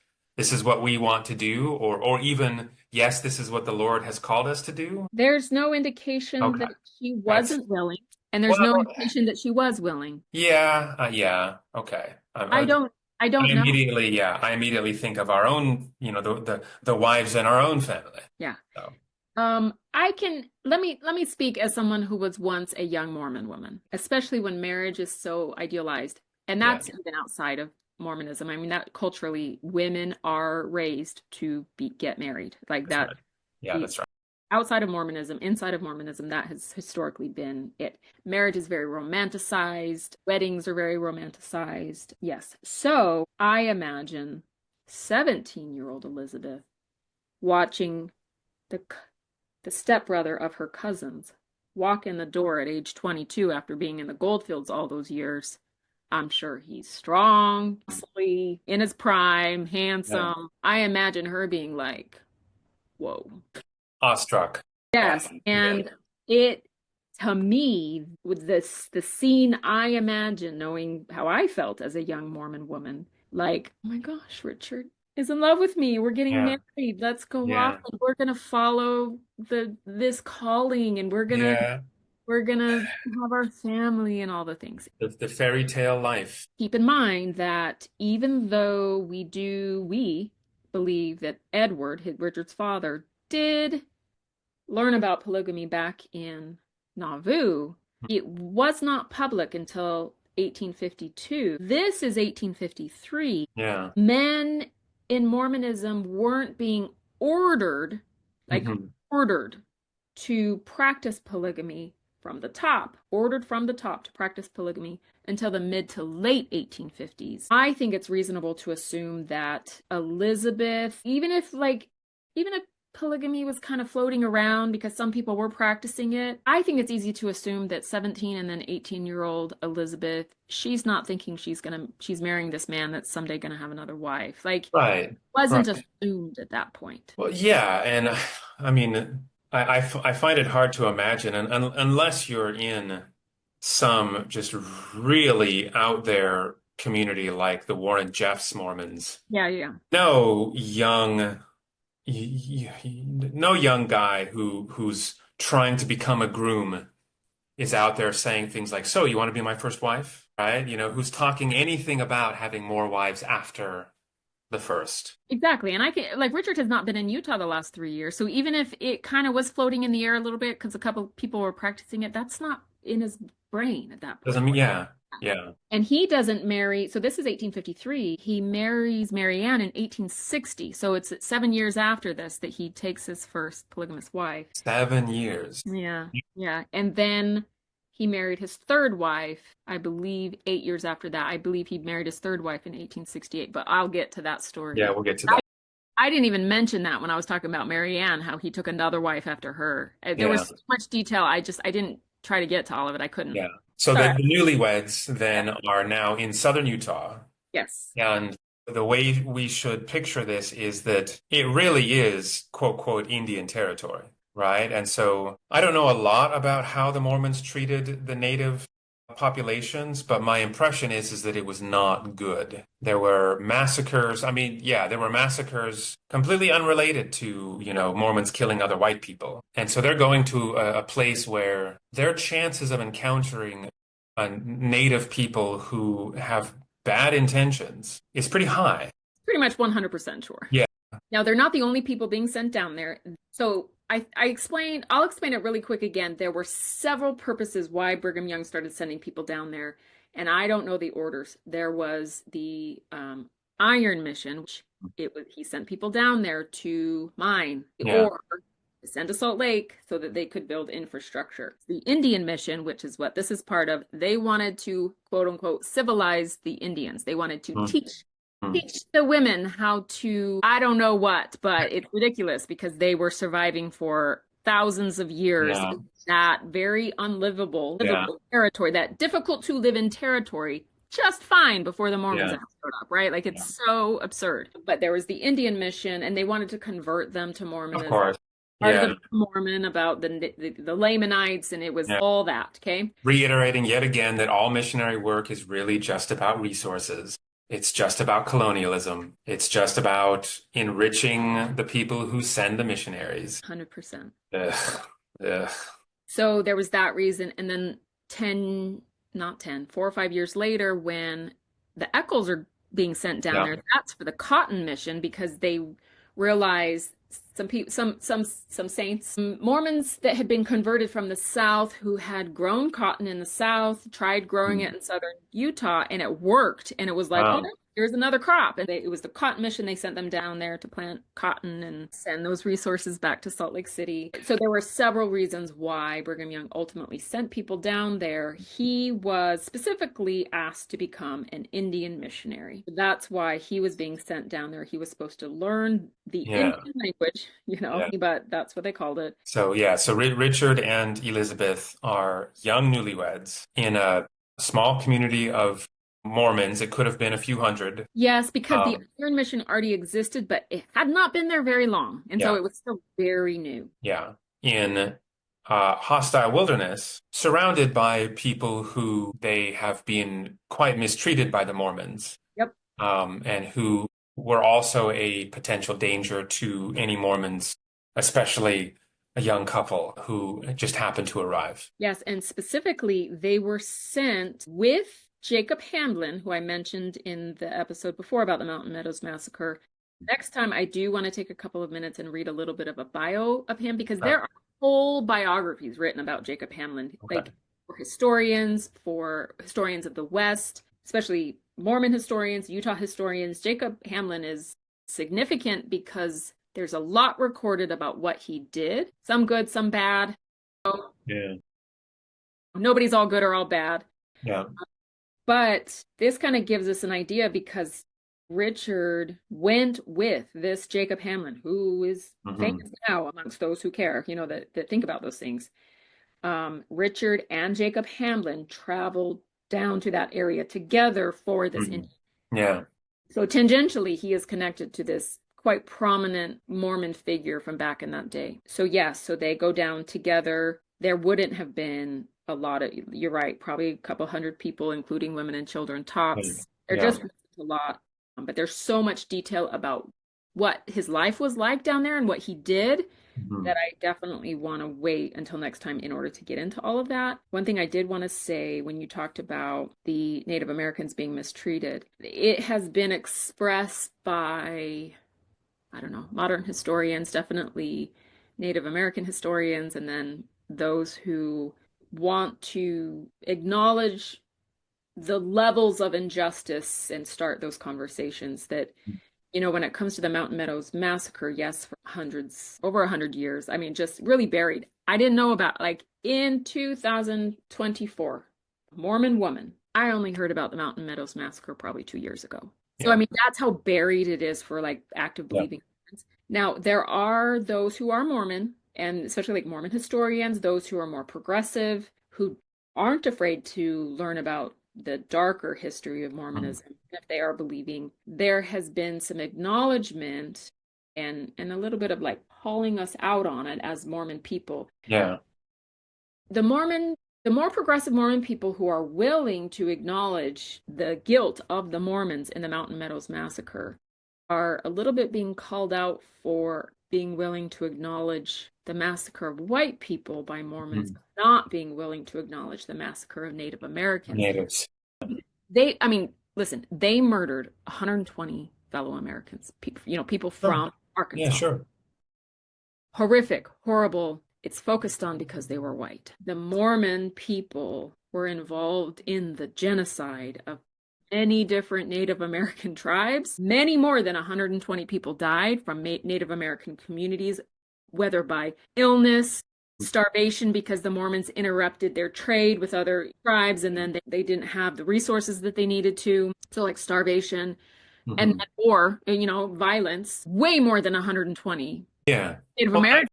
what we want to do, or even yes, this is what the Lord has called us to do? There's no indication Okay. that she That's wasn't willing, and there's no well, indication that she was willing. yeah, yeah, okay. I don't I don't know. I immediately think of our own, the wives in our own family. Yeah. So, I can let me speak as someone who was once a young Mormon woman, especially when marriage is so idealized. And yeah, that's even outside of Mormonism. I mean, that culturally women are raised to get married. Like that's that right. Yeah, the that's right. outside of Mormonism, inside of Mormonism, that has historically been it. Marriage is very romanticized, weddings are very romanticized. Yes. So I imagine 17-year-old Elizabeth watching the the stepbrother of her cousins walk in the door at age 22 after being in the goldfields all those years. I'm sure he's strong, muscly, in his prime, Yeah. handsome. I imagine her being like, whoa. Awestruck. Yes. Awesome. Yeah. And it, to me, with the scene I imagine, knowing how I felt as a young Mormon woman, like, oh my gosh, Richard is in love with me. We're getting Yeah. married. Let's go off Yeah. and we're gonna follow this calling and Yeah. we're gonna have our family and all the things. The fairy tale life. Keep in mind that even though we believe that Richard's father, did learn about polygamy back in Nauvoo, it was not public until 1852. This is 1853. Yeah. Men in Mormonism weren't being ordered, like Hmm. ordered to practice polygamy ordered from the top to practice polygamy until the mid to late 1850s. I think it's reasonable to assume that Elizabeth, even if polygamy was kind of floating around because some people were practicing it, I think it's easy to assume that 17 and then 18-year-old Elizabeth, she's not thinking she's marrying this man that's someday gonna have another wife. Like, Right. wasn't Right. assumed at that point. Well, yeah, and I mean, I find it hard to imagine, and unless you're in some just really out there community like the Warren Jeffs Mormons, Yeah, yeah. no young, no young guy who's trying to become a groom is out there saying things like, "So, you want to be my first wife?" Right? Who's talking anything about having more wives after the first. Exactly. And I can, like, Richard has not been in Utah the last 3 years. So even if it kind of was floating in the air a little bit because a couple people were practicing it, that's not in his brain at that Doesn't point. mean, yeah, yeah. And he doesn't marry, so this is 1853. He marries Marianne in 1860. So it's 7 years after this that he takes his first polygamous wife. 7 years. Yeah. Yeah. And then he married his third wife, I believe 8 years after that. I believe he married his third wife in 1868, but I'll get to that Yeah, story. we'll get to that. I didn't even mention that when I was talking about Marianne, how he took another wife after her. There Yeah, was so much detail. I didn't try to get to all of it. I couldn't. yeah. So Sorry. the newlyweds then are now in southern Utah. Yes. And the way we should picture this is that it really is, quote, quote, Indian territory, right? And so I don't know a lot about how the Mormons treated the native populations, but my impression is that it was not good. There were massacres. I mean, yeah, there were massacres completely unrelated to, Mormons killing other white people. And so they're going to a place where their chances of encountering native people who have bad intentions is pretty high. Pretty much 100% sure. Yeah. Now, they're not the only people being sent down there. So I'll explain it really quick again. There were several purposes why Brigham Young started sending people down there, and I don't know the orders. There was the Iron Mission, which he sent people down there to mine Yeah. or send to Salt Lake so that they could build infrastructure. The Indian Mission, which is what this is part of, they wanted to, quote unquote, civilize the Indians. They wanted to teach teach the women how to, I don't know what, but it's ridiculous because they were surviving for thousands of years Yeah. in that very Yeah. livable territory, that difficult to live in territory, just fine before the Mormons Yeah. ever showed up, right? Like Yeah. it's so absurd. But there was the Indian mission, and they wanted to convert them to Of Mormonism. course. Part of the Yeah. Book of Mormon about the Lamanites, and it was Yeah. all that, okay? Reiterating yet again that all missionary work is really just about resources. It's just about colonialism. It's just about enriching the people who send the missionaries. 100%. Ugh. Ugh. So there was that reason. And then 10, not 10, 4 or 5 years later, when the Eccles are being sent down Yeah. there, that's for the cotton mission because they realized some people, some saints, some Mormons that had been converted from the South who had grown cotton in the South, tried growing Mm. it in southern Utah, and it worked. And it was like, oh, Wow. here's another crop. And it was the cotton mission. They sent them down there to plant cotton and send those resources back to Salt Lake City. So there were several reasons why Brigham Young ultimately sent people down there. He was specifically asked to become an Indian missionary. That's why he was being sent down there. He was supposed to learn the Yeah. Indian language, Yeah. but that's what they called it. So yeah, so Richard and Elizabeth are young newlyweds in a small community of Mormons. It could have been a few hundred. Yes, because the Um, Iron Mission already existed, but it had not been there very long. And so yeah, it was still very new. yeah. In hostile wilderness, surrounded by people who they have been quite mistreated by the Mormons, Yep. and who were also a potential danger to any Mormons, especially a young couple who just happened to arrive. Yes, and specifically, they were sent with Jacob Hamblin, who I mentioned in the episode before about the Mountain Meadows Massacre. Next time, I do want to take a couple of minutes and read a little bit of a bio of him because Uh, there are whole biographies written about Jacob Hamlin, okay. like for historians of the West, especially Mormon historians, Utah historians. Jacob Hamlin is significant because there's a lot recorded about what he did, some good, some bad. Yeah. Nobody's all good or all bad. Yeah. But this kind of gives us an idea because Richard went with this Jacob Hamlin, who is Hmm. famous now amongst those who care, that think about those things. Richard and Jacob Hamlin traveled down to that area together for this. Hmm. Yeah. So tangentially, he is connected to this quite prominent Mormon figure from back in that day. So yes, so they go down together. There wouldn't have been a lot of, you're right, probably a couple hundred people, including women and children, Yeah. tops. There Yeah. just wasn't a lot. But there's so much detail about what his life was like down there and what he did Mhm. that I definitely want to wait until next time in order to get into all of that. One thing I did want to say when you talked about the Native Americans being mistreated, it has been expressed by, I don't know, modern historians, definitely Native American historians, and then those who want to acknowledge the levels of injustice and start those conversations that when it comes to the Mountain Meadows massacre, yes, for hundreds, over 100 years, I mean, just really buried. I didn't know about, like, in 2024, Mormon woman. I only heard about the Mountain Meadows massacre probably 2 years ago. So, I Yeah. mean, that's how buried it is for like active Yeah. believing Mormons. Now, there are those who are Mormon, and especially like Mormon historians, those who are more progressive, who aren't afraid to learn about the darker history of Mhm. Mormonism, if they are believing. There has been some acknowledgement and a little bit of like calling us out on it as Mormon people. Yeah. The Mormon, the more progressive Mormon people who are willing to acknowledge the guilt of the Mormons in the Mountain Meadows massacre are a little bit being called out for being willing to acknowledge the massacre of white people by Mormons, Mhm. not being willing to acknowledge the massacre of Native Americans. Natives. I mean, listen, they murdered 120 fellow Americans, people Sure. from Yeah, Arkansas. sure. Horrific, horrible. It's focused on because they were white. The Mormon people were involved in the genocide of many different Native American tribes. Many more than 120 people died from Native American communities, whether by illness, starvation because the Mormons interrupted their trade with other tribes and then they didn't have the resources that they needed to. So, like starvation, And Hmm. then, or, violence, way more than 120 Yeah. Native Well, Americans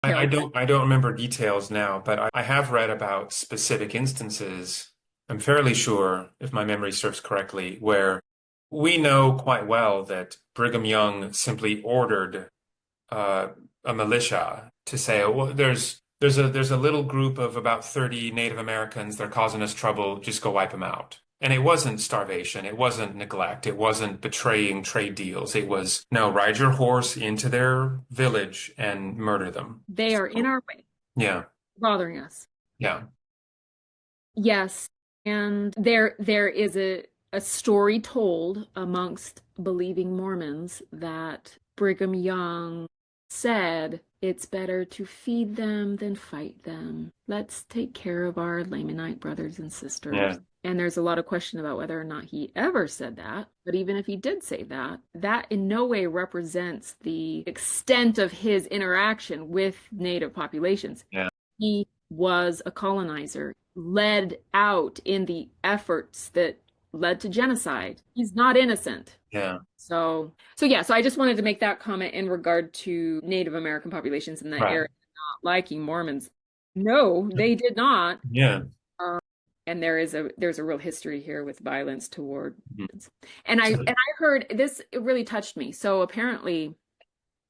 killed. I don't remember details now, but I have read about specific instances. I'm fairly sure, if my memory serves correctly, where we know quite well that Brigham Young simply ordered uh, a militia to say, "Oh, well, there's a little group of about 30 Native Americans. They're causing us trouble. Just go wipe them out." And it wasn't starvation. It wasn't neglect. It wasn't betraying trade deals. It was, no, ride your horse into their village and murder them. They are in So, our way, yeah, bothering us. yeah, Yes, and there is a story told amongst believing Mormons that Brigham Young said it's better to feed them than fight them. Let's take care of our Lamanite brothers and sisters. yeah, And there's a lot of question about whether or not he ever said that. But even if he did say that, that in no way represents the extent of his interaction with Native populations. yeah, He was a colonizer, led out in the efforts that led to genocide. He's not innocent. yeah. So I just wanted to make that comment in regard to Native American populations in that Right. area not liking Mormons. No, they did not. Yeah. Um, and there's a real history here with violence toward Mhm. Mormons. And I So, and I heard this, it really touched me. So apparently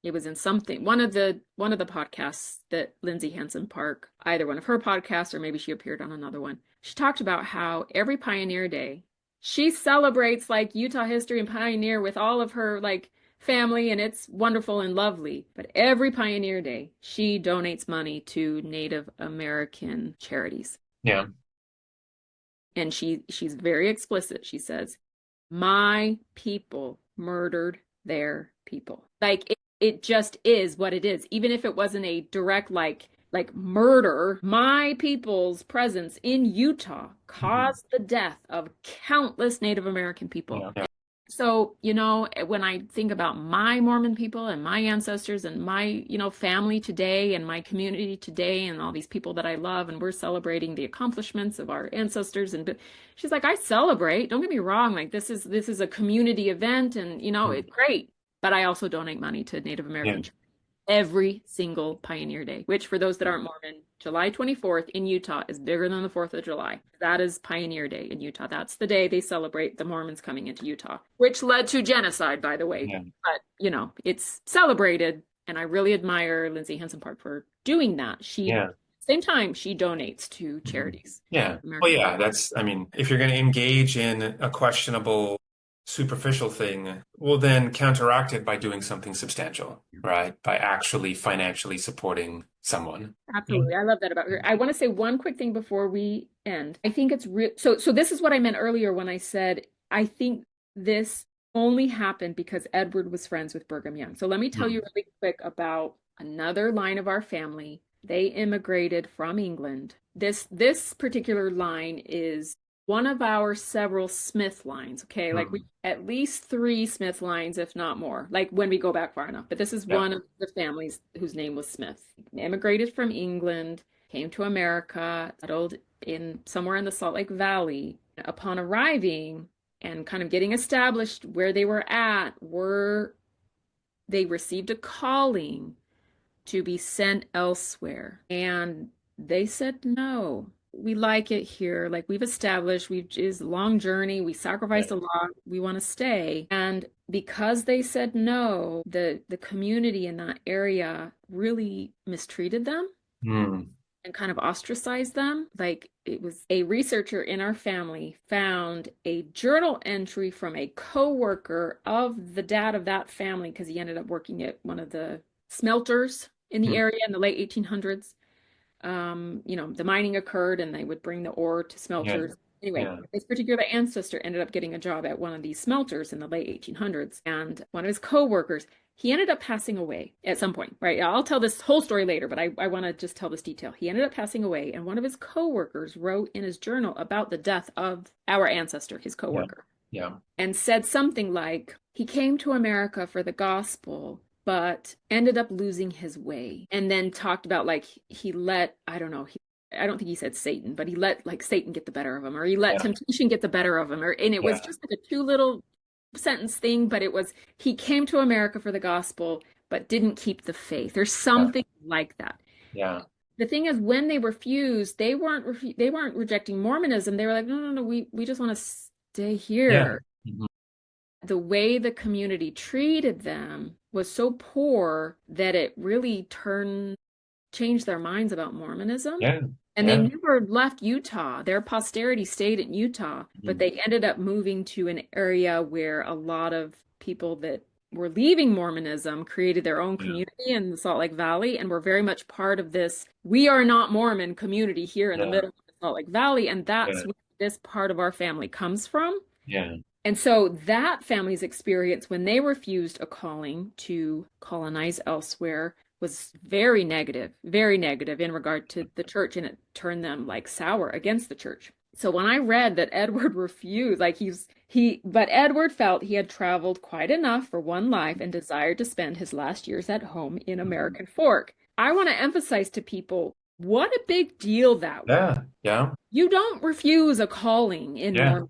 it was in something, one of the podcasts that Lindsay Hansen Park, either one of her podcasts or maybe she appeared on another one. She talked about how every Pioneer Day, she celebrates like Utah history and Pioneer with all of her like family, and it's wonderful and lovely. But every Pioneer Day, she donates money to Native American charities. yeah, And she's very explicit. She says, "My people murdered their people." Like it just is what it is. Even if it wasn't a direct like murder, my people's presence in Utah mhm, caused the death of countless Native American people. yeah, yeah, So, when I think about my Mormon people and my ancestors and my, family today and my community today and all these people that I love, and we're celebrating the accomplishments of our ancestors, and she's like, I celebrate. Don't get me wrong. Like this is a community event, and mhm, it's great. But I also donate money to Native yeah, American every single Pioneer Day, which for those that aren't Mormon, July 24th in Utah is bigger than the 4th of July. That is Pioneer Day in Utah. That's the day they celebrate the Mormons coming into Utah, which led to genocide, by the way. yeah, But, it's celebrated. And I really admire Lindsay Hansen Park for doing that. yeah. Same time, she donates to Mhm. charities, Yeah. Well, American. yeah, I mean, if you're going to engage in a questionable, superficial thing, well, then counteract it by doing something substantial, right? By actually financially supporting someone. Yeah. Absolutely. I love that about her. I want to say one quick thing before we end. I think it's real. So this is what I meant earlier when I said I think this only happened because Edward was friends with Brigham Young. So let me tell you Mm. really quick about another line of our family. They immigrated from England. This particular line is one of our several Smith lines. Okay, like we Mm. at least three Smith lines, if not more, like when we go back far enough. But this is Yeah. one of the families whose name was Smith. Immigrated from England, came to America, settled in somewhere in the Salt Lake Valley. Upon arriving and kind of getting established where they were at, they received a calling to be sent elsewhere. And they said no. We like it here. Like we've established, it's a long journey. We sacrificed Yeah. a lot. We want to stay. And because they said no, the community in that area really mistreated them Mm. and kind of ostracized them. Like it was a researcher in our family found a journal entry from a coworker of the dad of that family because he ended up working at one of the smelters in the Mm. area in the late 1800s. The mining occurred and they would bring the ore to Yeah. smelters. Anyway, Yeah. this particular ancestor ended up getting a job at one of these smelters in the late 1800s. And one of his coworkers, he ended up passing away at some point, right? I'll tell this whole story later, but I want to just tell this detail. He ended up passing away, and one of his coworkers wrote in his journal about the death of our ancestor, his Yeah. coworker, Yeah. and said something like, he came to America for the gospel, but ended up losing his way. And then talked about like he let, I don't know, I don't think he said Satan, but he let like Satan get the better of him, or he let Yeah. temptation get the better of him, and it was Yeah. just like a two little sentence thing, but it was he came to America for the gospel, but didn't keep the faith, or Yeah. something like that. Yeah. The thing is, when they refused, they weren't rejecting Mormonism. They were like, no, no, no, we just want to stay Yeah. here. Mhm. The way the community treated them was so poor that it really changed their minds about Mormonism. Yeah. And they Yeah. never left Utah. Their posterity stayed in Utah, but Mhm. they ended up moving to an area where a lot of people that were leaving Mormonism created their own Yeah. community in the Salt Lake Valley and were very much part of this "we are not Mormon" community here in the Yeah. middle of the Salt Lake Valley. And that's Yeah. where this part of our family comes from. Yeah. And so that family's experience when they refused a calling to colonize elsewhere was very negative in regard to the church, and it turned them like sour against the church. So when I read that Edward refused, like but Edward felt he had traveled quite enough for one life and desired to spend his last years at home in Mhm. American Fork. I want to emphasize to people what a big deal that was. Yeah. Yeah. You don't refuse a calling in Yeah. Mormon.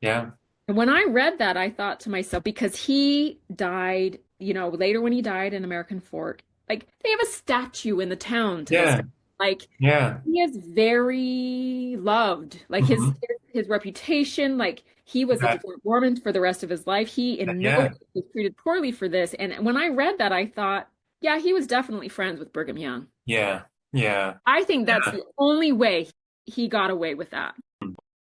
Yeah. And when I read that, I thought to myself, because he died, later when he died in American Fork, like they have a statue in the town to this Yeah. guy. Like Yeah. he is very loved. Like Mhm. his reputation, like he was a That, devout Mormon for the rest of his life. He in no way yeah. was treated poorly for this. And when I read that, I thought, yeah, he was definitely friends with Brigham Young. Yeah. Yeah. I think that's Yeah. the only way he got away with that.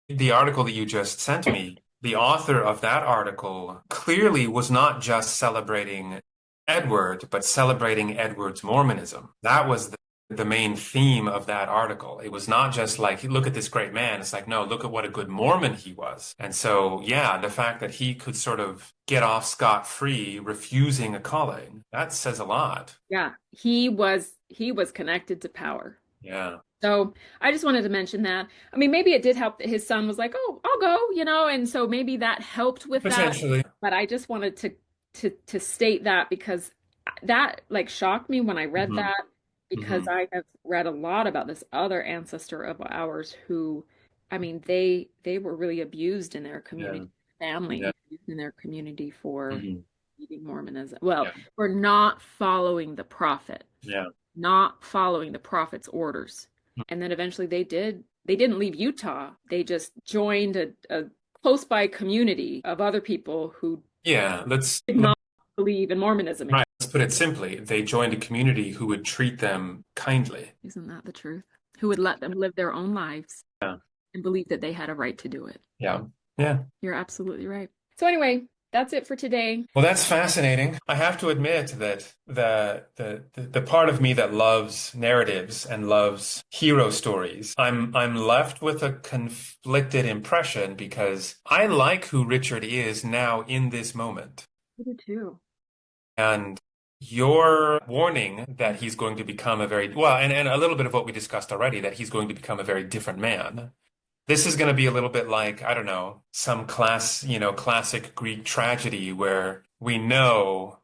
The article that you just sent me, the author of that article clearly was not just celebrating Edward, but celebrating Edward's Mormonism. That was the main theme of that article. It was not just like, look at this great man. It's like, no, look at what a good Mormon he was. And so, yeah, the fact that he could sort of get off scot-free refusing a calling, that says a lot. Yeah, he was connected to power. Yeah. So I just wanted to mention that. I mean, maybe it did help that his son was like, "Oh, I'll go," and so maybe that helped with that. Potentially. But I just wanted to state that because that like shocked me when I read Hmm. that because Hmm. I have read a lot about this other ancestor of ours who, I mean, they were really abused in their Yeah. community, family Yeah. abused in their community for Hmm. eating Mormonism. Well, Yeah. for not following the prophet, Yeah. not following the prophet's orders. And then eventually they didn't leave Utah. They just joined a close by community of other people who Yeah. did not believe in Mormonism anymore. Right. Let's put it simply. They joined a community who would treat them kindly. Isn't that the truth? Who would let them live their own lives Yeah. and believe that they had a right to do it. Yeah. Yeah. You're absolutely right. So anyway, that's it for today. Well, that's fascinating. I have to admit that the part of me that loves narratives and loves hero stories, I'm left with a conflicted impression because I like who Richard is now in this moment. I do too. And your warning that he's going to become a very, well, and a little bit of what we discussed already, that he's going to become a very different man. This is going to be a little bit like, I don't know, some classic Greek tragedy where we know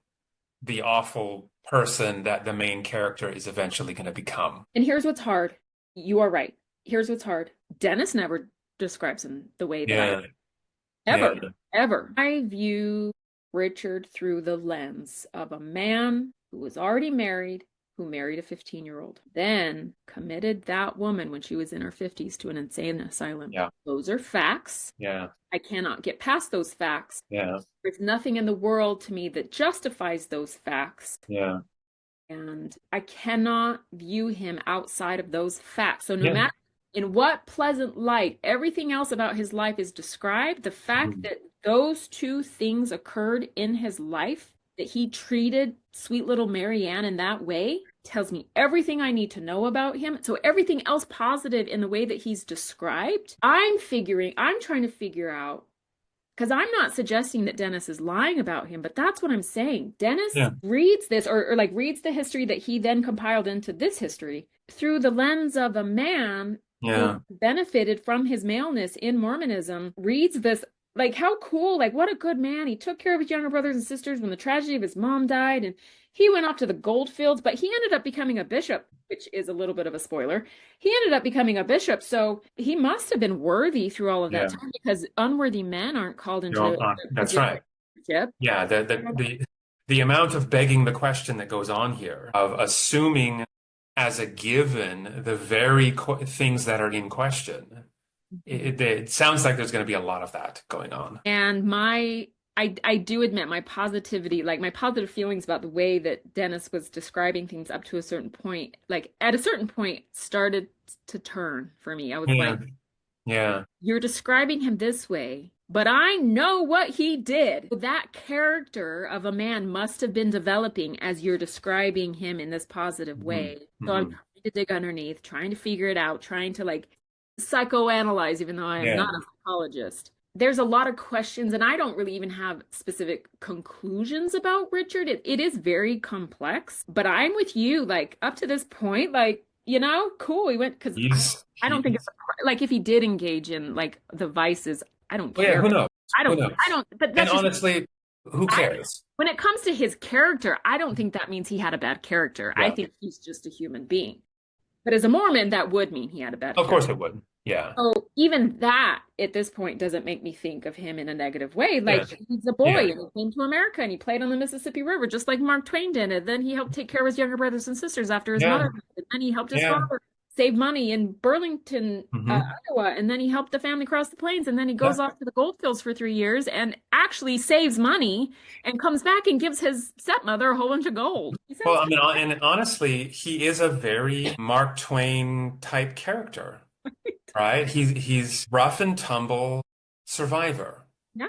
the awful person that the main character is eventually going to become. And here's what's hard. You are right. Here's what's hard. Dennis never describes him the way that I Yeah, ever, yeah, ever. I view Richard through the lens of a man who was already married, who married a 15-year-old, then committed that woman when she was in her 50s to an insane asylum. yeah, Those are facts. yeah, I cannot get past those facts. yeah, There's nothing in the world to me that justifies those facts. yeah, And I cannot view him outside of those facts. So no yeah. matter in what pleasant light everything else about his life is described, the fact Mhm. that those two things occurred in his life, that he treated sweet little Marianne in that way, tells me everything I need to know about him. So everything else positive in the way that he's described, I'm trying to figure out, because I'm not suggesting that Dennis is lying about him, but that's what I'm saying. Dennis Yeah, reads this or like reads the history that he then compiled into this history through the lens of a man who yeah, benefited from his maleness in Mormonism, reads this like how cool, like what a good man. He took care of his younger brothers and sisters when the tragedy of his mom died, and he went off to the gold fields, but he ended up becoming a bishop, which is a little bit of a spoiler. He ended up becoming a bishop, so he must have been worthy through all of that yeah. time because unworthy men aren't called into That's position right. Yep. Yeah, the amount of begging the question that goes on here, of assuming as a given the very qu things that are in question. It sounds like there's going to be a lot of that going on. And I do admit my positivity, like my positive feelings about the way that Dennis was describing things up to a certain point, like at a certain point started to turn for me. I was Yeah, like, yeah, you're describing him this way, but I know what he did. That character of a man must have been developing as you're describing him in this positive hmm way. So I'm hmm trying to dig underneath, trying to figure it out, trying to like psychoanalyze, even though I am yeah, not a psychologist. There's a lot of questions, and I don't really even have specific conclusions about Richard. It is very complex, but I'm with you. Like, up to this point, like, cool. He went because I don't think it's he's like if he did engage in like the vices, I don't well, yeah, care. who knows? Who I knows? don't, but And that's just, honestly, who I, cares? when it comes to his character, I don't think that means he had a bad character. I Yeah, think he's just a human being. But as a Mormon, that would mean he had a bad of character. course it would. Yeah, So even that at this point doesn't make me think of him in a negative way. yeah, Like he's a boy yeah, and he came to America and he played on the Mississippi River just like Mark Twain did. And then he helped take care of his younger brothers and sisters after his mother yeah, died. And then he helped his yeah. father save money in Burlington, hmm Iowa. And then he helped the family cross the plains. And then he goes Yeah. off to the gold fields for 3 years and actually saves money and comes back and gives his stepmother a whole bunch of gold. He Well, sounds I mean, and honestly, he is a very Mark Twain type character, right? He's rough and tumble survivor. yeah,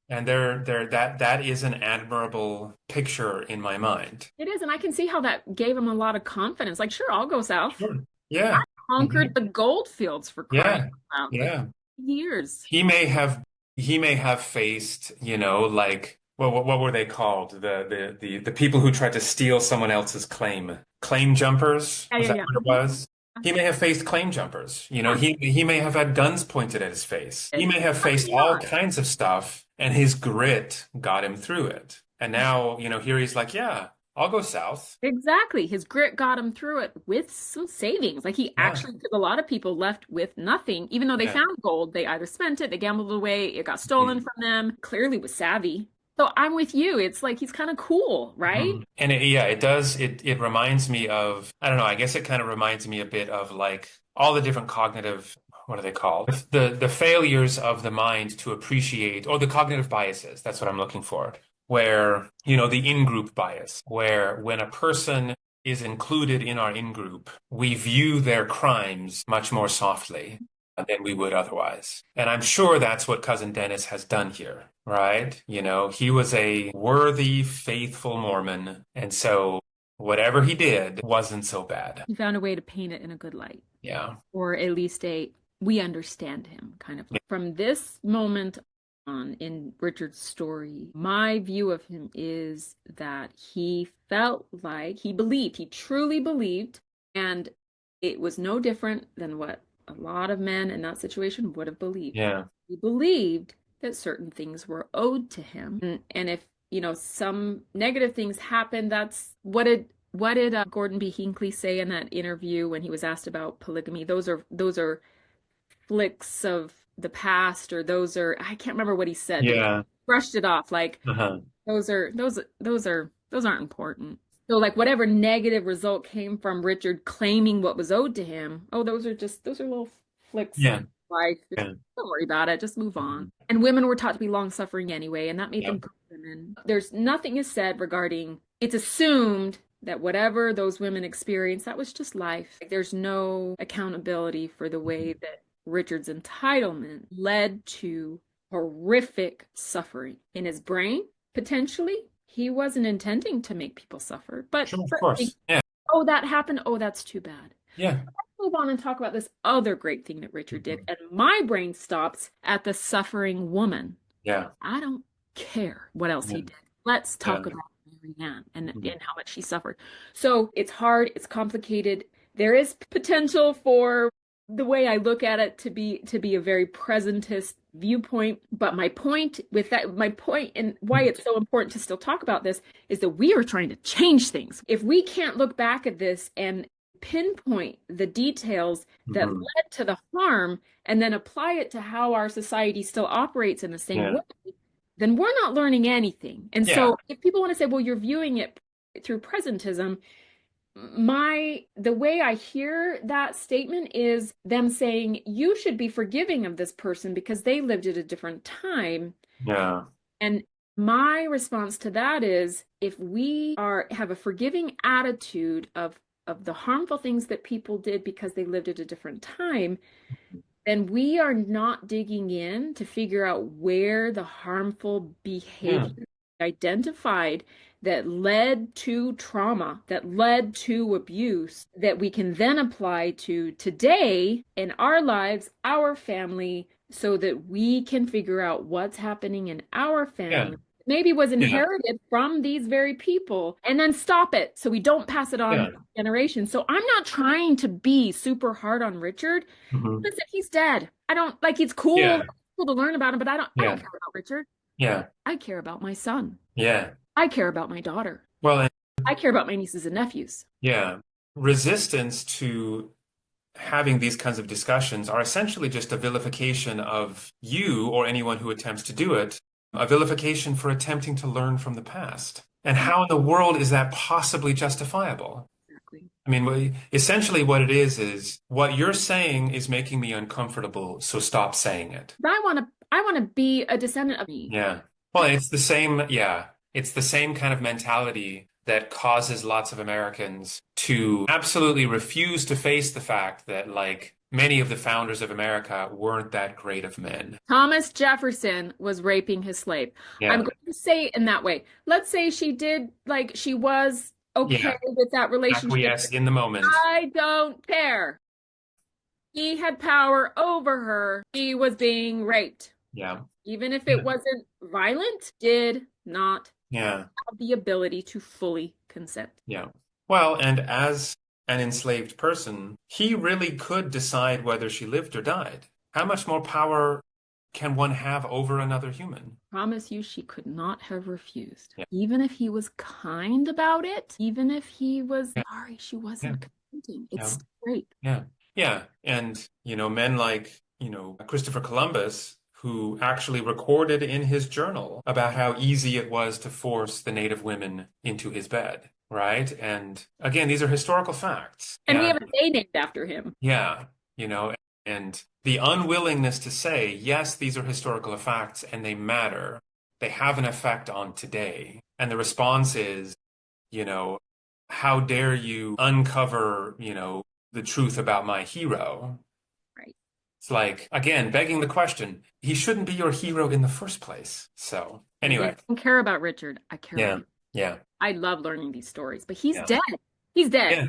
And that is an admirable picture in my mind. it is. And I can see how that gave him a lot of confidence. Like, sure, I'll go south. Sure. Yeah. Conquered hmm the gold fields for crying Yeah. out loud. Like Yeah. years. He may have he may have faced, like what were they called? The people who tried to steal someone else's claim. Claim jumpers? Yeah, Was yeah, that yeah. what it was? He may have faced claim jumpers. Yeah. He may have had guns pointed at his face. He may have How can faced you all not? kinds of stuff, and his grit got him through it. And now, here he's like, yeah, I'll go south. Exactly. His grit got him through it with some savings. Like he Yeah, actually, because a lot of people left with nothing, even though they yeah. found gold, they either spent it, they gambled it away, it got stolen from them. Clearly was savvy. So I'm with you. It's like he's kind of cool, right? And yeah, it does. It reminds me of, I don't know, I guess it kind of reminds me a bit of like all the different cognitive, what are they called? The failures of the mind to appreciate, or the cognitive biases. That's what I'm looking for. Where, the in-group bias, where when a person is included in our in-group, we view their crimes much more softly than we would otherwise. And I'm sure that's what Cousin Dennis has done here, right? He was a worthy, faithful Mormon. And so whatever he did wasn't so bad. He found a way to paint it in a good light, Yeah. or at least we understand him kind of. From this moment on in Richard's story, my view of him is that he felt like he truly believed, and it was no different than what a lot of men in that situation would have believed. Yeah. He believed that certain things were owed to him. And if, some negative things happened, that's what did Gordon B. Hinckley say in that interview when he was asked about polygamy? Those are flicks of the past, or those are, I can't remember what he said, but he Yeah. brushed it off like Uh-huh. those aren't important. So like whatever negative result came from Richard claiming what was owed to him, oh, those are little flicks of Yeah. life. Yeah. Don't worry about it. Just move on. Mhm. And women were taught to be long suffering anyway, and that made Yeah. them good women. There's nothing is said regarding it's assumed that whatever those women experienced, that was just life. Like, there's no accountability for the way Mhm. that Richard's entitlement led to horrific suffering in his brain, potentially. He wasn't intending to make people suffer, but Sure, of course. Yeah. oh, that happened. Oh, that's too bad. Yeah. Move on and talk about this other great thing that Richard did. Mhm. And my brain stops at the suffering woman. Yeah. I don't care what else he Yeah. did. Let's Yeah. talk about Mary Ann Mhm. and how much she suffered. So it's hard, it's complicated. There is potential for the way I look at it to be a very presentist viewpoint. But my point and why it's so important to still talk about this is that we are trying to change things. If we can't look back at this and pinpoint the details that Mhm. led to the harm and then apply it to how our society still operates in the same Yeah. way, then we're not learning anything. And Yeah. so if people want to say, well, you're viewing it through presentism, the way I hear that statement is them saying you should be forgiving of this person because they lived at a different time. Yeah. And my response to that is if we have a forgiving attitude of the harmful things that people did because they lived at a different time, then we are not digging in to figure out where the harmful Yeah. behavior identified that led to trauma, that led to abuse, that we can then apply to today in our lives, our family, so that we can figure out what's happening in our Yeah. family. Maybe was Yeah. inherited from these very people, and then stop it so we don't pass it on Yeah. to generations. So I'm not trying to be super hard on Richard. Hmm. Listen, he's dead. I don't like it's Yeah. cool to learn about him, but I don't Yeah. care about Richard. Yeah. I care about my son. Yeah. I care about my daughter. Well, and I care about my nieces and nephews. yeah, resistance to having these kinds of discussions are essentially just a vilification of you or anyone who attempts to do it, a vilification for attempting to learn from the past. And how in the world is that possibly justifiable? Exactly. I mean, essentially what it is what you're saying is making me uncomfortable, so stop saying it. But I want to be a descendant of me. Yeah. Well, it's the same, yeah. It's the same kind of mentality that causes lots of Americans to absolutely refuse to face the fact that, like, many of the founders of America weren't that great of men. Thomas Jefferson was raping his slave. I'm Yeah. going to say it in that way. Let's say she did, like, she was okay Yeah. with that relationship. Acquiesce in the moment. I don't care. He had power over her. He was being raped. Yeah. Even if it Yeah. wasn't violent, did not Yeah. have the ability to fully consent. Yeah. Well, and as an enslaved person, he really could decide whether she lived or died. How much more power can one have over another human? Promise you, she could not have refused. Yeah. Even if he was kind about it, even if he was Yeah. sorry she Yeah. wasn't consenting, it's Yeah. still rape. Yeah. Yeah. And, men like, Christopher Columbus, who actually recorded in his journal about how easy it was to force the native women into his bed, right? And again, these are historical facts. And we have And a day named after him. yeah, and the unwillingness to say, yes, these are historical facts and they matter. They have an effect on today. And the response is, how dare you uncover, the truth about my hero? Right. It's like, again, begging the question, he shouldn't be your hero in the first place. So, anyway. I don't care about Richard. I care Yeah. about you. Yeah. I love learning these stories, but he's Yeah. dead. He's dead. Yeah.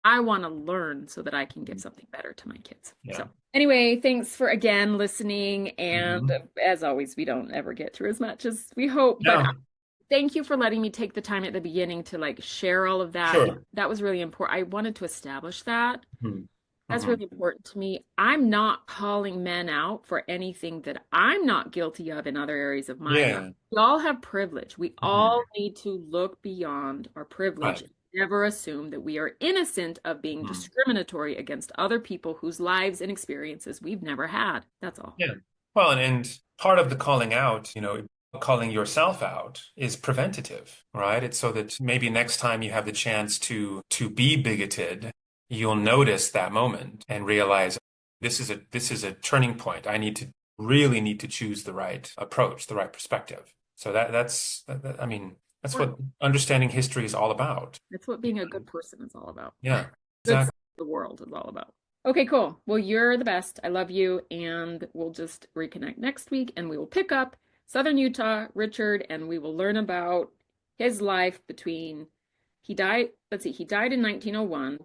I want to learn so that I can give something better to my kids. Yeah. So anyway, thanks for again listening. And Mhm. as always, we don't ever get through as much as we hope, No. but thank you for letting me take the time at the beginning to like share all of that. Sure. That was really important. I wanted to establish that. Mhm. That's Mhm. really important to me. I'm not calling men out for anything that I'm not guilty of in other areas of my Yeah. life. We all have privilege. We Mhm. all need to look beyond our privilege Right. and never assume that we are innocent of being Mhm. discriminatory against other people whose lives and experiences we've never had. That's all. Yeah. Well, and part of the calling out, calling yourself out is preventative, right? It's so that maybe next time you have the chance to be bigoted, you'll notice that moment and realize this is a turning point. I really need to choose the right approach, the right perspective. So I mean, that's what understanding history is all about. That's what being a good person is all about. Yeah, Good exactly. the world is all about. Okay, cool. Well, you're the best. I love you. And we'll just reconnect next week and we will pick up Southern Utah, Richard, and we will learn about his life he died in 1901.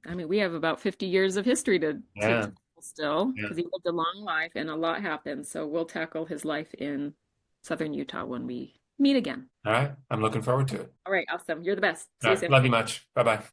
I mean, we have about 50 years of history to Yeah, still yeah. because he lived a long life and a lot happened. So we'll tackle his life in Southern Utah when we meet again. All right. I'm looking forward to it. All right, awesome. You're the best. See All you right. soon. Love you much. Bye-bye.